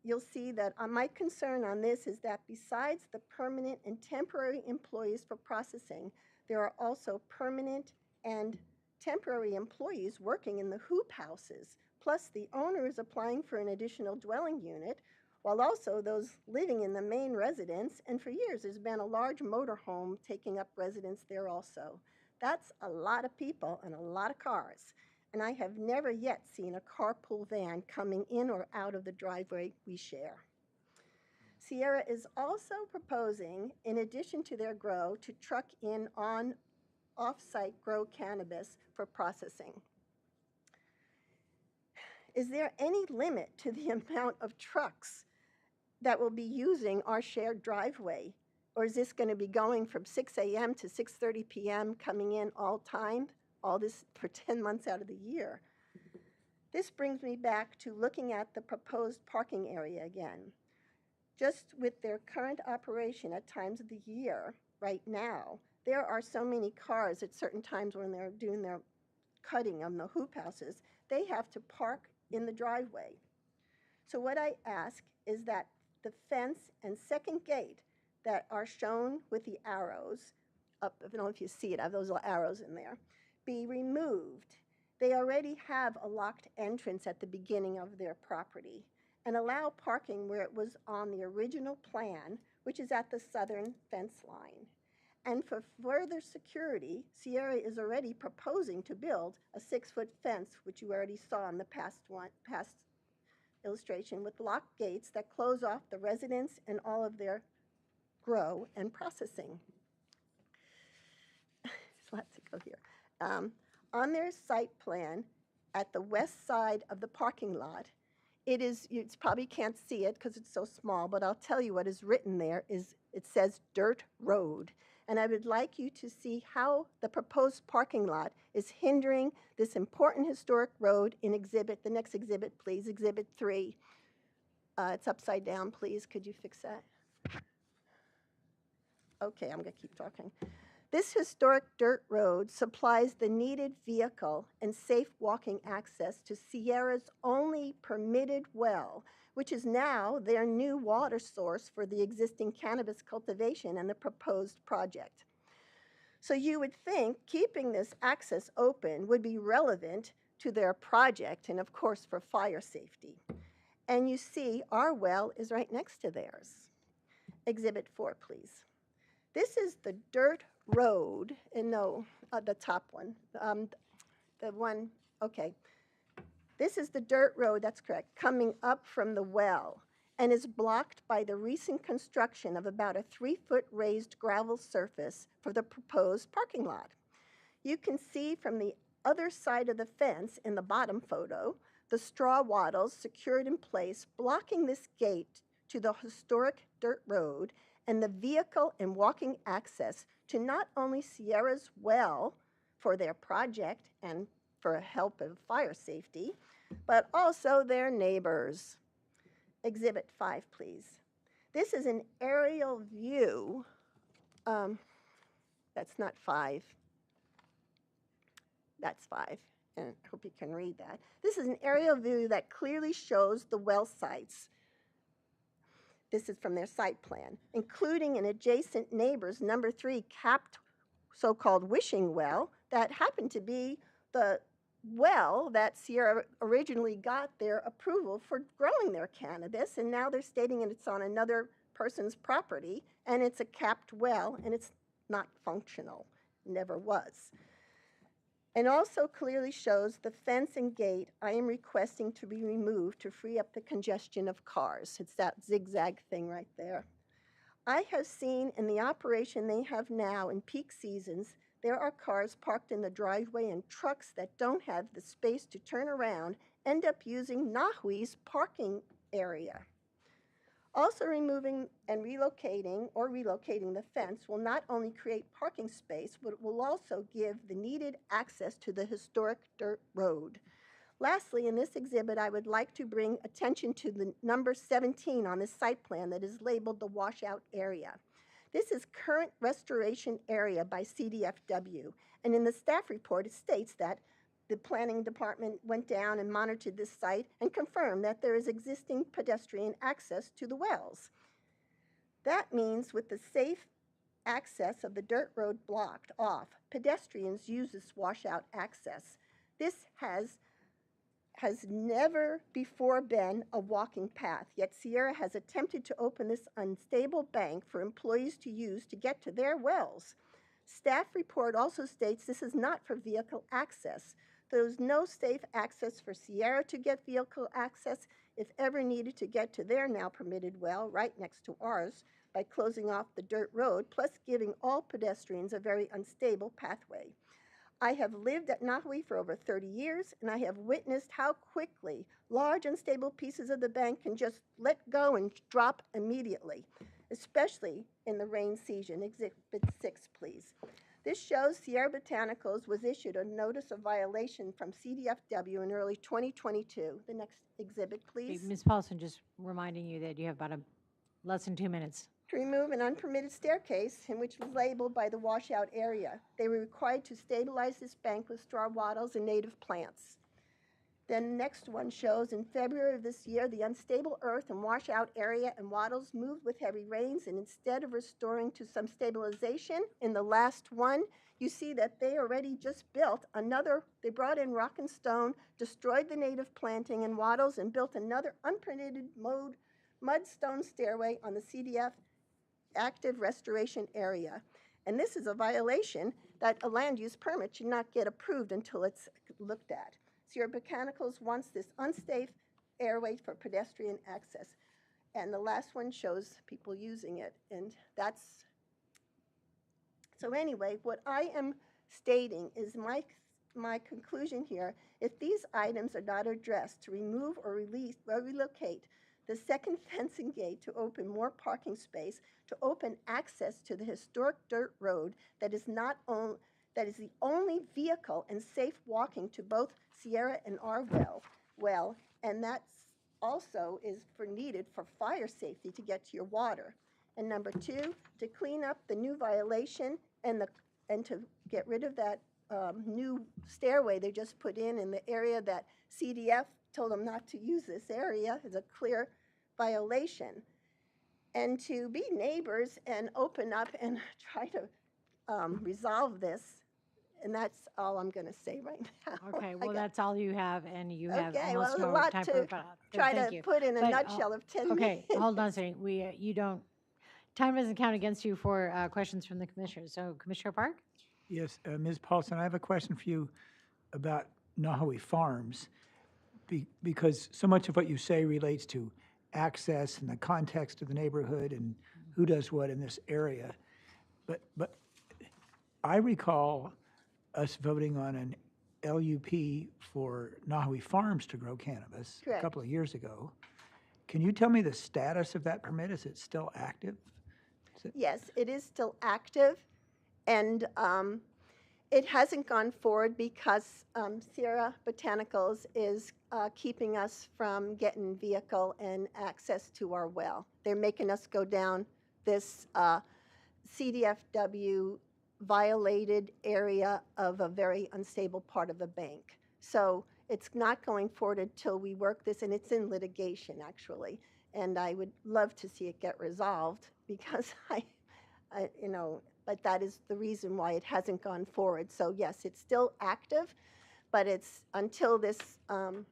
You'll see that my concern on this is that besides the permanent and temporary employees for processing, there are also permanent and temporary employees working in the hoop houses, plus the owner is applying for an additional dwelling unit, while also those living in the main residence, and for years there's been a large motorhome taking up residence there also. That's a lot of people and a lot of cars, and I have never yet seen a carpool van coming in or out of the driveway we share. Sierra is also proposing, in addition to their grow, to truck in on off-site grow cannabis for processing. Is there any limit to the amount of trucks that will be using our shared driveway? Or is this going to be going from 6 a.m. to 6:30 p.m. coming in all time, all this for 10 months out of the year? This brings me back to looking at the proposed parking area again. Just with their current operation at times of the year, right now, there are so many cars at certain times when they're doing their cutting on the hoop houses, they have to park in the driveway. So what I ask is that the fence and second gate that are shown with the arrows, up, I don't know if you see it, I have those little arrows in there, be removed. They already have a locked entrance at the beginning of their property, and allow parking where it was on the original plan, which is at the southern fence line. And for further security, Sierra is already proposing to build a 6-foot fence, which you already saw in the past illustration, with locked gates that close off the residents and all of their grow and processing. There's lots to go here. On their site plan, at the west side of the parking lot, it is, you probably can't see it because it's so small, but I'll tell you what is written there is, it says dirt road. And I would like you to see how the proposed parking lot is hindering this important historic road in exhibit, the next exhibit, please, exhibit 3. It's upside down, please. Could you fix that? Okay, I'm going to keep talking. This historic dirt road supplies the needed vehicle and safe walking access to Sierra's only permitted well, which is now their new water source for the existing cannabis cultivation and the proposed project. So you would think keeping this access open would be relevant to their project and, of course, for fire safety. And you see our well is right next to theirs. Exhibit 4, please. This is the dirt road, and no, the top one, the one, okay. This is the dirt road, that's correct, coming up from the well. and is blocked by the recent construction of about a 3-foot raised gravel surface for the proposed parking lot. You can see from the other side of the fence in the bottom photo, the straw wattles secured in place, blocking this gate to the historic dirt road and the vehicle and walking access to not only Sierra's well for their project and for help of fire safety, but also their neighbors. Exhibit 5, please. This is an aerial view. That's not 5. That's 5, and I hope you can read that. This is an aerial view that clearly shows the well sites. This is from their site plan, including an adjacent neighbor's number 3 capped so-called wishing well that happened to be the well that Sierra originally got their approval for growing their cannabis, and now they're stating that it's on another person's property, and it's a capped well, and it's not functional, never was. And also clearly shows the fence and gate I am requesting to be removed to free up the congestion of cars. It's that zigzag thing right there. I have seen in the operation they have now in peak seasons, there are cars parked in the driveway and trucks that don't have the space to turn around end up using Nahui's parking area. Also removing and relocating the fence will not only create parking space, but it will also give the needed access to the historic dirt road. Lastly, in this exhibit, I would like to bring attention to the number 17 on this site plan that is labeled the washout area. This is current restoration area by CDFW, and in the staff report it states that the planning department went down and monitored this site and confirmed that there is existing pedestrian access to the wells. That means with the safe access of the dirt road blocked off, pedestrians use this washout access. This has never before been a walking path, yet Sierra has attempted to open this unstable bank for employees to use to get to their wells. Staff report also states this is not for vehicle access. There is no safe access for Sierra to get vehicle access if ever needed to get to their now permitted well right next to ours by closing off the dirt road, plus giving all pedestrians a very unstable pathway. I have lived at Nahui for over 30 years, and I have witnessed how quickly large unstable pieces of the bank can just let go and drop immediately, especially in the rain season. Exhibit 6, please. This shows Sierra Botanicals was issued a notice of violation from CDFW in early 2022. The next exhibit, please. Ms. Paulson, just reminding you that you have about less than 2 minutes. To remove an unpermitted staircase in which was labeled by the washout area. They were required to stabilize this bank with straw wattles and native plants. Then the next one shows in February of this year, the unstable earth and washout area and wattles moved with heavy rains, and instead of restoring to some stabilization in the last one, you see that they already just built another, they brought in rock and stone, destroyed the native planting and wattles, and built another unpermitted mud stone stairway on the CDF active restoration area. And this is a violation that a land use permit should not get approved until it's looked at. Sierra Botanicals wants this unsafe airway for pedestrian access. And the last one shows people using it. And that's, so anyway, what I am stating is my conclusion here. If these items are not addressed to remove or relocate the second fencing gate to open more parking space, to open access to the historic dirt road that is the only vehicle and safe walking to both Sierra and our well, and that's also is needed for fire safety to get to your water. And number 2, to clean up the new violation and to get rid of that new stairway they just put in the area that CDF told them not to use this area is a clear violation. And to be neighbors and open up and try to resolve this. And that's all I'm going to say right now. Okay, well, that's all you have, and you have okay, almost well, no a lot time to for follow-up. try Thank to you. put in a But, nutshell of 10 Okay, minutes. hold on a second. Time doesn't count against you for questions from the commissioners. So, Commissioner Park? Yes, Ms. Paulson, I have a question for you about Nahui Farms, because so much of what you say relates to access and the context of the neighborhood and who does what in this area. But I recall us voting on an LUP for Nahui Farms to grow cannabis a Correct. couple of years ago. Can you tell me the status of that permit? Is it still active? Yes, it is still active, and it hasn't gone forward because Sierra Botanicals is keeping us from getting vehicle and access to our well. They're making us go down this CDFW violated area of a very unstable part of the bank. So it's not going forward until we work this, and it's in litigation, actually. And I would love to see it get resolved because but that is the reason why it hasn't gone forward. So yes, it's still active, but it's until this, and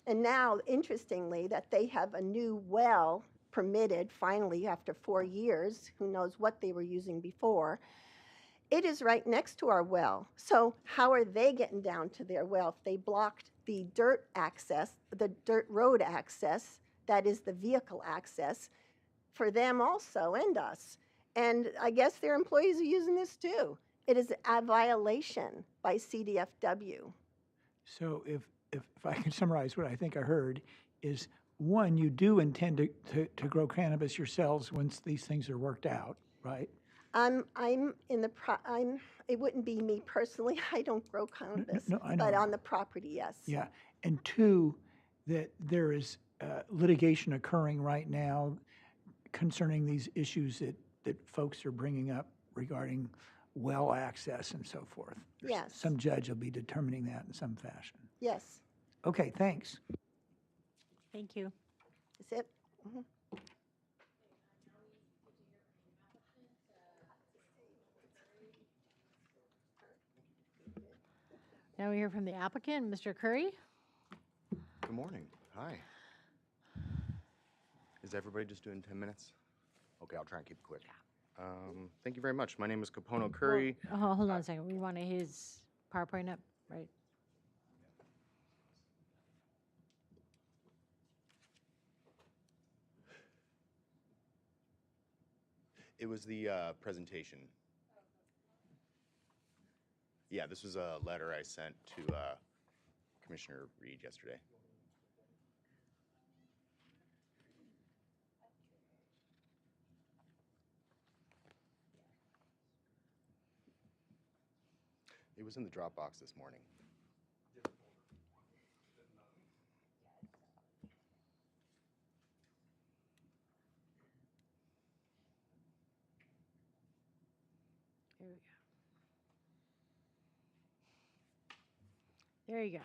now, interestingly, that they have a new well permitted finally after 4 years, who knows what they were using before. It is right next to our well. So how are they getting down to their well if they blocked the dirt access, the dirt road access, that is the vehicle access, for them also and us? And I guess their employees are using this too. It is a violation by CDFW. So if I can summarize what I think I heard is, one, you do intend to grow cannabis yourselves once these things are worked out, right? I'm in the it wouldn't be me personally. I don't grow cannabis, no, I know. but on the property, yes. Yeah. And two, that there is litigation occurring right now concerning these issues that folks are bringing up regarding well access and so forth. Yes. Some judge will be determining that in some fashion. Yes. Okay, thanks. Thank you. Is it? Mhm. Now we hear from the applicant, Mr. Curry. Good morning. Hi. Is everybody just doing 10 minutes? Okay, I'll try and keep it quick. Thank you very much. My name is Capono Curry. Oh, hold on a second. We wanted his PowerPoint up, right? It was the presentation. Yeah, this was a letter I sent to Commissioner Reed yesterday. It was in the Dropbox this morning. There we go. There you go.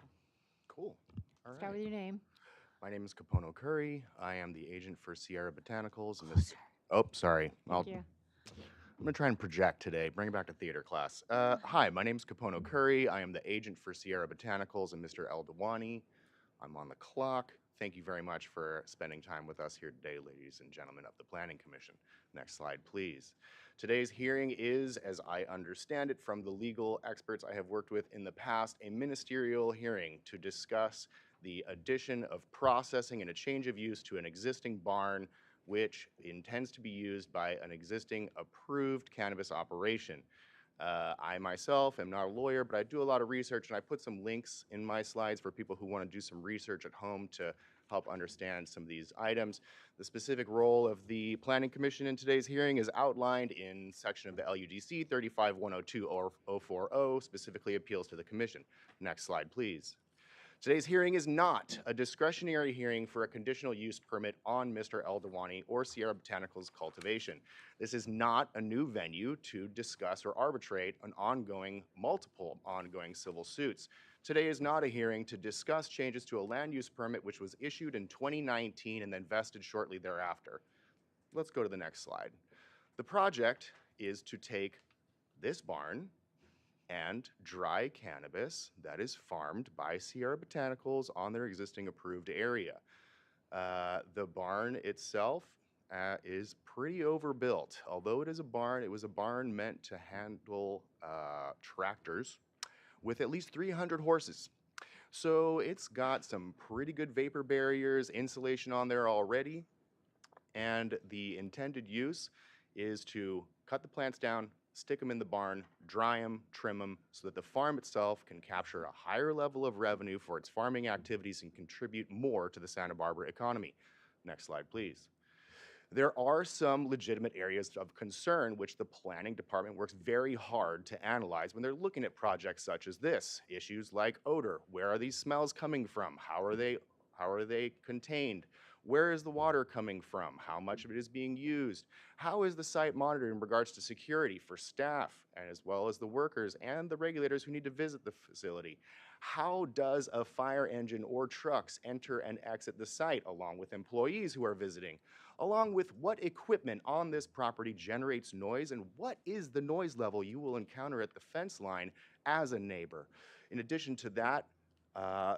Cool. All Start right. with your name. My name is Capono Curry. I am the agent for Sierra Botanicals. And this, oh, sorry. Thank you. I'm going to try and project today, bring it back to theater class. Hi, my name is Capono Curry. I am the agent for Sierra Botanicals and Mr. Eldawani. I'm on the clock. Thank you very much for spending time with us here today, ladies and gentlemen of the Planning Commission. Next slide, please. Today's hearing is, as I understand it from the legal experts I have worked with in the past, a ministerial hearing to discuss the addition of processing and a change of use to an existing barn which intends to be used by an existing approved cannabis operation. I myself am not a lawyer, but I do a lot of research, and I put some links in my slides for people who want to do some research at home to help understand some of these items. The specific role of the Planning Commission in today's hearing is outlined in section of the LUDC 35-102-040, specifically appeals to the Commission. Next slide, please. Today's hearing is not a discretionary hearing for a conditional use permit on Mr. Eldawani or Sierra Botanicals cultivation. This is not a new venue to discuss or arbitrate multiple ongoing civil suits. Today is not a hearing to discuss changes to a land use permit which was issued in 2019 and then vested shortly thereafter. Let's go to the next slide. The project is to take this barn and dry cannabis that is farmed by Sierra Botanicals on their existing approved area. The barn itself is pretty overbuilt. Although it is a barn, it was a barn meant to handle tractors with at least 300 horses. So it's got some pretty good vapor barriers, insulation on there already. And the intended use is to cut the plants down, stick them in the barn, dry them, trim them, so that the farm itself can capture a higher level of revenue for its farming activities and contribute more to the Santa Barbara economy. Next slide, please. There are some legitimate areas of concern which the planning department works very hard to analyze when they're looking at projects such as this. Issues like odor. Where are these smells coming from? How are they contained? Where is the water coming from? How much of it is being used? How is the site monitored in regards to security for staff, and as well as the workers and the regulators who need to visit the facility? How does a fire engine or trucks enter and exit the site, along with employees who are visiting? Along with what equipment on this property generates noise, and what is the noise level you will encounter at the fence line as a neighbor? In addition to that,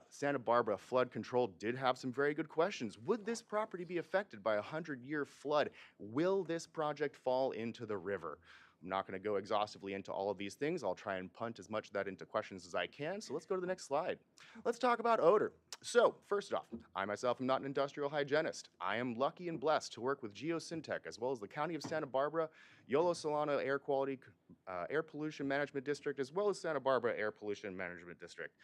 Santa Barbara Flood Control did have some very good questions. Would this property be affected by a 100-year flood? Will this project fall into the river? I'm not going to go exhaustively into all of these things. I'll try and punt as much of that into questions as I can. So let's go to the next slide. Let's talk about odor. So first off, I myself am not an industrial hygienist. I am lucky and blessed to work with Geosyntec, as well as the County of Santa Barbara, Yolo Solano Air Pollution Management District, as well as Santa Barbara Air Pollution Management District.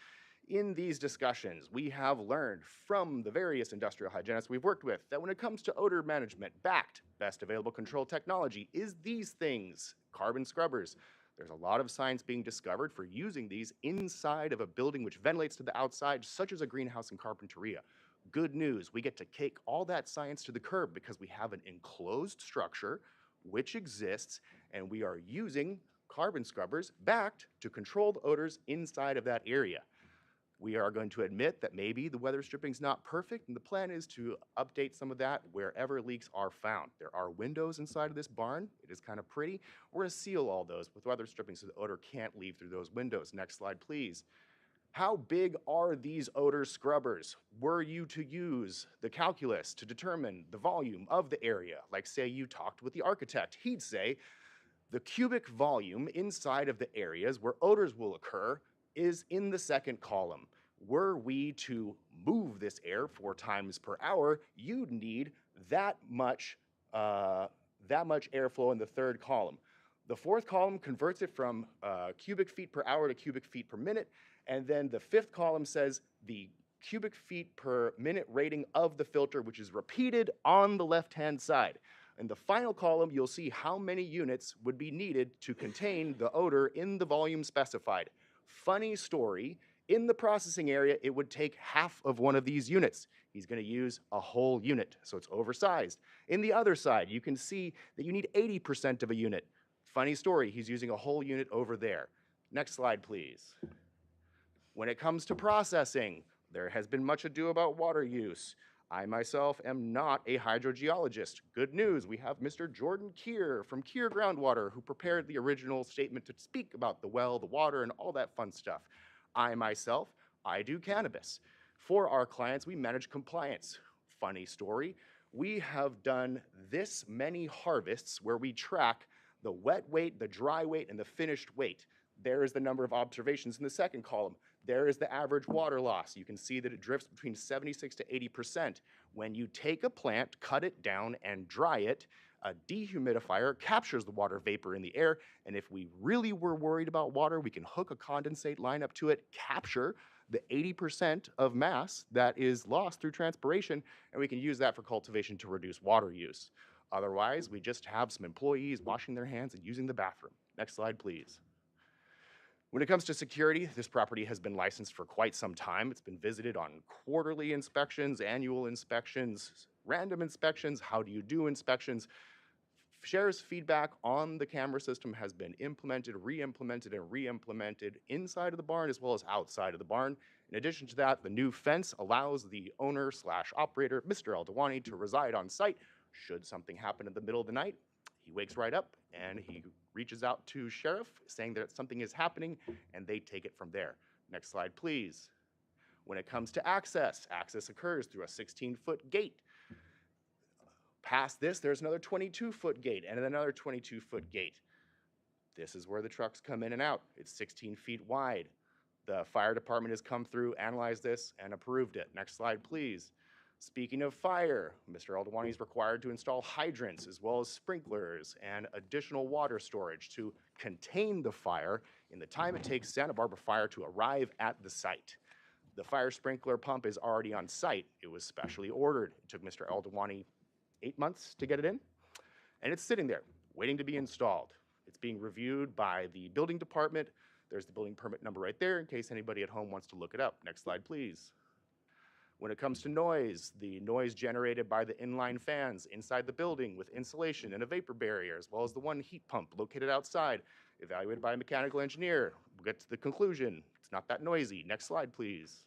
In these discussions, we have learned from the various industrial hygienists we've worked with that when it comes to odor management, backed best available control technology is these things, carbon scrubbers. There's a lot of science being discovered for using these inside of a building which ventilates to the outside, such as a greenhouse in Carpinteria. Good news, we get to kick all that science to the curb because we have an enclosed structure which exists, and we are using carbon scrubbers backed to control the odors inside of that area. We are going to admit that maybe the weather stripping is not perfect, and the plan is to update some of that wherever leaks are found. There are windows inside of this barn. It is kind of pretty. We're going to seal all those with weather stripping so the odor can't leave through those windows. Next slide, please. How big are these odor scrubbers? Were you to use the calculus to determine the volume of the area, like say you talked with the architect, he'd say the cubic volume inside of the areas where odors will occur is in the second column. Were we to move this air 4 times per hour, you'd need that much airflow in the third column. The fourth column converts it from cubic feet per hour to cubic feet per minute, and then the fifth column says the cubic feet per minute rating of the filter, which is repeated on the left-hand side. In the final column, you'll see how many units would be needed to contain the odor in the volume specified. Funny story, in the processing area, it would take half of one of these units. He's going to use a whole unit, so it's oversized. In the other side, you can see that you need 80% of a unit. Funny story, he's using a whole unit over there. Next slide, please. When it comes to processing, there has been much ado about water use. I myself am not a hydrogeologist. Good news, we have Mr. Jordan Keir from Keir Groundwater, who prepared the original statement to speak about the well, the water, and all that fun stuff. I myself, I do cannabis. For our clients, we manage compliance. Funny story, we have done this many harvests where we track the wet weight, the dry weight, and the finished weight. There is the number of observations in the second column. There is the average water loss. You can see that it drifts between 76 to 80%. When you take a plant, cut it down, and dry it, a dehumidifier captures the water vapor in the air, and if we really were worried about water, we can hook a condensate line up to it, capture the 80% of mass that is lost through transpiration, and we can use that for cultivation to reduce water use. Otherwise, we just have some employees washing their hands and using the bathroom. Next slide, please. When it comes to security, this property has been licensed for quite some time. It's been visited on quarterly inspections, annual inspections, random inspections, how do you do inspections. Sheriff's feedback on the camera system has been implemented, re-implemented, and re-implemented inside of the barn as well as outside of the barn. In addition to that, the new fence allows the owner/operator, Mr. Eldawani, to reside on site should something happen in the middle of the night. He wakes right up and he reaches out to sheriff saying that something is happening, and they take it from there. Next slide, please. When it comes to access, access occurs through a 16-foot gate. Past this, there's another 22-foot gate and another 22-foot gate. This is where the trucks come in and out. It's 16 feet wide. The fire department has come through, analyzed this, and approved it. Next slide, please. Speaking of fire, Mr. Eldewani is required to install hydrants as well as sprinklers and additional water storage to contain the fire in the time it takes Santa Barbara Fire to arrive at the site. The fire sprinkler pump is already on site. It was specially ordered. It took Mr. Eldewani 8 months to get it in, and it's sitting there waiting to be installed. It's being reviewed by the building department. There's the building permit number right there in case anybody at home wants to look it up. Next slide, please. When it comes to noise, the noise generated by the inline fans inside the building with insulation and a vapor barrier, as well as the one heat pump located outside, evaluated by a mechanical engineer. We'll get to the conclusion. It's not that noisy. Next slide, please.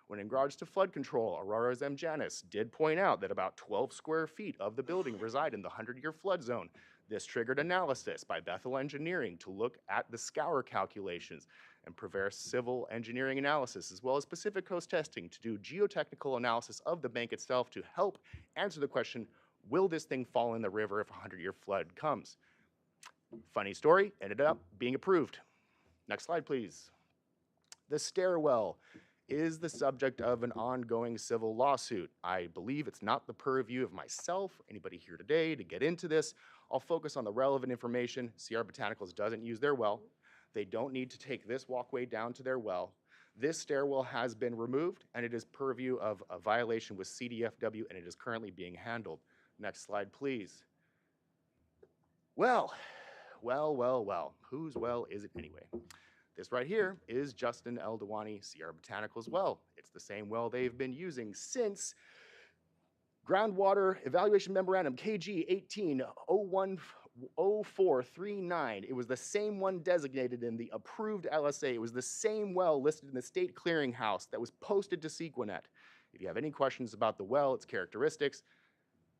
When in regards to flood control, Aurora's M. Janis did point out that about 12 square feet of the building reside in the 100-year flood zone. This triggered analysis by Bethel Engineering to look at the scour calculations and prepare civil engineering analysis, as well as Pacific Coast testing to do geotechnical analysis of the bank itself to help answer the question, will this thing fall in the river if a 100-year flood comes? Funny story, ended up being approved. Next slide, please. The stairwell is the subject of an ongoing civil lawsuit. I believe it's not the purview of myself, or anybody here today, to get into this. I'll focus on the relevant information. Sierra Botanicals doesn't use their well. They don't need to take this walkway down to their well. This stairwell has been removed, and it is purview of a violation with CDFW, and it is currently being handled. Next slide, please. Well, whose well is it anyway? This right here is Justin Eldewani Sierra Botanicals well. It's the same well they've been using since Groundwater Evaluation Memorandum KG 18010439. It was the same one designated in the approved LSA. It was the same well listed in the state clearinghouse that was posted to Sequinet. If you have any questions about the well, its characteristics,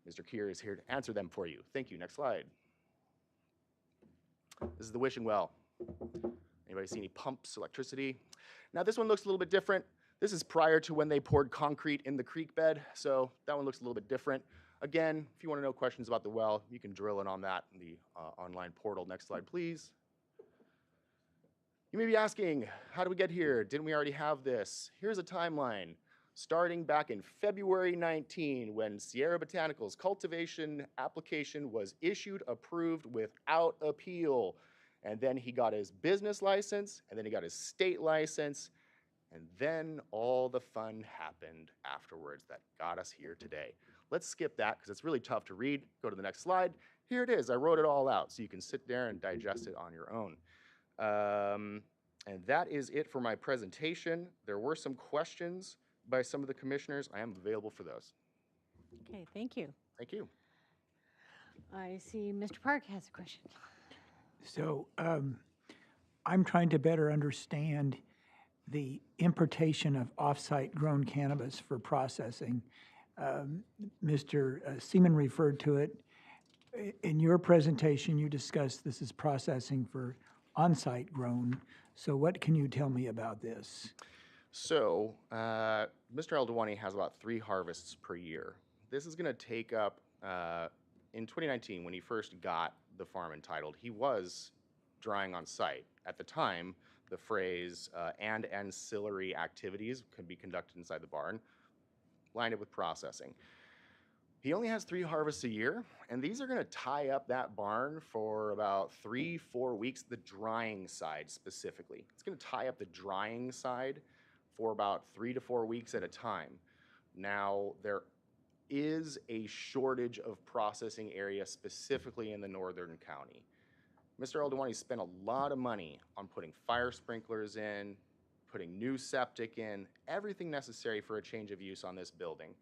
Mr. Kier is here to answer them for you. Thank you. Next slide. This is the wishing well. Anybody see any pumps, electricity? Now this one looks a little bit different. This is prior to when they poured concrete in the creek bed, so that one looks a little bit different. Again, if you want to know questions about the well, you can drill in on that in the online portal. Next slide, please. You may be asking, how did we get here? Didn't we already have this? Here's a timeline. Starting back in February 19, when Sierra Botanicals cultivation application was issued, approved without appeal. And then he got his business license, and then he got his state license, and then all the fun happened afterwards that got us here today. Let's skip that because it's really tough to read. Go to the next slide. Here it is. I wrote it all out so you can sit there and digest it on your own. And that is it for my presentation. There were some questions by some of the commissioners. I am available for those. Okay, thank you. Thank you. I see Mr. Park has a question. So I'm trying to better understand the importation of off-site grown cannabis for processing. Mr. Seaman referred to it. In your presentation, you discussed this is processing for on-site grown. So what can you tell me about this? So Mr. Eldewani has about 3 harvests per year. This is going to take up, in 2019, when he first got the farm entitled, he was drying on site. At the time, the phrase and ancillary activities could be conducted inside the barn, lined up with processing. He only has 3 harvests a year, and these are going to tie up that barn for about 3-4 weeks, the drying side specifically. It's going to tie up the drying side for about 3 to 4 weeks at a time. Now, there is a shortage of processing area specifically in the northern county. Mr. Eldewani spent a lot of money on putting fire sprinklers in, putting new septic in, everything necessary for a change of use on this building.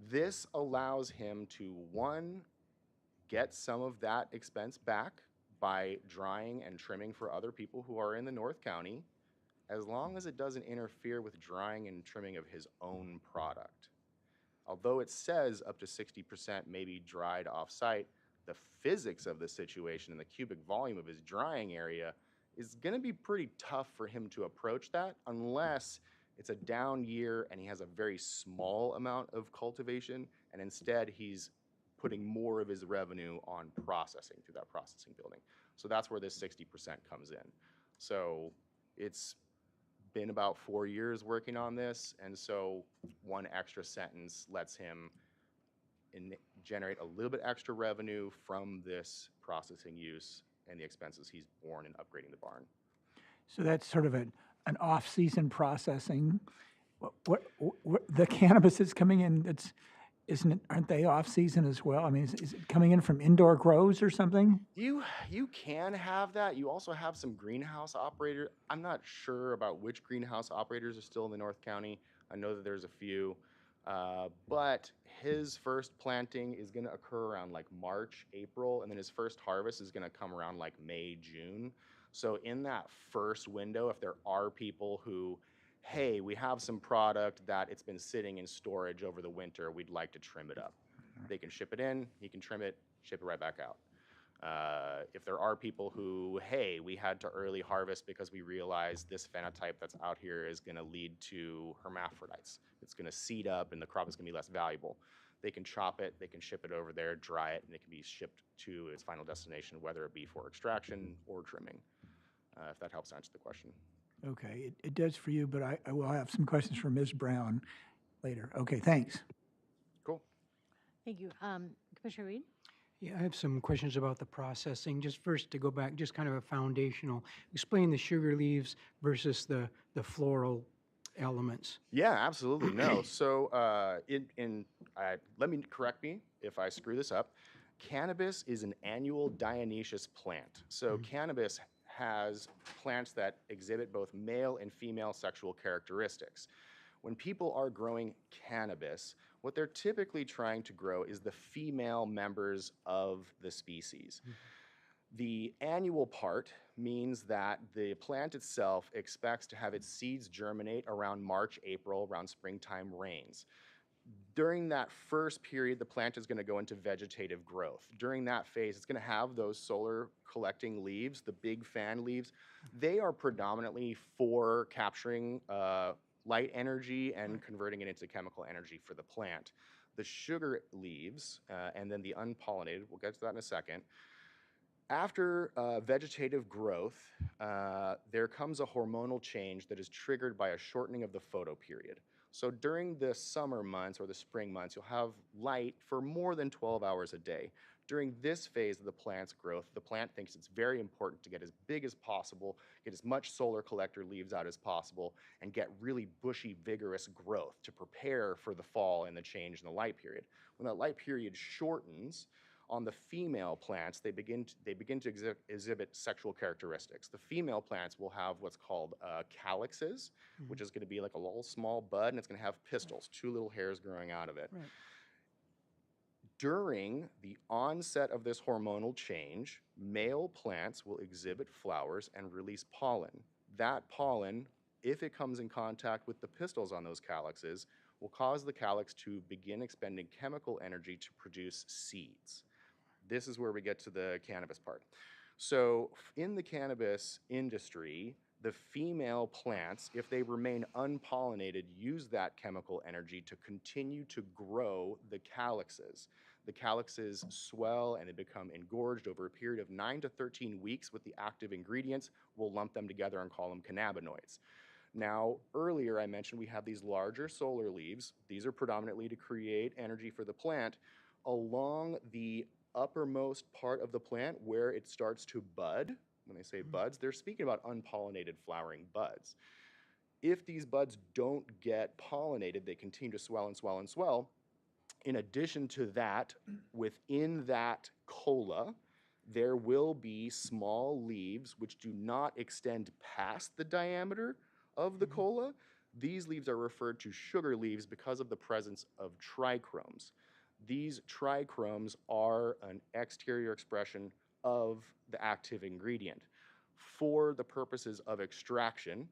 This allows him to, 1, get some of that expense back by drying and trimming for other people who are in the North County, as long as it doesn't interfere with drying and trimming of his own product. Although it says up to 60% may be dried off-site, the physics of the situation and the cubic volume of his drying area is going to be pretty tough for him to approach that unless it's a down year and he has a very small amount of cultivation, and instead he's putting more of his revenue on processing through that processing building. So that's where this 60% comes in. So it's been about 4 years working on this, and so one extra sentence lets him generate a little bit extra revenue from this processing use and the expenses he's borne in upgrading the barn. So that's sort of an off-season processing. What the cannabis that's coming in, aren't they off-season as well? I mean, is it coming in from indoor grows or something? You can have that. You also have some greenhouse operators. I'm not sure about which greenhouse operators are still in the North County. I know that there's a few. But his first planting is going to occur around like March, April, and then his first harvest is going to come around like May, June. So in that first window, if there are people who, hey, we have some product that it's been sitting in storage over the winter, we'd like to trim it up. They can ship it in, he can trim it, ship it right back out. If there are people who, hey, we had to early harvest because we realized this phenotype that's out here is going to lead to hermaphrodites. It's going to seed up and the crop is going to be less valuable. They can chop it, they can ship it over there, dry it, and it can be shipped to its final destination, whether it be for extraction or trimming, if that helps answer the question. Okay, it does for you, but I will have some questions for Ms. Brown later. Okay, thanks. Cool. Thank you. Commissioner Reed? Yeah, I have some questions about the processing. Just first to go back, just kind of a foundational, explain the sugar leaves versus the floral elements. Yeah, absolutely. No. So let me correct me if I screw this up. Cannabis is an annual dioecious plant. So cannabis has plants that exhibit both male and female sexual characteristics. When people are growing cannabis, what they're typically trying to grow is the female members of the species. The annual part means that the plant itself expects to have its seeds germinate around March, April, around springtime rains. During that first period, the plant is going to go into vegetative growth. During that phase, it's going to have those solar collecting leaves, the big fan leaves. They are predominantly for capturing light energy and converting it into chemical energy for the plant. The sugar leaves and then the unpollinated, we'll get to that in a second. After vegetative growth, there comes a hormonal change that is triggered by a shortening of the photoperiod. So during the summer months or the spring months, you'll have light for more than 12 hours a day. During this phase of the plant's growth, the plant thinks it's very important to get as big as possible, get as much solar collector leaves out as possible, and get really bushy, vigorous growth to prepare for the fall and the change in the light period. When that light period shortens, on the female plants, they begin to exhibit sexual characteristics. The female plants will have what's called calyxes, which is going to be like a little small bud, and it's going to have pistils, 2 little hairs growing out of it. Right. During the onset of this hormonal change, male plants will exhibit flowers and release pollen. That pollen, if it comes in contact with the pistils on those calyxes, will cause the calyx to begin expending chemical energy to produce seeds. This is where we get to the cannabis part. So in the cannabis industry, the female plants, if they remain unpollinated, use that chemical energy to continue to grow the calyxes. The calyxes swell and they become engorged over a period of 9 to 13 weeks with the active ingredients. We'll lump them together and call them cannabinoids. Now, earlier I mentioned we have these larger solar leaves. These are predominantly to create energy for the plant. Along the uppermost part of the plant where it starts to bud, when they say buds, they're speaking about unpollinated flowering buds. If these buds don't get pollinated, they continue to swell and swell and swell. In addition to that, within that cola, there will be small leaves which do not extend past the diameter of the cola. These leaves are referred to sugar leaves because of the presence of trichromes. These trichromes are an exterior expression of the active ingredient. For the purposes of extraction,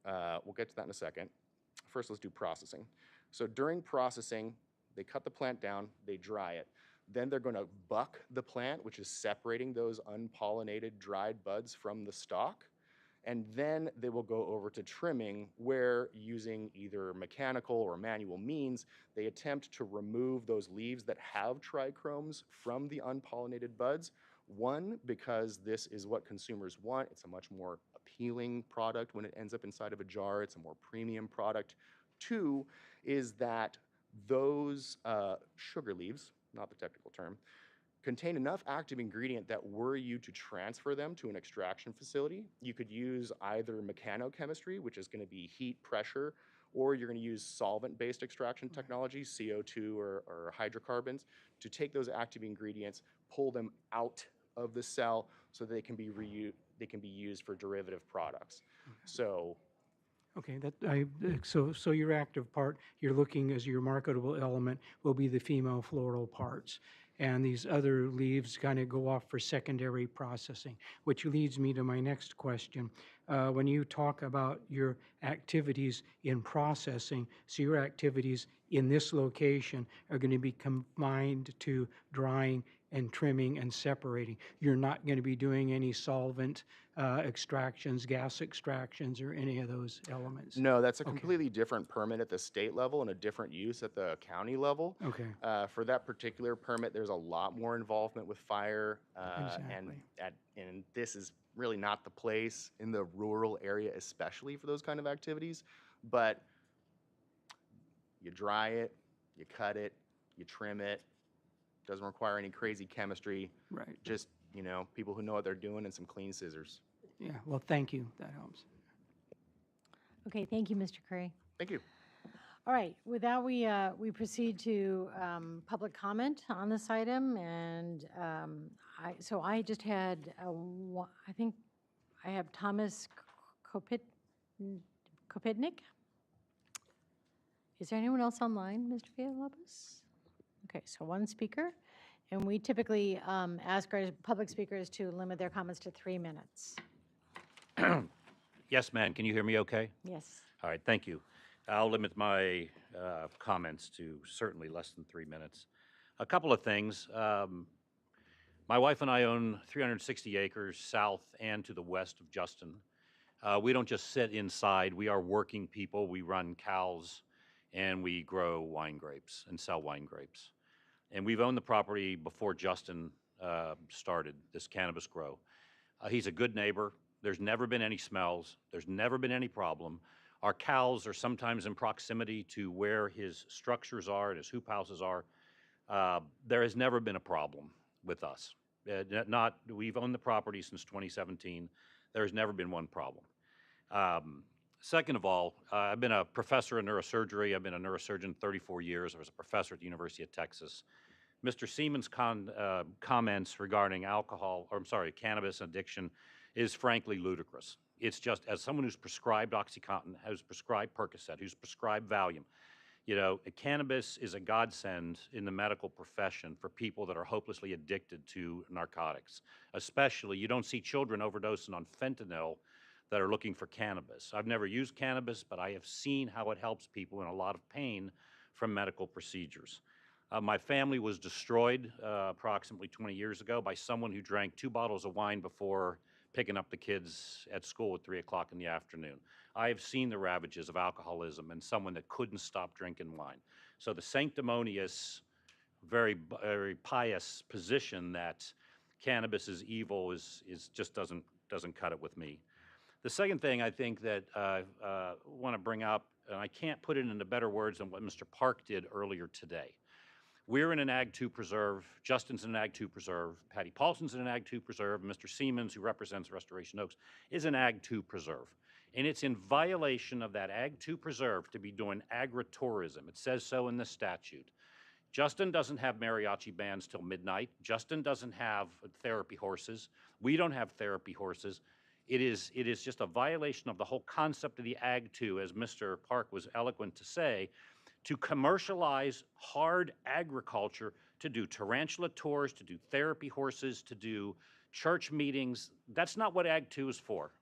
we'll get to that in a second. First, let's do processing. So during processing, they cut the plant down, they dry it. Then they're going to buck the plant, which is separating those unpollinated dried buds from the stalk. And then they will go over to trimming, where using either mechanical or manual means, they attempt to remove those leaves that have trichromes from the unpollinated buds. One, because this is what consumers want. It's a much more appealing product when it ends up inside of a jar. It's a more premium product. Two is that those sugar leaves, not the technical term, contain enough active ingredient that were you to transfer them to an extraction facility, you could use either mechanochemistry, which is going to be heat, pressure, or you're going to use solvent-based extraction technology, CO2 or hydrocarbons, to take those active ingredients, pull them out of the cell so they can be used for derivative products. So Okay, so your active part, you're looking as your marketable element will be the female floral parts. And these other leaves kind of go off for secondary processing, which leads me to my next question. When you talk about your activities in processing, so your activities in this location are going to be confined to drying and trimming and separating. You're not going to be doing any solvent extractions, gas extractions, or any of those elements? no, that's a completely different permit at the state level and a different use at the county level. Okay. For that particular permit, there's a lot more involvement with fire, Exactly. and this is really not the place in the rural area, especially for those kind of activities. But you dry it, you cut it, you trim it. Doesn't require any crazy chemistry. Right. Just, people who know what they're doing and some clean scissors. Yeah, well, thank you. That helps. Okay, thank you, Mr. Curry. Thank you. All right, with that, we proceed to public comment on this item, and I just had, I think I have Thomas Kopitnik. Is there anyone else online, Mr. Villalobos? Okay, so one speaker, and we typically ask our public speakers to limit their comments to 3 minutes. Yes, ma'am. Can you hear me okay? Yes. All right, thank you. I'll limit my comments to certainly less than 3 minutes. A couple of things. My wife and I own 360 acres south and to the west of Justin. We don't just sit inside. We are working people. We run cows, and we grow wine grapes and sell wine grapes. And we've owned the property before Justin started this cannabis grow. He's a good neighbor. There's never been any smells. There's never been any problem. Our cows are sometimes in proximity to where his structures are and his hoop houses are. There has never been a problem with us. We've owned the property since 2017. There's never been one problem. Second of all, I've been a professor in neurosurgery. I've been a neurosurgeon 34 years. I was a professor at the University of Texas. Mr. Seaman's comments regarding cannabis addiction is frankly ludicrous. It's just, as someone who's prescribed OxyContin, who's prescribed Percocet, who's prescribed Valium, cannabis is a godsend in the medical profession for people that are hopelessly addicted to narcotics. Especially, you don't see children overdosing on fentanyl that are looking for cannabis. I've never used cannabis, but I have seen how it helps people in a lot of pain from medical procedures. My family was destroyed approximately 20 years ago by someone who drank 2 bottles of wine before picking up the kids at school at 3 o'clock in the afternoon. I have seen the ravages of alcoholism and someone that couldn't stop drinking wine. So the sanctimonious, very, very pious position that cannabis is evil is just doesn't cut it with me. The second thing I think that I want to bring up, and I can't put it into better words than what Mr. Park did earlier today. We're in an Ag 2 preserve. Justin's in an Ag 2 preserve. Patty Paulson's in an Ag 2 preserve. Mr. Seamans, who represents Restoration Oaks, is an Ag 2 preserve. And it's in violation of that Ag 2 preserve to be doing agritourism. It says so in the statute. Justin doesn't have mariachi bands till midnight. Justin doesn't have therapy horses. We don't have therapy horses. It is just a violation of the whole concept of the Ag 2, as Mr. Park was eloquent to say, to commercialize hard agriculture, to do tarantula tours, to do therapy horses, to do church meetings. That's not what Ag 2 is for.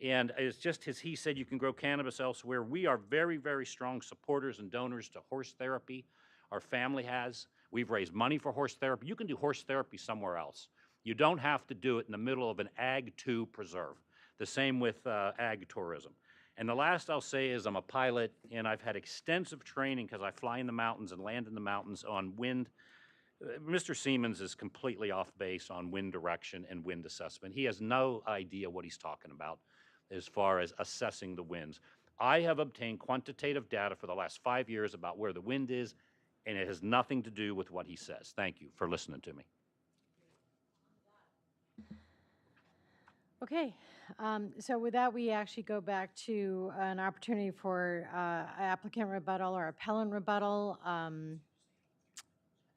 And it's just as he said, you can grow cannabis elsewhere. We are very, very strong supporters and donors to horse therapy. Our family has. We've raised money for horse therapy. You can do horse therapy somewhere else. You don't have to do it in the middle of an Ag 2 preserve. The same with ag tourism. And the last I'll say is I'm a pilot, and I've had extensive training because I fly in the mountains and land in the mountains on wind. Mr. Seamans is completely off base on wind direction and wind assessment. He has no idea what he's talking about. as far as assessing the winds. I have obtained quantitative data for the last 5 years about where the wind is, and it has nothing to do with what he says. Thank you for listening to me. Okay, so with that, we actually go back to an opportunity for applicant rebuttal or appellant rebuttal.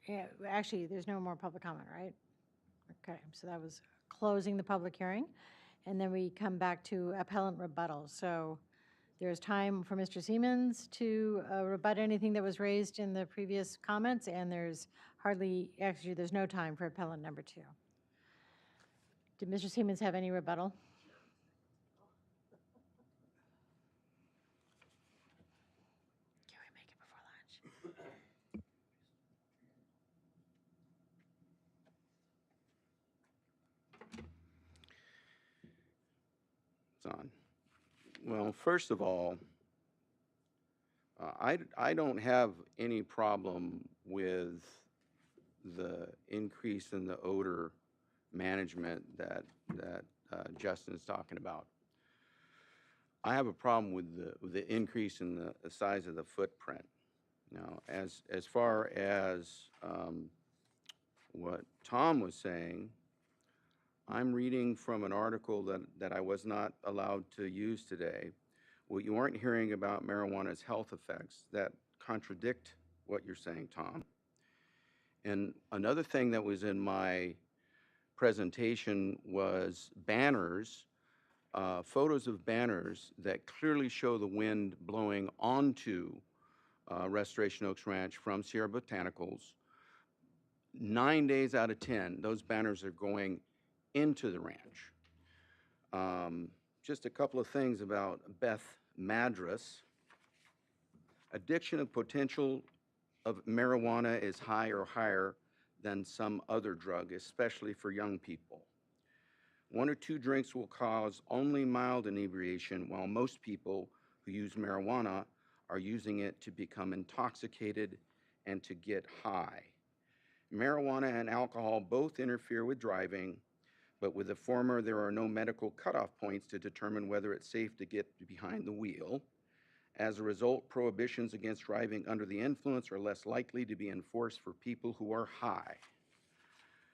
Yeah, actually, there's no more public comment, right? Okay, so that was closing the public hearing. And then we come back to appellant rebuttal. So there's time for Mr. Siemens to rebut anything that was raised in the previous comments, and there's actually, there's no time for appellant number 2. Did Mr. Siemens have any rebuttal? Can we make it before lunch? It's on. Well, first of all, I don't have any problem with the increase in the odor management that Justin is talking about. I have a problem with the increase in the size of the footprint. Now, as far as what Tom was saying, I'm reading from an article that I was not allowed to use today. What you aren't hearing about marijuana's health effects that contradict what you're saying, Tom. And another thing that was in my presentation was banners, photos of banners that clearly show the wind blowing onto Restoration Oaks Ranch from Sierra Botanicals. 9 days out of 10, those banners are going into the ranch. Just a couple of things about Beth Madras. Addiction of potential of marijuana is high or higher than some other drug, especially for young people. 1 or 2 drinks will cause only mild inebriation, while most people who use marijuana are using it to become intoxicated and to get high. Marijuana and alcohol both interfere with driving, but with the former, there are no medical cutoff points to determine whether it's safe to get behind the wheel. As a result, prohibitions against driving under the influence are less likely to be enforced for people who are high.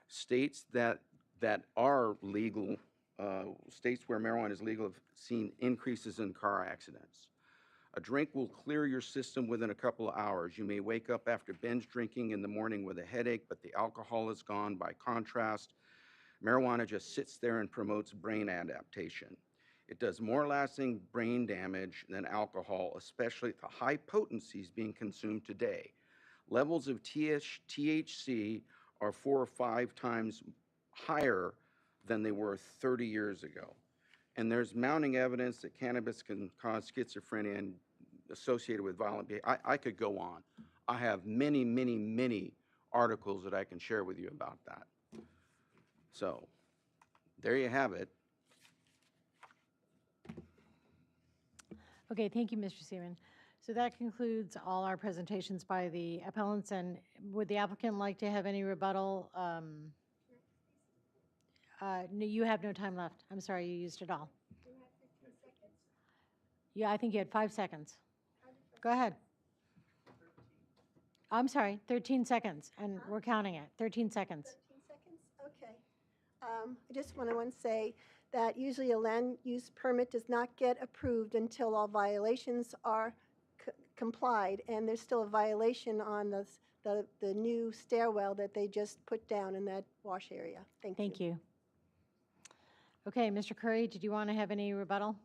States that are legal, states where marijuana is legal have seen increases in car accidents. A drink will clear your system within a couple of hours. You may wake up after binge drinking in the morning with a headache, but the alcohol is gone. By contrast, marijuana just sits there and promotes brain adaptation. It does more lasting brain damage than alcohol, especially at the high potencies being consumed today. Levels of THC are 4 or 5 times higher than they were 30 years ago. And there's mounting evidence that cannabis can cause schizophrenia and associated with violent behavior. I could go on. I have many, many, many articles that I can share with you about that. So there you have it. Okay, thank you, Mr. Seaman. So that concludes all our presentations by the appellants, and would the applicant like to have any rebuttal? No, you have no time left. I'm sorry, you used it all. Yeah, I think you had 5 seconds. Go ahead. I'm sorry, 13 seconds, and we're counting it. 13 seconds. 13 seconds? Okay. I just want to say that usually a land use permit does not get approved until all violations are complied, and there's still a violation on the new stairwell that they just put down in that wash area. Thank you. Thank you. Okay, Mr. Curry, did you want to have any rebuttal?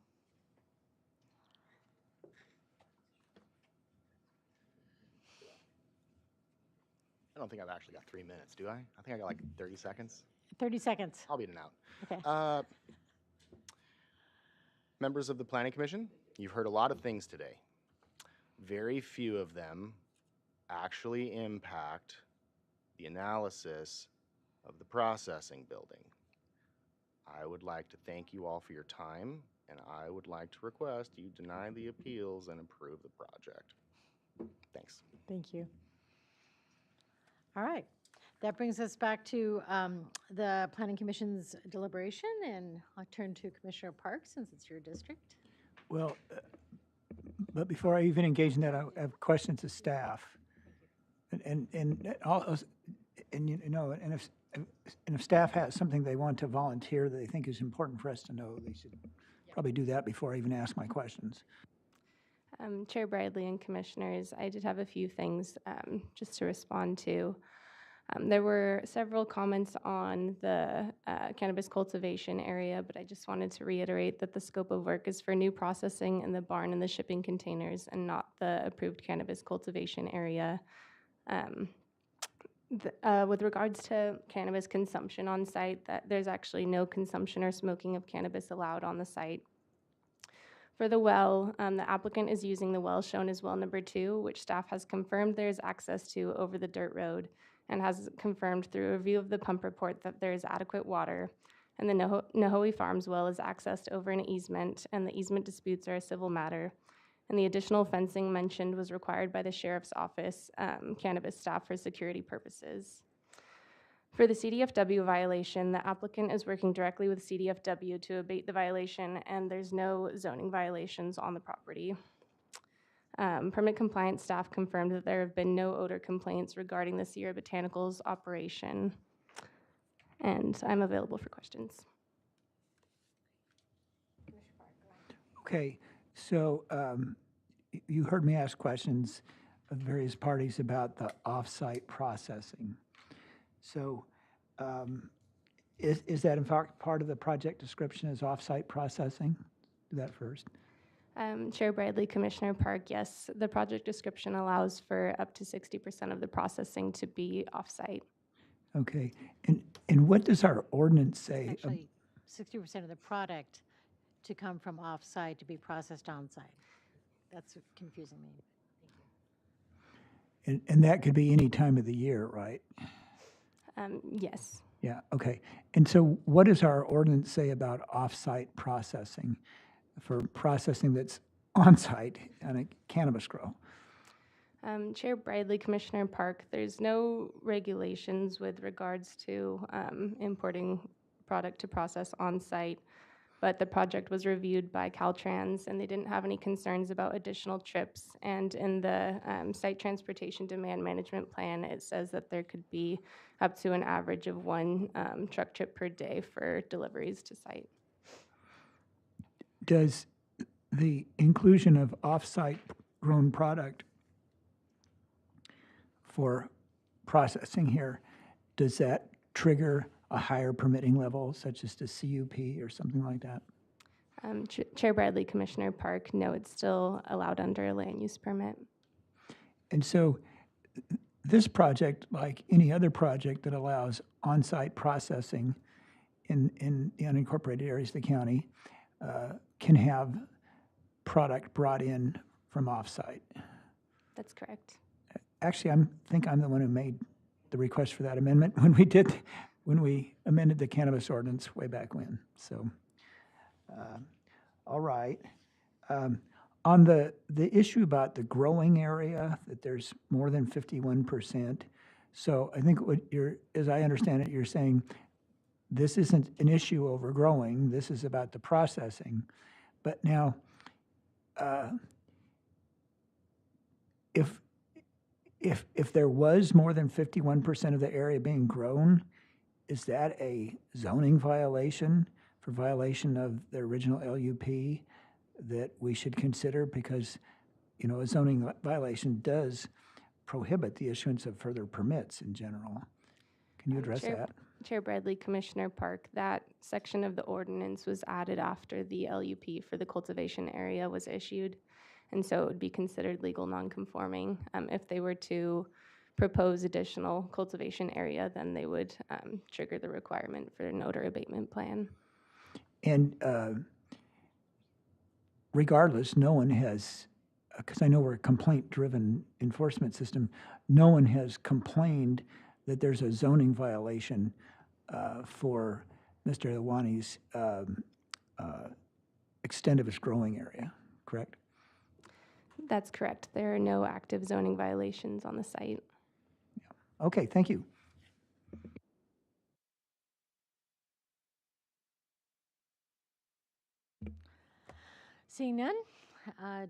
I don't think I've actually got 3 minutes, do I? I think I got like 30 seconds. 30 seconds. I'll be in and out. Okay. Members of the Planning Commission, you've heard a lot of things today. Very few of them actually impact the analysis of the processing building. I would like to thank you all for your time, and I would like to request you deny the appeals and approve the project. Thanks. Thank you. All right. That brings us back to the Planning Commission's deliberation, and I'll turn to Commissioner Park since it's your district. Well, but before I even engage in that, I have questions of staff. And all, and you know, and if staff has something they want to volunteer that they think is important for us to know, they should probably do that before I even ask my questions. Chair Bradley and Commissioners, I did have a few things just to respond to. There were several comments on the cannabis cultivation area, but I just wanted to reiterate that the scope of work is for new processing in the barn and the shipping containers and not the approved cannabis cultivation area. With regards to cannabis consumption on site, that there's actually no consumption or smoking of cannabis allowed on the site. For the well, the applicant is using the well shown as well number 2, which staff has confirmed there's access to over the dirt road, and has confirmed through a review of the pump report that there is adequate water. And the Nahoe Farms well is accessed over an easement, and the easement disputes are a civil matter. And the additional fencing mentioned was required by the Sheriff's Office cannabis staff for security purposes. For the CDFW violation, the applicant is working directly with CDFW to abate the violation, and there's no zoning violations on the property. Permit compliance staff confirmed that there have been no odor complaints regarding the Sierra Botanicals operation. And I'm available for questions. Okay, so you heard me ask questions of various parties about the off-site processing. So is that in fact part of the project description is off-site processing? Do that first. Chair Bradley, Commissioner Park, yes, the project description allows for up to 60% of the processing to be off-site. Okay, and what does our ordinance say? Actually, 60% of the product to come from off-site to be processed on-site. That's what confusing me. And that could be any time of the year, right? Yes. Yeah, okay. And so what does our ordinance say about off-site processing for processing that's on-site on a cannabis grow? Chair Bradley, Commissioner Park, there's no regulations with regards to importing product to process on-site, but the project was reviewed by Caltrans and they didn't have any concerns about additional trips. And in the site transportation demand management plan, it says that there could be up to an average of 1 truck trip per day for deliveries to site. Does the inclusion of off-site grown product for processing here, does that trigger a higher permitting level, such as the CUP or something like that? Chair Bradley, Commissioner Park, no, it's still allowed under a land use permit. And so this project, like any other project that allows on-site processing in the unincorporated areas of the county, can have product brought in from off-site. That's correct. Actually, I think I'm the one who made the request for that amendment when we amended the cannabis ordinance way back when. So, all right. On the issue about the growing area, that there's more than 51%. So I think what as I understand it, you're saying this isn't an issue over growing, this is about the processing. But now, if there was more than 51% of the area being grown, is that a zoning violation for violation of the original LUP that we should consider? Because, you know, a zoning violation does prohibit the issuance of further permits in general. Can you address that? Chair Bradley, Commissioner Park, that section of the ordinance was added after the LUP for the cultivation area was issued, and so it would be considered legal nonconforming. If they were to propose additional cultivation area, then they would trigger the requirement for an odor abatement plan. And regardless, no one has, because I know we're a complaint-driven enforcement system, no one has complained that there's a zoning violation for Mr. Ilwani's extent of his growing area, correct? That's correct. There are no active zoning violations on the site. Okay, thank you. Seeing none,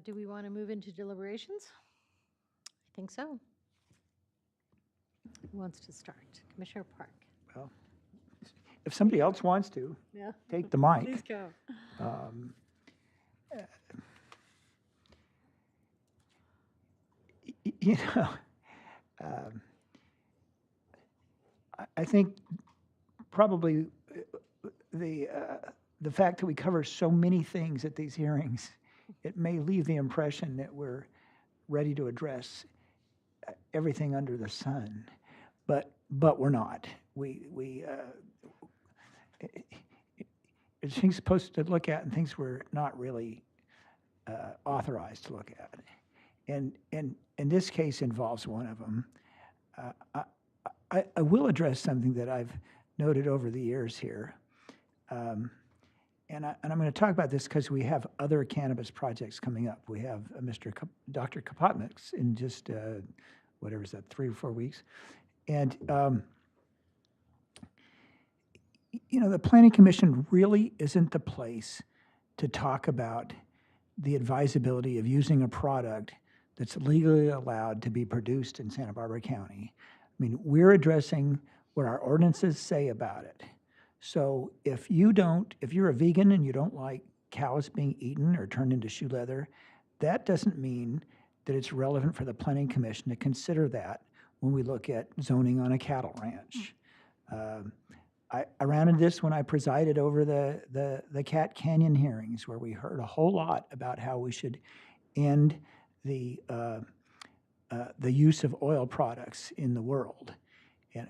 do we want to move into deliberations? I think so. Who wants to start? Commissioner Park. Well, if somebody else wants to, Yeah. take the mic. Please go. You know, I think probably the fact that we cover so many things at these hearings, it may leave the impression that we're ready to address everything under the sun, but we're not. It's things supposed to look at and things we're not really authorized to look at. And this case involves one of them. I will address something that I've noted over the years here. And I'm going to talk about this because we have other cannabis projects coming up. We have Dr. Kapotniks in just, whatever is that, 3 or 4 weeks. And, you know, the Planning Commission really isn't the place to talk about the advisability of using a product that's legally allowed to be produced in Santa Barbara County. I mean, we're addressing what our ordinances say about it. So if you're a vegan and you don't like cows being eaten or turned into shoe leather, that doesn't mean that it's relevant for the Planning Commission to consider that when we look at zoning on a cattle ranch. I ran into this when I presided over the Cat Canyon hearings, where we heard a whole lot about how we should end the use of oil products in the world.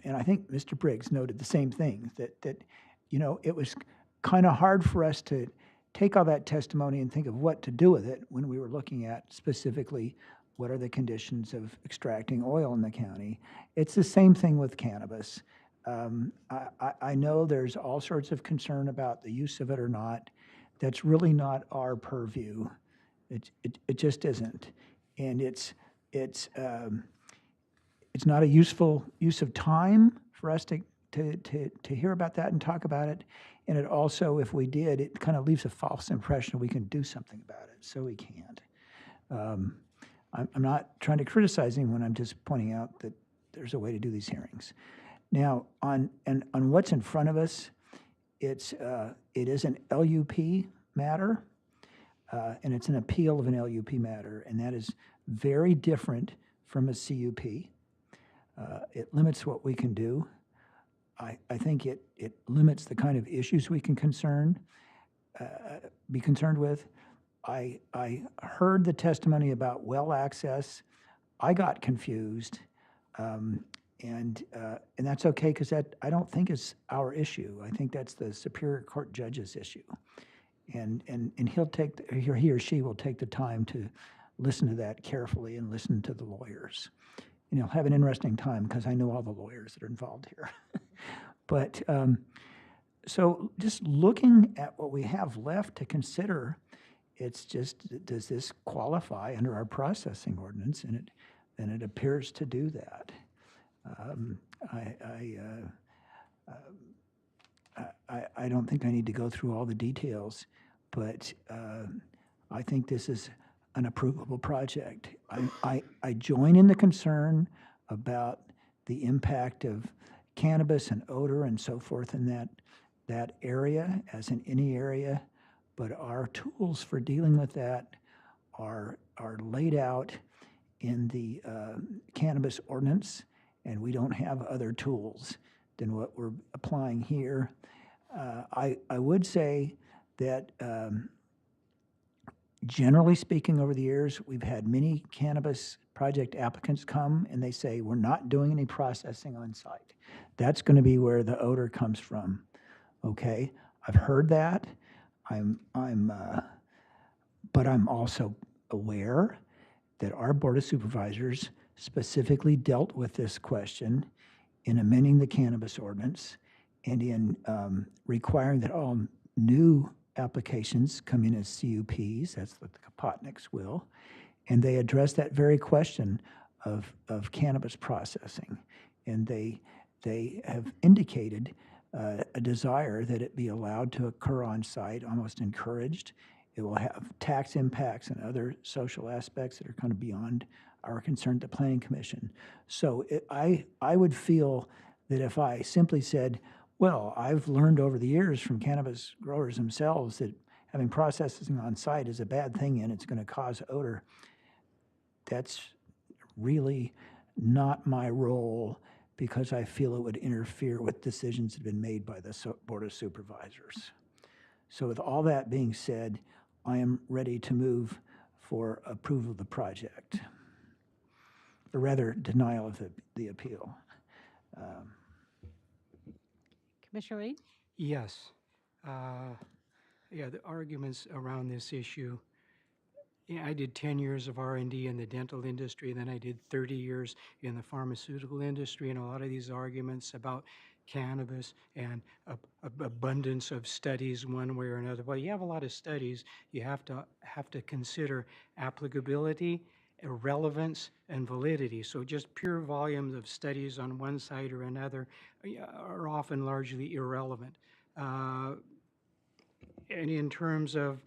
And I think Mr. Briggs noted the same thing, that you know, it was kind of hard for us to take all that testimony and think of what to do with it when we were looking at specifically what are the conditions of extracting oil in the county. It's the same thing with cannabis. I know there's all sorts of concern about the use of it or not. That's really not our purview. It just isn't. And it's not a useful use of time for us to hear about that and talk about it. And it also, if we did, it kind of leaves a false impression we can do something about it, so we can't. I'm not trying to criticize anyone, I'm just pointing out that there's a way to do these hearings. Now, on what's in front of us, it is an LUP matter, and it's an appeal of an LUP matter, and that is very different from a CUP. It limits what we can do. I think it limits the kind of issues we can be concerned with. I heard the testimony about well access. I got confused, and that's okay, because that I don't think is our issue. I think that's the Superior Court judge's issue, and he or she will take the time to listen to that carefully and listen to the lawyers. You know, have an interesting time, because I know all the lawyers that are involved here. But so just looking at what we have left to consider, it's just, does this qualify under our processing ordinance? And it appears to do that. I don't think I need to go through all the details, but I think this is an approvable project. I join in the concern about the impact of cannabis and odor and so forth in that area, as in any area, but our tools for dealing with that are laid out in the cannabis ordinance, and we don't have other tools than what we're applying here. I would say that generally speaking, over the years, we've had many cannabis project applicants come and they say, we're not doing any processing on site. That's going to be where the odor comes from. Okay, I've heard that. But I'm also aware that our Board of Supervisors specifically dealt with this question in amending the cannabis ordinance and in requiring that all new applications come in as CUPs. That's what the Kapotniks will. And they address that very question of cannabis processing. And they have indicated a desire that it be allowed to occur on site, almost encouraged, It will have tax impacts and other social aspects that are kind of beyond our concern, the Planning Commission. So I would feel that if I simply said, well, I've learned over the years from cannabis growers themselves that having processing on site is a bad thing and it's going to cause odor, that's really not my role, because I feel it would interfere with decisions that have been made by the Board of Supervisors. So with all that being said, I am ready to move for approval of the project, or rather denial of the appeal. Commissioner Reed? Yes. Yeah, the arguments around this issue. Yeah, I did 10 years of R&D in the dental industry, then I did 30 years in the pharmaceutical industry, and a lot of these arguments about cannabis and abundance of studies one way or another. Well, you have a lot of studies. You have to consider applicability, relevance, and validity. So just pure volumes of studies on one side or another are often largely irrelevant. And in terms of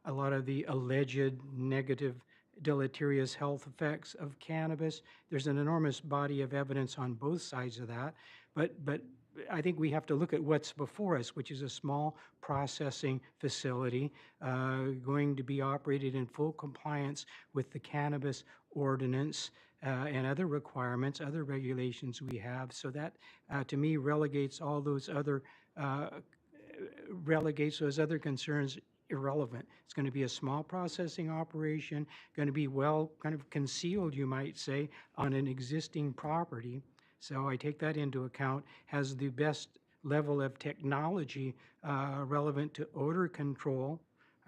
a lot of the alleged negative deleterious health effects of cannabis, there's an enormous body of evidence on both sides of that. But I think we have to look at what's before us, which is a small processing facility going to be operated in full compliance with the cannabis ordinance and other requirements, other regulations we have. So that, to me, relegates all those other concerns irrelevant. It's going to be a small processing operation, going to be well kind of concealed, you might say, on an existing property. So I take that into account. Has the best level of technology relevant to odor control.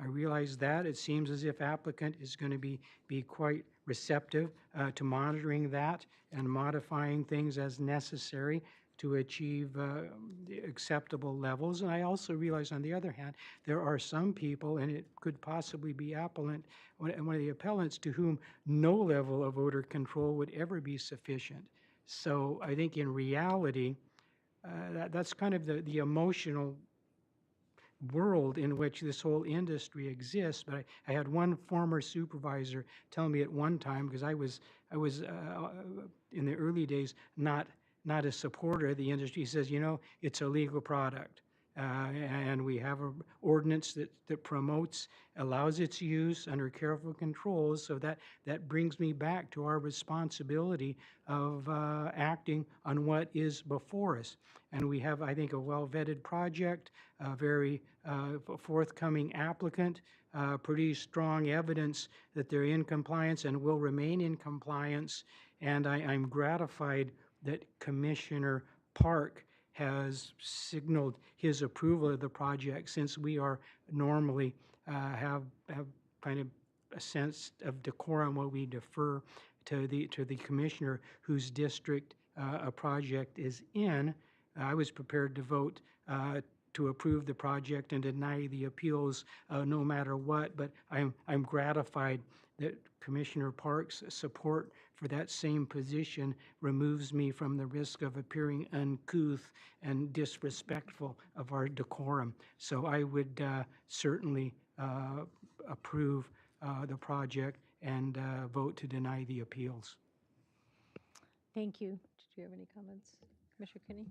I realize that. It seems as if applicant is going to be quite receptive to monitoring that and modifying things as necessary to achieve acceptable levels. And I also realize, on the other hand, there are some people, and it could possibly be one of the appellants, to whom no level of odor control would ever be sufficient. So I think in reality, that's kind of the emotional world in which this whole industry exists. But I had one former supervisor tell me at one time, because I was in the early days not a supporter of the industry. He says, you know, it's a legal product. And we have an ordinance that promotes, allows its use under careful controls. So that brings me back to our responsibility of acting on what is before us. And we have, I think, a well-vetted project, a very forthcoming applicant, pretty strong evidence that they're in compliance and will remain in compliance. And I'm gratified that Commissioner Park has signaled his approval of the project, since we are normally have kind of a sense of decorum where we defer to the commissioner whose district a project is in. I was prepared to vote to approve the project and deny the appeals no matter what, but I'm gratified that Commissioner Park's support for that same position removes me from the risk of appearing uncouth and disrespectful of our decorum. So I would certainly approve the project and vote to deny the appeals. Thank you. Did you have any comments, Commissioner Kinney?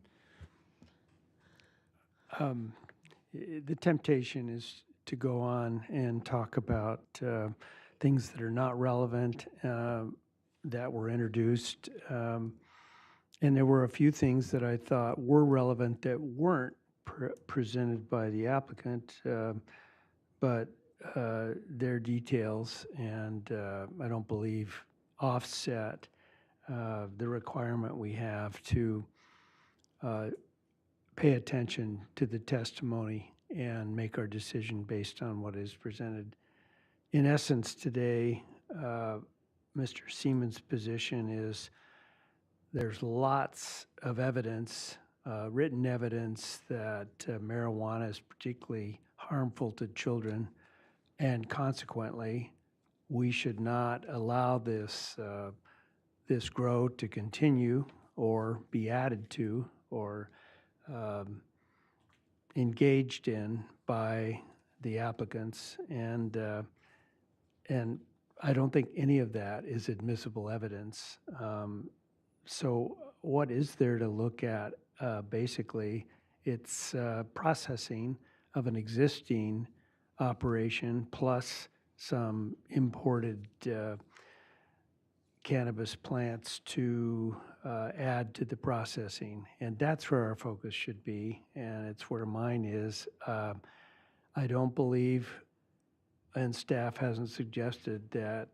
The temptation is to go on and talk about things that are not relevant that were introduced. And there were a few things that I thought were relevant that weren't presented by the applicant, but their details, and I don't believe offset the requirement we have to pay attention to the testimony and make our decision based on what is presented. In essence, today, Mr. Seaman's position is there's lots of evidence, written evidence, that marijuana is particularly harmful to children, and consequently, we should not allow this grow to continue or be added to or engaged in by the applicants, and I don't think any of that is admissible evidence. So what is there to look at? Basically, it's processing of an existing operation plus some imported cannabis plants to add to the processing. And that's where our focus should be, and it's where mine is. I don't believe, and staff hasn't suggested, that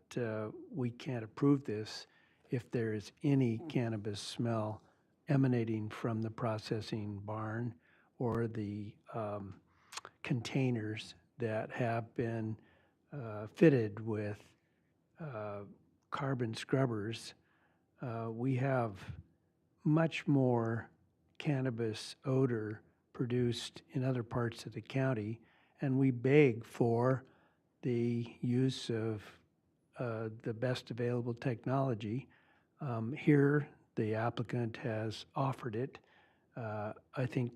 we can't approve this if there is any cannabis smell emanating from the processing barn or the containers that have been fitted with carbon scrubbers. We have much more cannabis odor produced in other parts of the county, and we beg for the use of the best available technology. Here, the applicant has offered it. I think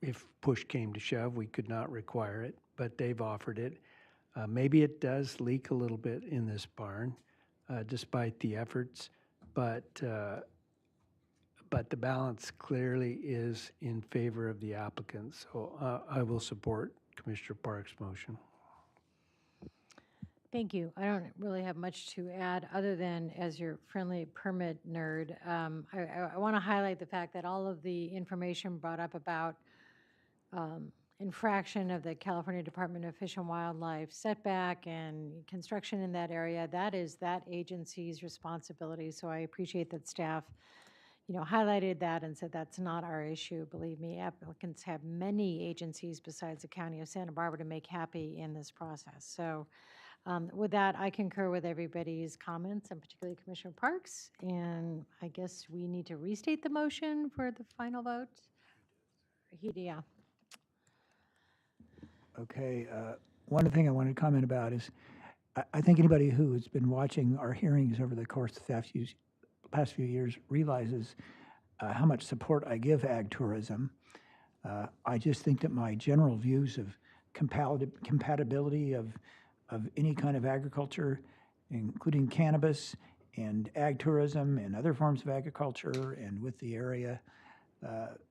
if push came to shove, we could not require it, but they've offered it. Maybe it does leak a little bit in this barn, despite the efforts, but the balance clearly is in favor of the applicant. So I will support Commissioner Park's motion. Thank you. I don't really have much to add other than, as your friendly permit nerd, I want to highlight the fact that all of the information brought up about infraction of the California Department of Fish and Wildlife setback and construction in that area, that is that agency's responsibility. So I appreciate that staff, highlighted that and said that's not our issue. Believe me, applicants have many agencies besides the County of Santa Barbara to make happy in this process. So with that, I concur with everybody's comments, and particularly Commissioner Parks. And I guess we need to restate the motion for the final vote. Yeah. Okay, one thing I wanted to comment about is, I think anybody who has been watching our hearings over the course of the past few years realizes how much support I give ag tourism. I just think that my general views of compatibility of any kind of agriculture, including cannabis and ag tourism and other forms of agriculture and with the area,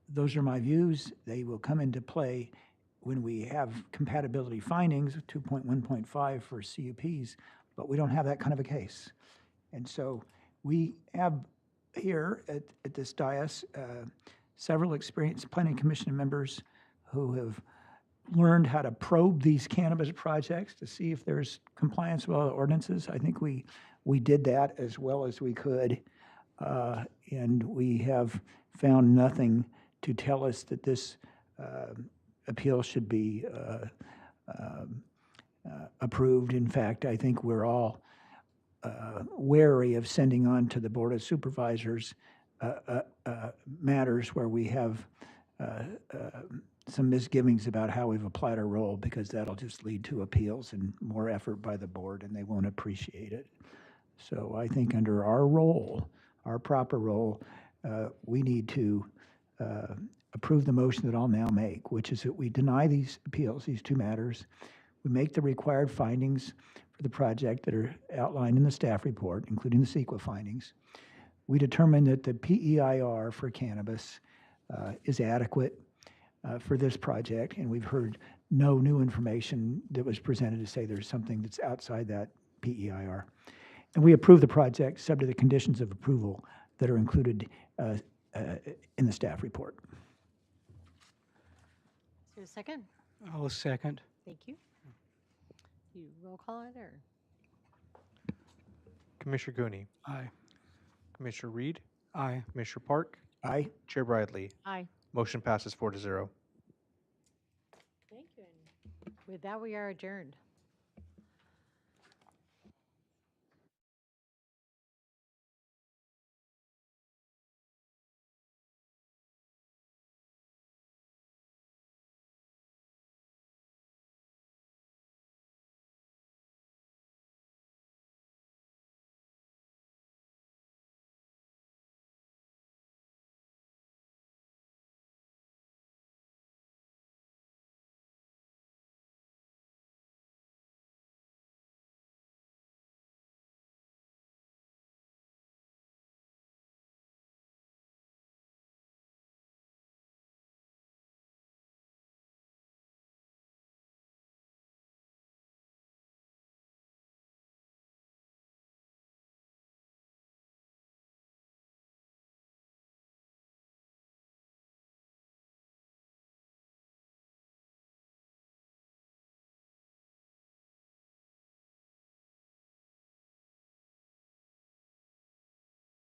those are my views. They will come into play when we have compatibility findings, 2.1.5 for CUPs, but we don't have that kind of a case. And so we have here at this dais several experienced planning commission members who have learned how to probe these cannabis projects to see if there's compliance with all the ordinances. I think we did that as well as we could, and we have found nothing to tell us that this appeal should be approved. In fact, I think we're all wary of sending on to the Board of Supervisors matters where we have some misgivings about how we've applied our role, because that'll just lead to appeals and more effort by the board, and they won't appreciate it. So I think under our role, our proper role, we need to approve the motion that I'll now make, which is that we deny these appeals, these two matters. We make the required findings for the project that are outlined in the staff report, including the CEQA findings. We determine that the PEIR for cannabis is adequate for this project, and we've heard no new information that was presented to say there's something that's outside that PEIR. And we approve the project subject to the conditions of approval that are included in the staff report. Is there a second? I'll second. Thank you. You roll call it, or? Commissioner Gooney. Aye. Commissioner Reed. Aye. Commissioner Park. Aye. Chair Bradley. Aye. Motion passes 4-0. Thank you. And with that, we are adjourned.